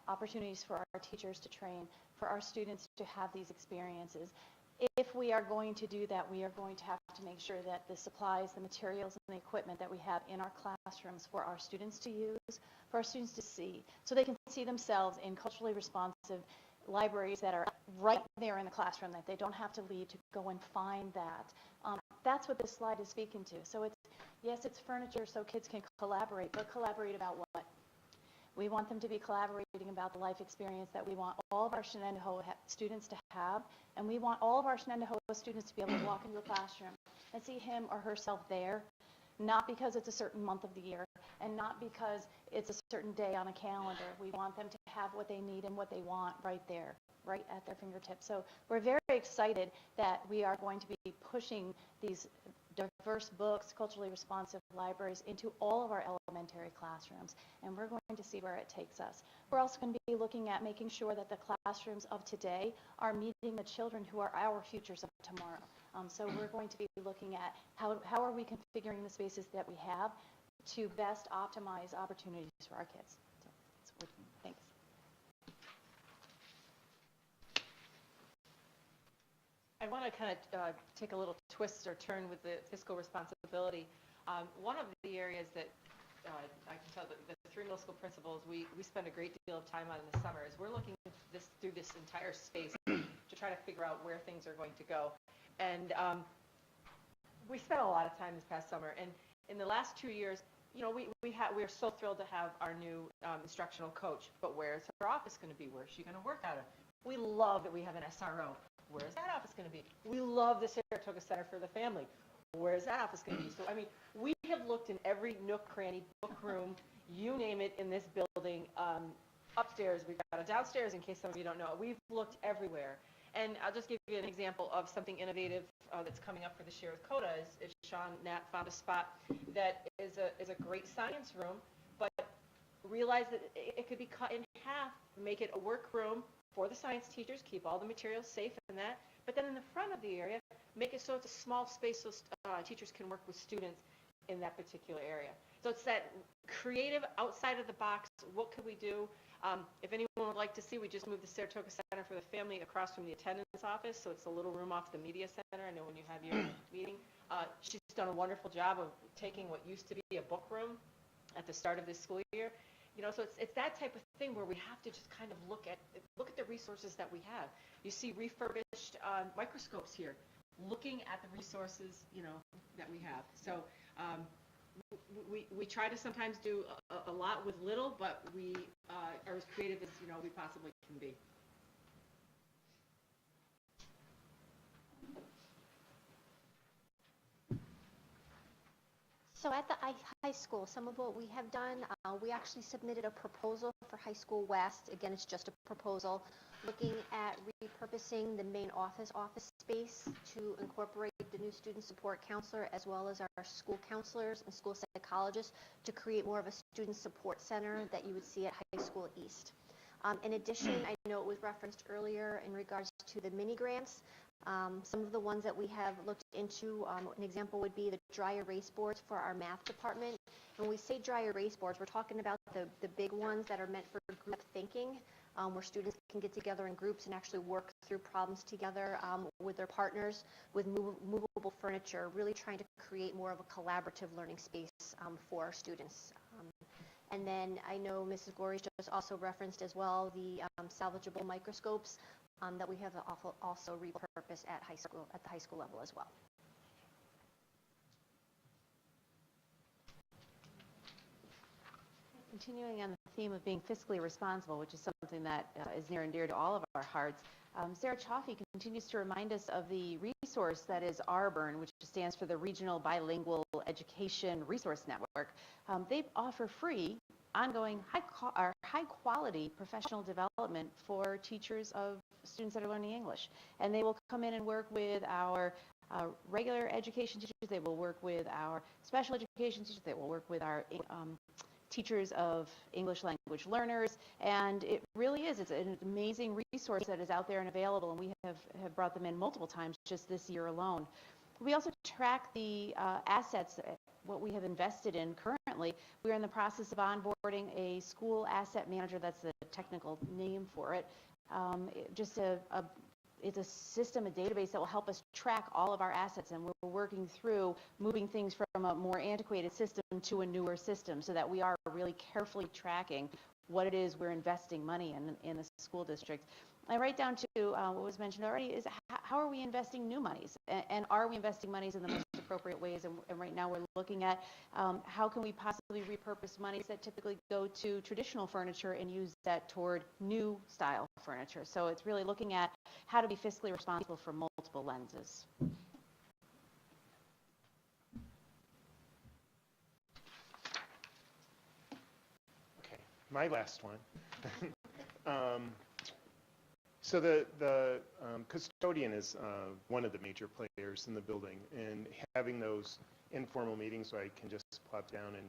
opportunities for our teachers to train, for our students to have these experiences. If we are going to do that, we are going to have to make sure that the supplies, the materials, and the equipment that we have in our classrooms for our students to use, for our students to see, so they can see themselves in culturally responsive libraries that are right there in the classroom, that they don't have to leave to go and find that. That's what this slide is speaking to. So yes, it's furniture so kids can collaborate, but collaborate about what? We want them to be collaborating about the life experience that we want all of our Shenendehowa students to have, and we want all of our Shenendehowa students to be able to walk into a classroom and see him or herself there, not because it's a certain month of the year and not because it's a certain day on a calendar. We want them to have what they need and what they want right there, right at their fingertips. So we're very excited that we are going to be pushing these diverse books, culturally responsive libraries into all of our elementary classrooms, and we're going to see where it takes us. We're also going to be looking at making sure that the classrooms of today are meeting the children who are our futures of tomorrow. So we're going to be looking at how are we configuring the spaces that we have to best optimize opportunities for our kids. So thanks. I want to kind of take a little twist or turn with the fiscal responsibility. One of the areas that I can tell that the three middle school principals, we spend a great deal of time on in the summer is we're looking through this entire space to try to figure out where things are going to go. And we spent a lot of time this past summer. And in the last 2 years, you know, we're so thrilled to have our new instructional coach. But where is her office going to be? Where is she going to work out of? We love that we have an SRO. Where is that office going to be? We love the Saratoga Center for the Family. Where is that office going to be? So, I mean, we have looked in every nook, cranny, book room, you name it, in this building. Upstairs, we've got a downstairs, in case some of you don't know. We've looked everywhere. And I'll just give you an example of something innovative that's coming up for this year with CODA is Sean Nat found a spot that is a great science room, but realize that it could be cut in half, make it a workroom for the science teachers, keep all the materials safe and that, but then in the front of the area, make it so it's a small space so teachers can work with students in that particular area. So it's that creative, outside of the box, what could we do? If anyone would like to see, we just moved the Saratoga Center for the Family across from the attendance office, so it's a little room off the media center. I know when you have your meeting. She's done a wonderful job of taking what used to be a book room at the start of this school year. You know, so it's that type of thing where we have to just kind of look at the resources that we have. You see refurbished microscopes here, looking at the resources, you know, that we have. So we try to sometimes do a lot with little, but we are as creative as, you know, we possibly can be. So at the high school, some of what we have done, we actually submitted a proposal for High School West. Again, it's just a proposal looking at repurposing the main office space to incorporate the new student support counselor as well as our school counselors and school psychologists to create more of a student support center that you would see at High School East. In addition, I know it was referenced earlier in regards to the mini grants. Some of the ones that we have looked into, an example would be the dry erase boards for our math department. When we say dry erase boards, we're talking about the big ones that are meant for group thinking, where students can get together in groups and actually work through problems together with their partners with movable furniture, really trying to create more of a collaborative learning space for our students. And then I know Mrs. Gorey just also referenced as well the salvageable microscopes that we have also repurposed at the high school level as well. Continuing on the theme of being fiscally responsible, which is something that is near and dear to all of our hearts, Sarah Chaffee continues to remind us of the resource that is RBERN, which stands for the Regional Bilingual Education Resource Network. They offer free, ongoing, high-quality professional development for teachers of students that are learning English. And they will come in and work with our regular education teachers. They will work with our special education teachers. They will work with our teachers of English language learners, and it really is. It's an amazing resource that is out there and available, and we have brought them in multiple times just this year alone. We also track the assets, what we have invested in currently. We're in the process of onboarding a school asset manager. That's the technical name for it. It's a system, a database that will help us track all of our assets, and we're working through moving things from a more antiquated system to a newer system so that we are really carefully tracking what it is we're investing money in the school district. And right down to what was mentioned already is how are we investing new monies, and are we investing monies in the most appropriate ways? And right now we're looking at how can we possibly repurpose monies that typically go to traditional furniture and use that toward new style furniture. So it's really looking at how to be fiscally responsible from multiple lenses. Okay, my last one. So the custodian is one of the major players in the building, and having those informal meetings where I can just plop down and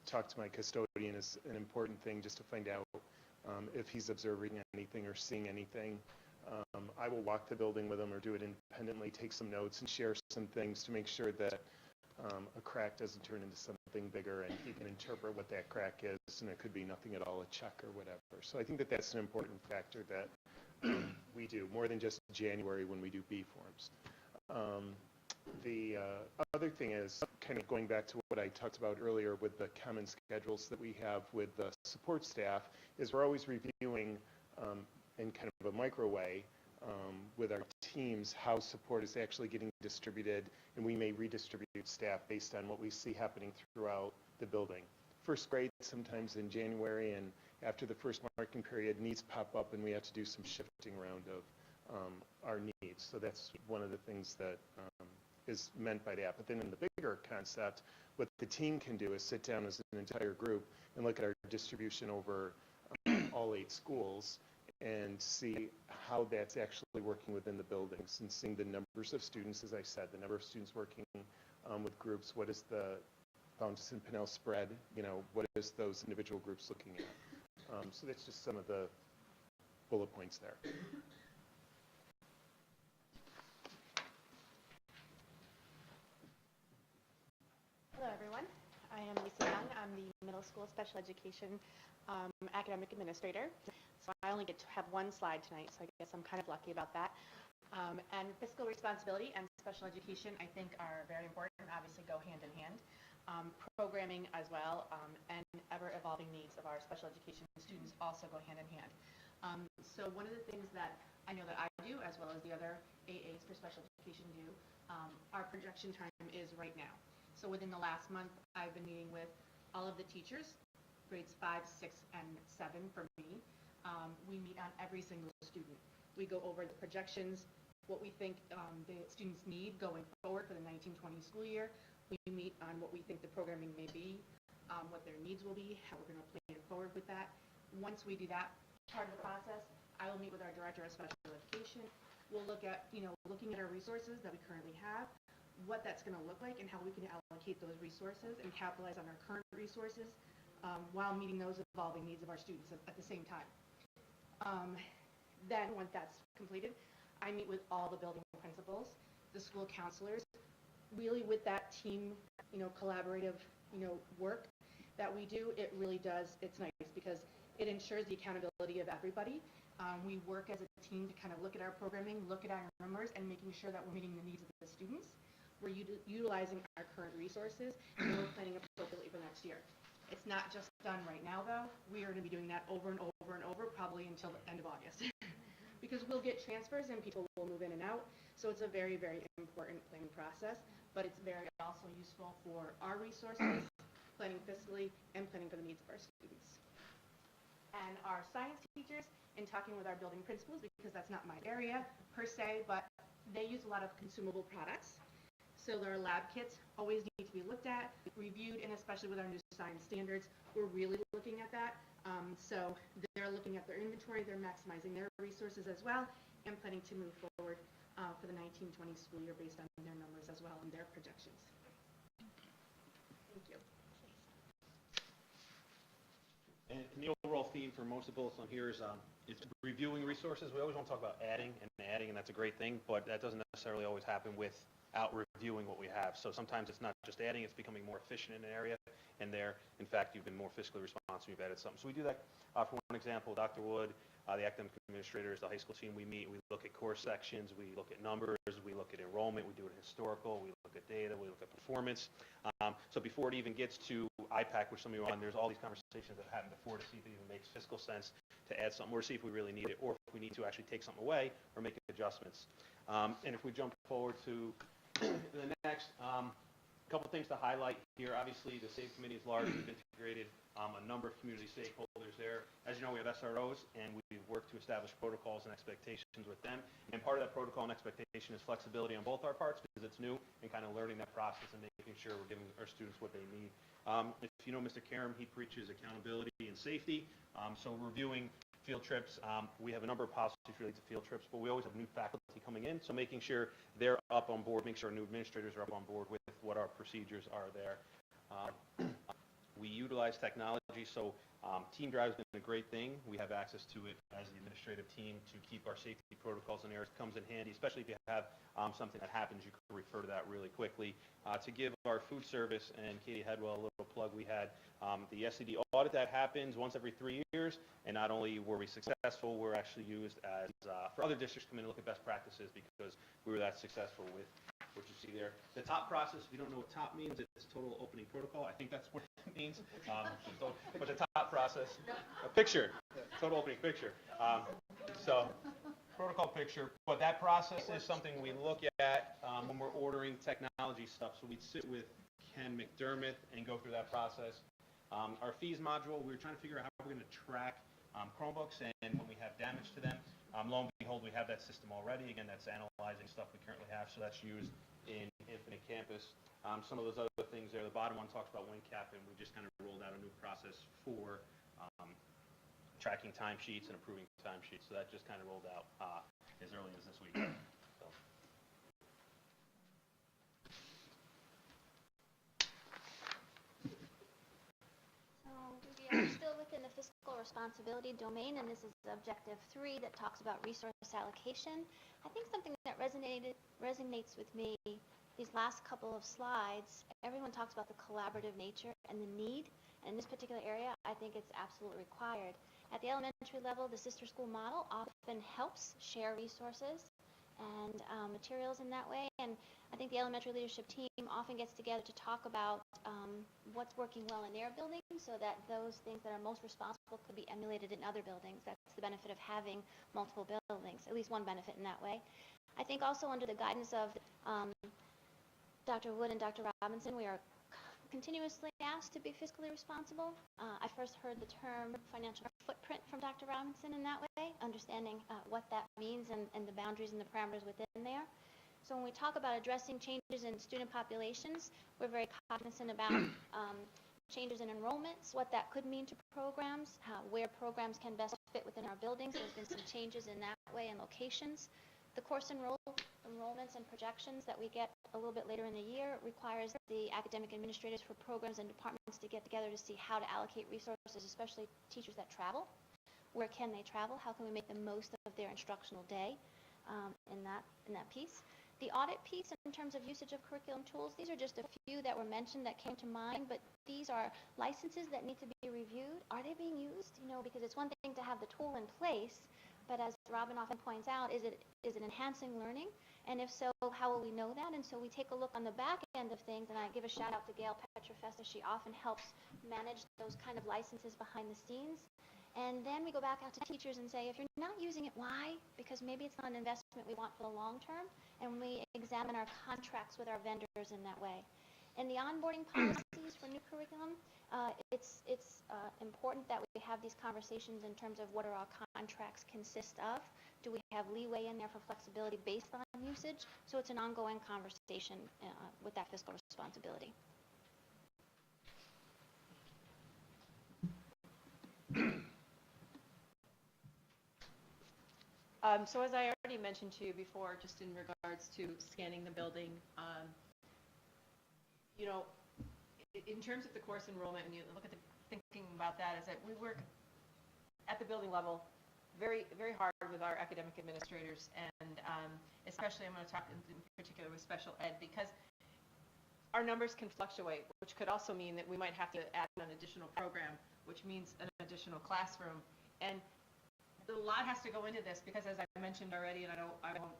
talk to my custodian is an important thing, just to find out if he's observing anything or seeing anything. I will walk the building with him or do it independently, take some notes and share some things to make sure that a crack doesn't turn into something bigger, and he can interpret what that crack is, and it could be nothing at all, a check or whatever. So I think that that's an important factor that We do, more than just January when we do B forms. The other thing is, kind of going back to what I talked about earlier with the common schedules that we have with the support staff, is we're always reviewing in kind of a micro way with our teams how support is actually getting distributed, and we may redistribute staff based on what we see happening throughout the building. First grade, sometimes in January, and after the first marking period, needs pop up, and we have to do some shifting around of our needs. So that's one of the things that is meant by that. But then in the bigger concept, what the team can do is sit down as an entire group and look at our distribution over all 8 schools and see how that's actually working within the buildings, and seeing the numbers of students, as I said, the number of students working with groups, what is the Fountas and Pinnell spread, you know, what is those individual groups looking at. So that's just some of the bullet points there. Hello, everyone. I am Lisa Young. I'm the middle school special education academic administrator. So I only get to have one slide tonight, so I guess I'm kind of lucky about that. And fiscal responsibility and special education, I think, are very important and obviously go hand in hand. Programming as well, and ever-evolving needs of our special education students also go hand in hand. So one of the things that I know that I do, as well as the other AAs for special education do, our projection time is right now. So within the last month, I've been meeting with all of the teachers, grades 5, 6, and 7 for me. We meet on every single student. We go over the projections, what we think the students need going forward for the 1920 school year. We meet on what we think the programming may be, what their needs will be, how we're going to plan forward with that. Once we do that part of the process, I will meet with our director of special education. We'll look at, looking at our resources that we currently have, what that's going to look like, and how we can allocate those resources and capitalize on our current resources while meeting those evolving needs of our students at the same time. Then, once that's completed, I meet with all the building principals, the school counselors, really with that team, collaborative, work that we do. It really does, it's nice because it ensures the accountability of everybody. We work as a team to kind of look at our programming, look at our numbers, and making sure that we're meeting the needs of the students. We're utilizing our current resources, and we're planning appropriately for next year. It's not just done right now, though. We are going to be doing that over and over and over, probably until the end of August. Because we'll get transfers and people will move in and out. So it's a very, very important planning process, but it's very also useful for our resources, planning fiscally, and planning for the needs of our students. And our science teachers, in talking with our building principals, because that's not my area per se, but they use a lot of consumable products. So their lab kits always need to be looked at, reviewed, and especially with our new science standards, we're really looking at that. So they're looking at their inventory, they're maximizing their resources as well, and planning to move forward for the 1920 school year based on their numbers as well and their projections. Thank you. And the overall theme for most of the bullets on here is reviewing resources. We always want to talk about adding, and that's a great thing, but that doesn't necessarily always happen without reviewing what we have. So sometimes it's not just adding, it's becoming more efficient in an area, and there, in fact, you've been more fiscally responsible, you've added something. So we do that, for one example, Dr. Wood, the academic administrators, the high school team, we meet, we look at course sections, we look at numbers, we look at enrollment, we do it historical, we look at data, we look at performance. So before it even gets to IPAC, which some of you are on, there's all these conversations that happen before to see if it even makes fiscal sense to add something, or see if we really need it, or if we need to actually take something away or make adjustments. And if we jump forward to the next, couple things to highlight here. Obviously, the SAVE committee is large. We've integrated a number of community stakeholders there. As you know, we have SROs, and we've worked to establish protocols and expectations with them. And part of that protocol and expectation is flexibility on both our parts because it's new, and kind of learning that process and making sure we're giving our students what they need. If you know Mr. Karam, he preaches accountability and safety. So reviewing field trips. We have a number of policies related to field trips, but we always have new faculty coming in, so making sure they're up on board, make sure our new administrators are up on board with what our procedures are there. We utilize technology, so Team Drive has been a great thing. We have access to it as the administrative team to keep our safety protocols in there. It comes in handy, especially if you have something that happens, you can refer to that really quickly. To give our food service and Katie Headwell a little plug, we had the SCD audit that happens once every 3 years, and not only were we successful, we're actually used as for other districts to come in and look at best practices because we were that successful with what you see there. The TOP process, if you don't know what TOP means, it's total opening protocol. I think that's what it means. But the TOP process, a picture, total opening picture. So protocol picture, but that process is something we look at when we're ordering technology stuff. So we'd sit with Ken McDermott and go through that process. Our fees module, we were trying to figure out how we're going to track Chromebooks and when we have damage to them. Lo and behold, we have that system already. Again, that's analyzing stuff we currently have, so that's used in Infinite Campus. Some of those other things there, the bottom one talks about WinCap, and we just kind of rolled out a new process for tracking timesheets and approving timesheets. So that just kind of rolled out as early as this week. So. We are still within the fiscal responsibility domain, and this is objective 3 that talks about resource allocation. I think something that resonates with me these last couple of slides, everyone talks about the collaborative nature and the need. And in this particular area, I think it's absolutely required. At the elementary level, the sister school model often helps share resources and materials in that way. And I think the elementary leadership team often gets together to talk about what's working well in their building so that those things that are most responsible could be emulated in other buildings. That's the benefit of having multiple buildings, at least one benefit in that way. I think also under the guidance of Dr. Wood and Dr. Robinson, we are continuously asked to be fiscally responsible. I first heard the term financial footprint from Dr. Robinson in that way, understanding what that means and the boundaries and the parameters within there. So when we talk about addressing changes in student populations, we're very cognizant about changes in enrollments, what that could mean to programs, where programs can best fit within our buildings. There's been some changes in that way and locations. The course enrollments and projections that we get a little bit later in the year requires the academic administrators for programs and departments to get together to see how to allocate resources, especially teachers that travel. Where can they travel? How can we make the most of their instructional day in that piece? The audit piece in terms of usage of curriculum tools, these are just a few that were mentioned that came to mind, but these are licenses that need to be reviewed. Are they being used? Because it's one thing to have the tool in place, but as Robin often points out, is it enhancing learning? And if so, how will we know that? And so we take a look on the back end of things, and I give a shout out to Gail Petrofesta. She often helps manage those kind of licenses behind the scenes. And then we go back out to teachers and say, if you're not using it, why? Because maybe it's not an investment we want for the long term, and we examine our contracts with our vendors in that way. And the onboarding policies for new curriculum, it's important that we have these conversations in terms of what are our contracts consist of. Do we have leeway in there for flexibility based on usage? So it's an ongoing conversation with that fiscal responsibility. So as I already mentioned to you before, just in regards to scanning the building, in terms of the course enrollment, and you look at the thinking about that, is that we work at the building level very, very hard with our academic administrators, and especially I'm going to talk in particular with special ed, because our numbers can fluctuate, which could also mean that we might have to add an additional program, which means an additional classroom. And a lot has to go into this because, as I mentioned already, and I won't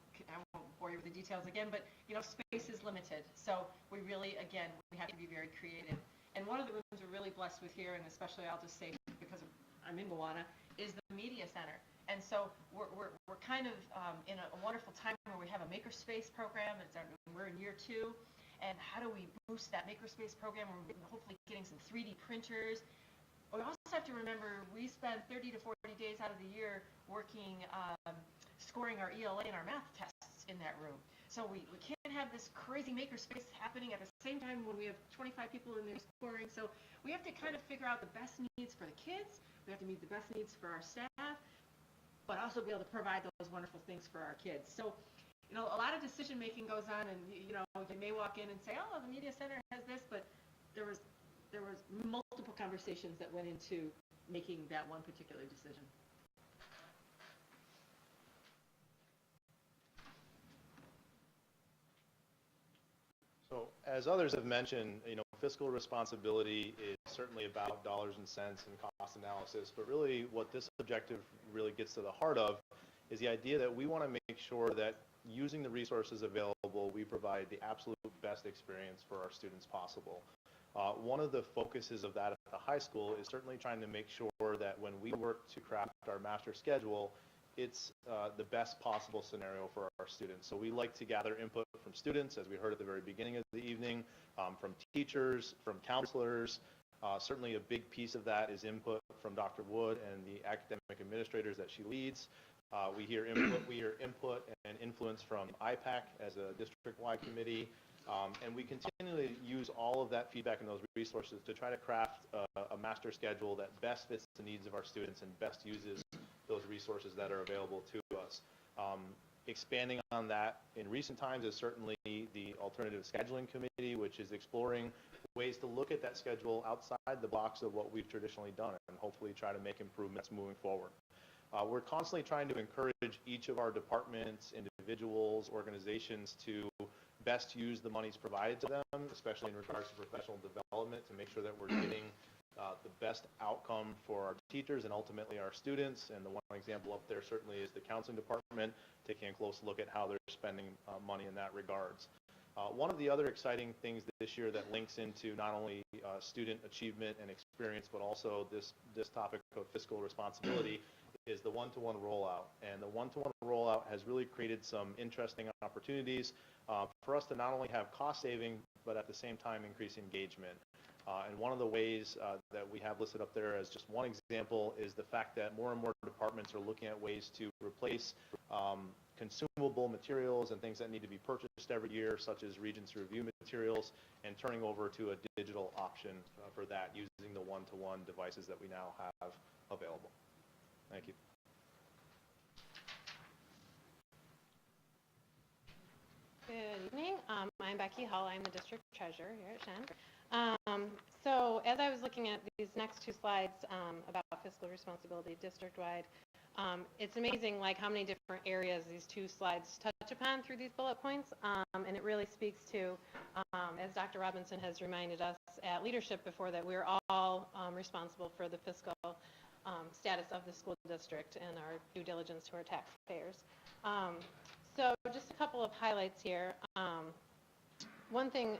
bore you with the details again, but space is limited. So we really, again, we have to be very creative. And one of the rooms we're really blessed with here, and especially I'll just say because I'm in Moana, is the media center. And so we're kind of in a wonderful time where we have a makerspace program. We're in year 2. And how do we boost that makerspace program? We're hopefully getting some 3D printers. We also have to remember we spend 30 to 40 days out of the year working, scoring our ELA and our math tests in that room. So we can't have this crazy makerspace happening at the same time when we have 25 people in there scoring. So we have to kind of figure out the best needs for the kids. We have to meet the best needs for our staff, but also be able to provide those wonderful things for our kids. So a lot of decision making goes on, and you may walk in and say, oh, the media center has this, but there was there was multiple conversations that went into making that one particular decision. So as others have mentioned, fiscal responsibility is certainly about dollars and cents and cost analysis, but really what this objective really gets to the heart of is the idea that we want to make sure that using the resources available, we provide the absolute best experience for our students possible. One of the focuses of that at the high school is certainly trying to make sure that when we work to craft our master schedule, it's the best possible scenario for our students. So we like to gather input from students, as we heard at the very beginning of the evening, from teachers, from counselors. Certainly a big piece of that is input from Dr. Wood and the academic administrators that she leads. We hear input and influence from IPAC as a district-wide committee. And we continually use all of that feedback and those resources to try to craft a master schedule that best fits the needs of our students and best uses those resources that are available to us. Expanding on that in recent times is certainly the Alternative Scheduling Committee, which is exploring ways to look at that schedule outside the box of what we've traditionally done and hopefully try to make improvements moving forward. We're constantly trying to encourage each of our departments, individuals, organizations to best use the monies provided to them, especially in regards to professional development, to make sure that we're getting the best outcome for our teachers and ultimately our students. And the one example up there certainly is the counseling department, taking a close look at how they're spending money in that regards. One of the other exciting things this year that links into not only student achievement and experience, but also this topic of fiscal responsibility is the one-to-one rollout. And the one-to-one rollout has really created some interesting opportunities for us to not only have cost saving, but at the same time increase engagement. And one of the ways that we have listed up there as just one example is the fact that more and more departments are looking at ways to replace consumable materials and things that need to be purchased every year, such as Regents Review materials, and turning over to a digital option for that using the one-to-one devices that we now have available. Thank you. Good evening. I'm Becky Hull. I'm the district treasurer here at Shen. So as I was looking at these next two slides about fiscal responsibility district-wide, it's amazing like how many different areas these two slides touch upon through these bullet points, and it really speaks to, as Dr. Robinson has reminded us at leadership before, that we're all responsible for the fiscal status of the school district and our due diligence to our taxpayers. So just a couple of highlights here. One thing,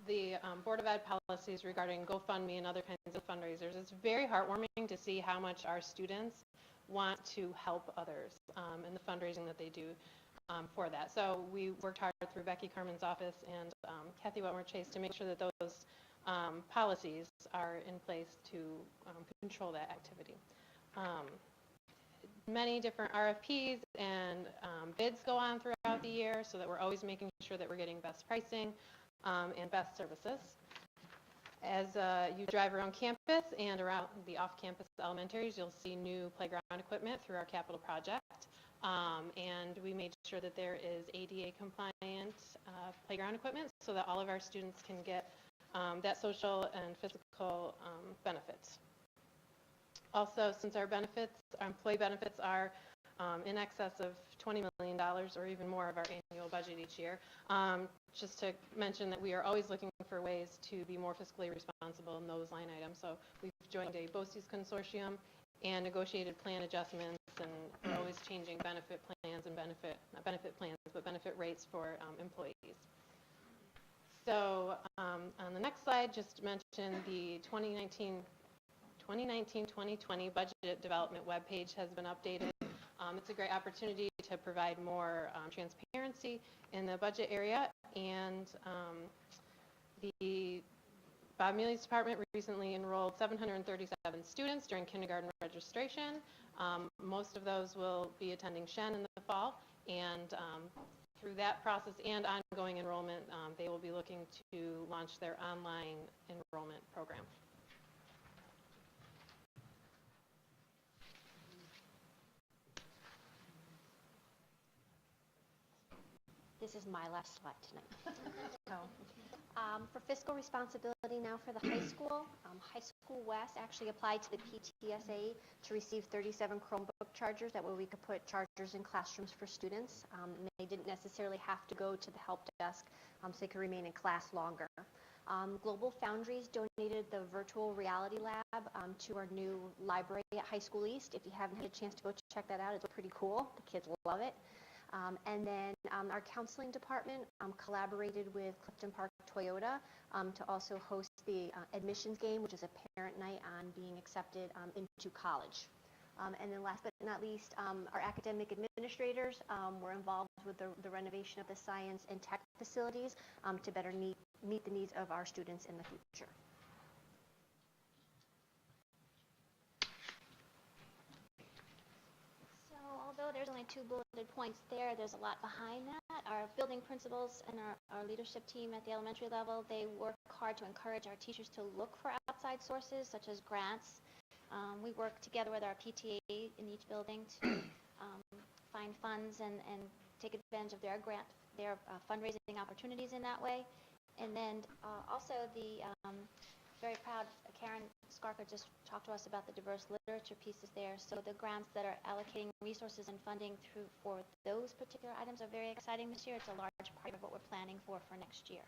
the Board of Ed policies regarding GoFundMe and other kinds of fundraisers, it's very heartwarming to see how much our students want to help others and the fundraising that they do for that. So we worked hard through Becky Carmen's office and Kathy Wetmore-Chase to make sure that those policies are in place to control that activity. Many different RFPs and bids go on throughout the year so that we're always making sure that we're getting best pricing and best services. As you drive around campus and around the off-campus elementaries, you'll see new playground equipment through our capital project. And we made sure that there is ADA compliant playground equipment so that all of our students can get that social and physical benefits. Also, since our employee benefits are in excess of $20 million or even more of our annual budget each year, just to mention that we are always looking for ways to be more fiscally responsible in those line items. So we've joined a BOCES consortium and negotiated plan adjustments, and we're always changing benefit plans and not benefit plans, but benefit rates for employees. So on the next slide, just to mention the 2019-2020 budget development webpage has been updated. It's a great opportunity to provide more transparency in the budget area, and the Bob Mealy's department recently enrolled 737 students during kindergarten registration. Most of those will be attending Shen in the fall, and through that process and ongoing enrollment, they will be looking to launch their online enrollment program. This is my last slide tonight. So, For fiscal responsibility now for the high school, High School West actually applied to the PTSA to receive 37 Chromebook chargers. That way we could put chargers in classrooms for students. They didn't necessarily have to go to the help desk, so they could remain in class longer. Global Foundries donated the virtual reality lab to our new library at High School East. If you haven't had a chance to go check that out, it's pretty cool. The kids love it. And then our counseling department collaborated with Clifton Park Toyota to also host the admissions game, which is a parent night on being accepted into college. And then last but not least, our academic administrators were involved with the renovation of the science and tech facilities to better meet the needs of our students in the future. So although there's only 2 bulleted points there's a lot behind that. Our building principals and our leadership team at the elementary level, they work hard to encourage our teachers to look for outside sources such as grants. We work together with our PTA in each building to find funds and take advantage of their fundraising opportunities in that way. And then also the very proud Karen Skarka just talked to us about the diverse literature pieces there. So the grants that are allocating resources and funding for those particular items are very exciting this year. It's a large part of what we're planning for next year.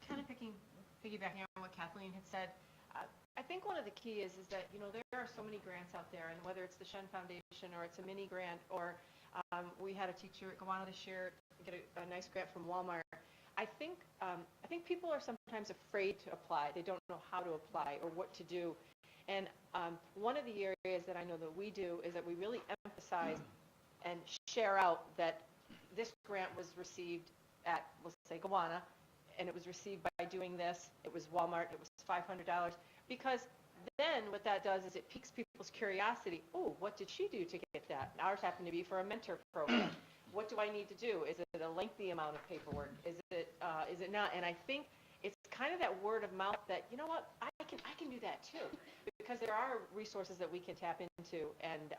Kind of piggybacking on what Kathleen had said, I think one of the key is that, there are so many grants out there, and whether it's the Shen Foundation or it's a mini grant, or we had a teacher at Gowanna this year get a nice grant from Walmart. I think people are sometimes afraid to apply. They don't know how to apply or what to do. And one of the areas that I know that we do is that we really emphasize and share out that this grant was received at, let's say, Gowanna, and it was received by doing this. It was Walmart. It was $500. Because then what that does is it piques people's curiosity. Oh, what did she do to get that? Ours happened to be for a mentor program. What do I need to do? Is it a lengthy amount of paperwork? Is it not? And I think it's kind of that word of mouth that, you know what, I can do that too. Because there are resources that we can tap into, and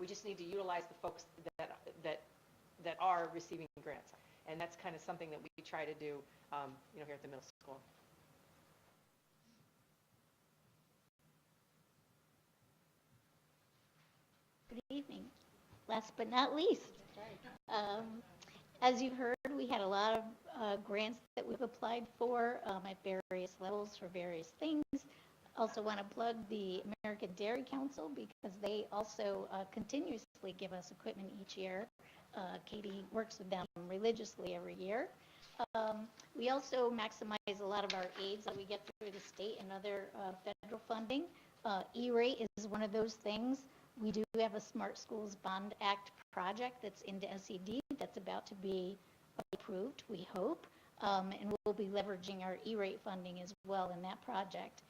we just need to utilize the folks that are receiving grants. And that's kind of something that we try to do, here at the middle school. Good evening. Last but not least, as you've heard, we had a lot of grants that we've applied for at various levels for various things. Also want to plug the American Dairy Council because they also continuously give us equipment each year. Katie works with them religiously every year. We also maximize a lot of our aids that we get through the state and other federal funding. E-rate is one of those things. We do have a Smart Schools Bond Act project that's into SED that's about to be approved, we hope, and we'll be leveraging our E-rate funding as well in that project.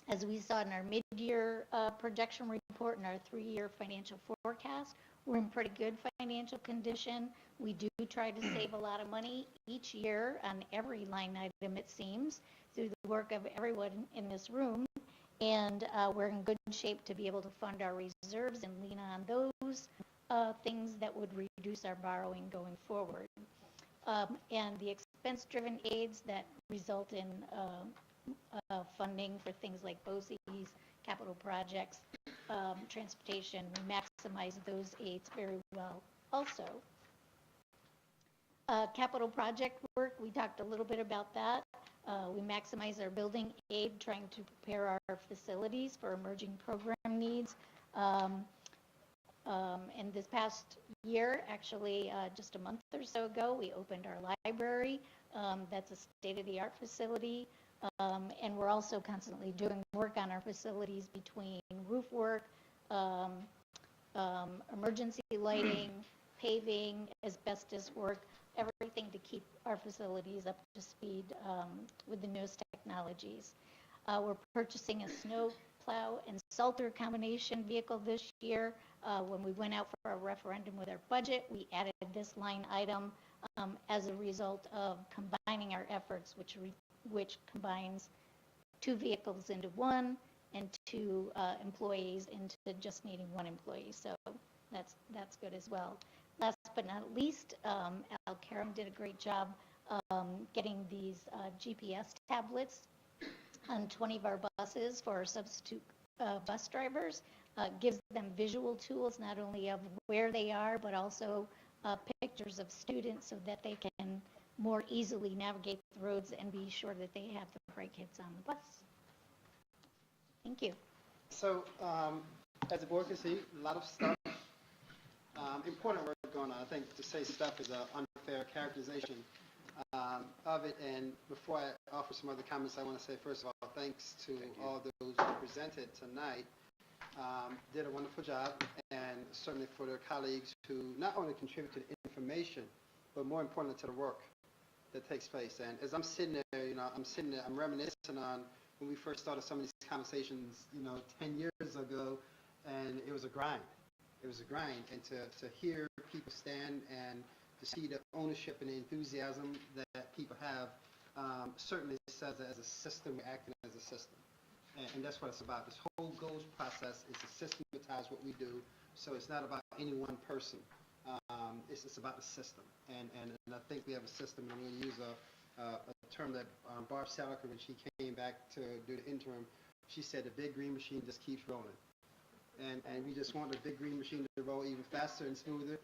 As we saw in our mid-year projection report and our 3-year financial forecast, we're in pretty good financial condition. We do try to save a lot of money each year on every line item, it seems, through the work of everyone in this room. And we're in good shape to be able to fund our reserves and lean on those things that would reduce our borrowing going forward. And the expense-driven aids that result in funding for things like BOCES, capital projects, transportation, we maximize those aids very well also. Capital project work, we talked a little bit about that. We maximize our building aid, trying to prepare our facilities for emerging program needs. And this past year, actually just a month or so ago, we opened our library. That's a state-of-the-art facility. And we're also constantly doing work on our facilities between roof work, emergency lighting, paving, asbestos work, everything to keep our facilities up to speed with the newest technologies. We're purchasing a snow plow and salter combination vehicle this year. When we went out for a referendum with our budget, we added this line item as a result of combining our efforts, which combines 2 vehicles into 1 and 2 employees into just needing 1 employee. So that's good as well. Last but not least, Al Karam did a great job getting these GPS tablets on 20 of our buses for our substitute bus drivers. Gives them visual tools, not only of where they are, but also pictures of students so that they can more easily navigate the roads and be sure that they have the right kids on the bus. Thank you. So, as the board can see, a lot of stuff, important work going on. I think to say stuff is an unfair characterization of it. And before I offer some other comments, I want to say, first of all, thanks to all those who presented tonight. Did a wonderful job, and certainly for their colleagues who not only contribute to the information, but more importantly to the work that takes place. And as I'm sitting there, I'm reminiscing on when we first started some of these conversations, 10 years ago, and it was a grind. It was a grind, and to hear people stand and to see the ownership and the enthusiasm that people have certainly says that as a system, we're acting as a system. And that's what it's about. This whole goals process is to systematize what we do, so it's not about any one person. It's about the system. And I think we have a system, and I'm going to use a term that Barb Saliker, when she came back to do the interim, she said the big green machine just keeps rolling. And we just want the big green machine to roll even faster and smoother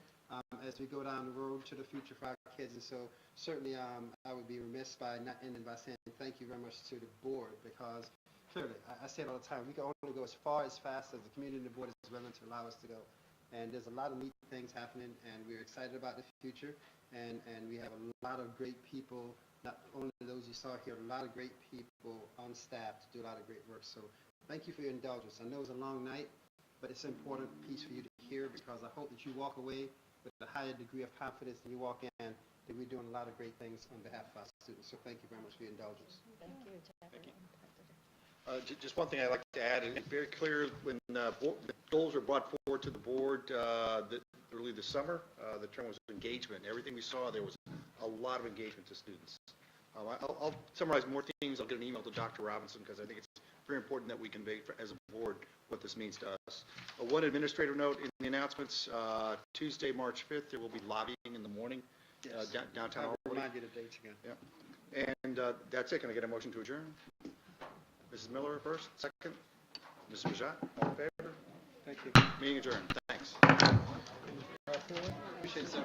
as we go down the road to the future for our kids. And so certainly I would be remiss by not ending by saying thank you very much to the board, because clearly, I say it all the time, we can only go as far as fast as the community and the board is willing to allow us to go. And there's a lot of neat things happening, and we're excited about the future. And we have a lot of great people, not only those you saw here, a lot of great people on staff to do a lot of great work. So thank you for your indulgence. I know it was a long night, but it's an important piece for you to hear, because I hope that you walk away with a higher degree of confidence than you walk in, that we're doing a lot of great things on behalf of our students. So thank you very much for your indulgence. Thank you. Thank you. Just one thing I'd like to add, it's very clear when the goals were brought forward to the board early this summer, the term was engagement. Everything we saw, there was a lot of engagement to students. I'll summarize more things. I'll get an email to Dr. Robinson, because I think it's very important that we convey as a board what this means to us. One administrative note in the announcements, Tuesday, March 5th, there will be lobbying in the morning downtown. I'll remind you the dates again. Yeah. And that's it. Can I get a motion to adjourn? Mrs. Miller first, second. Mrs. Bajat, all in favor? Thank you. Meeting adjourned. Thanks. Appreciate it, sir.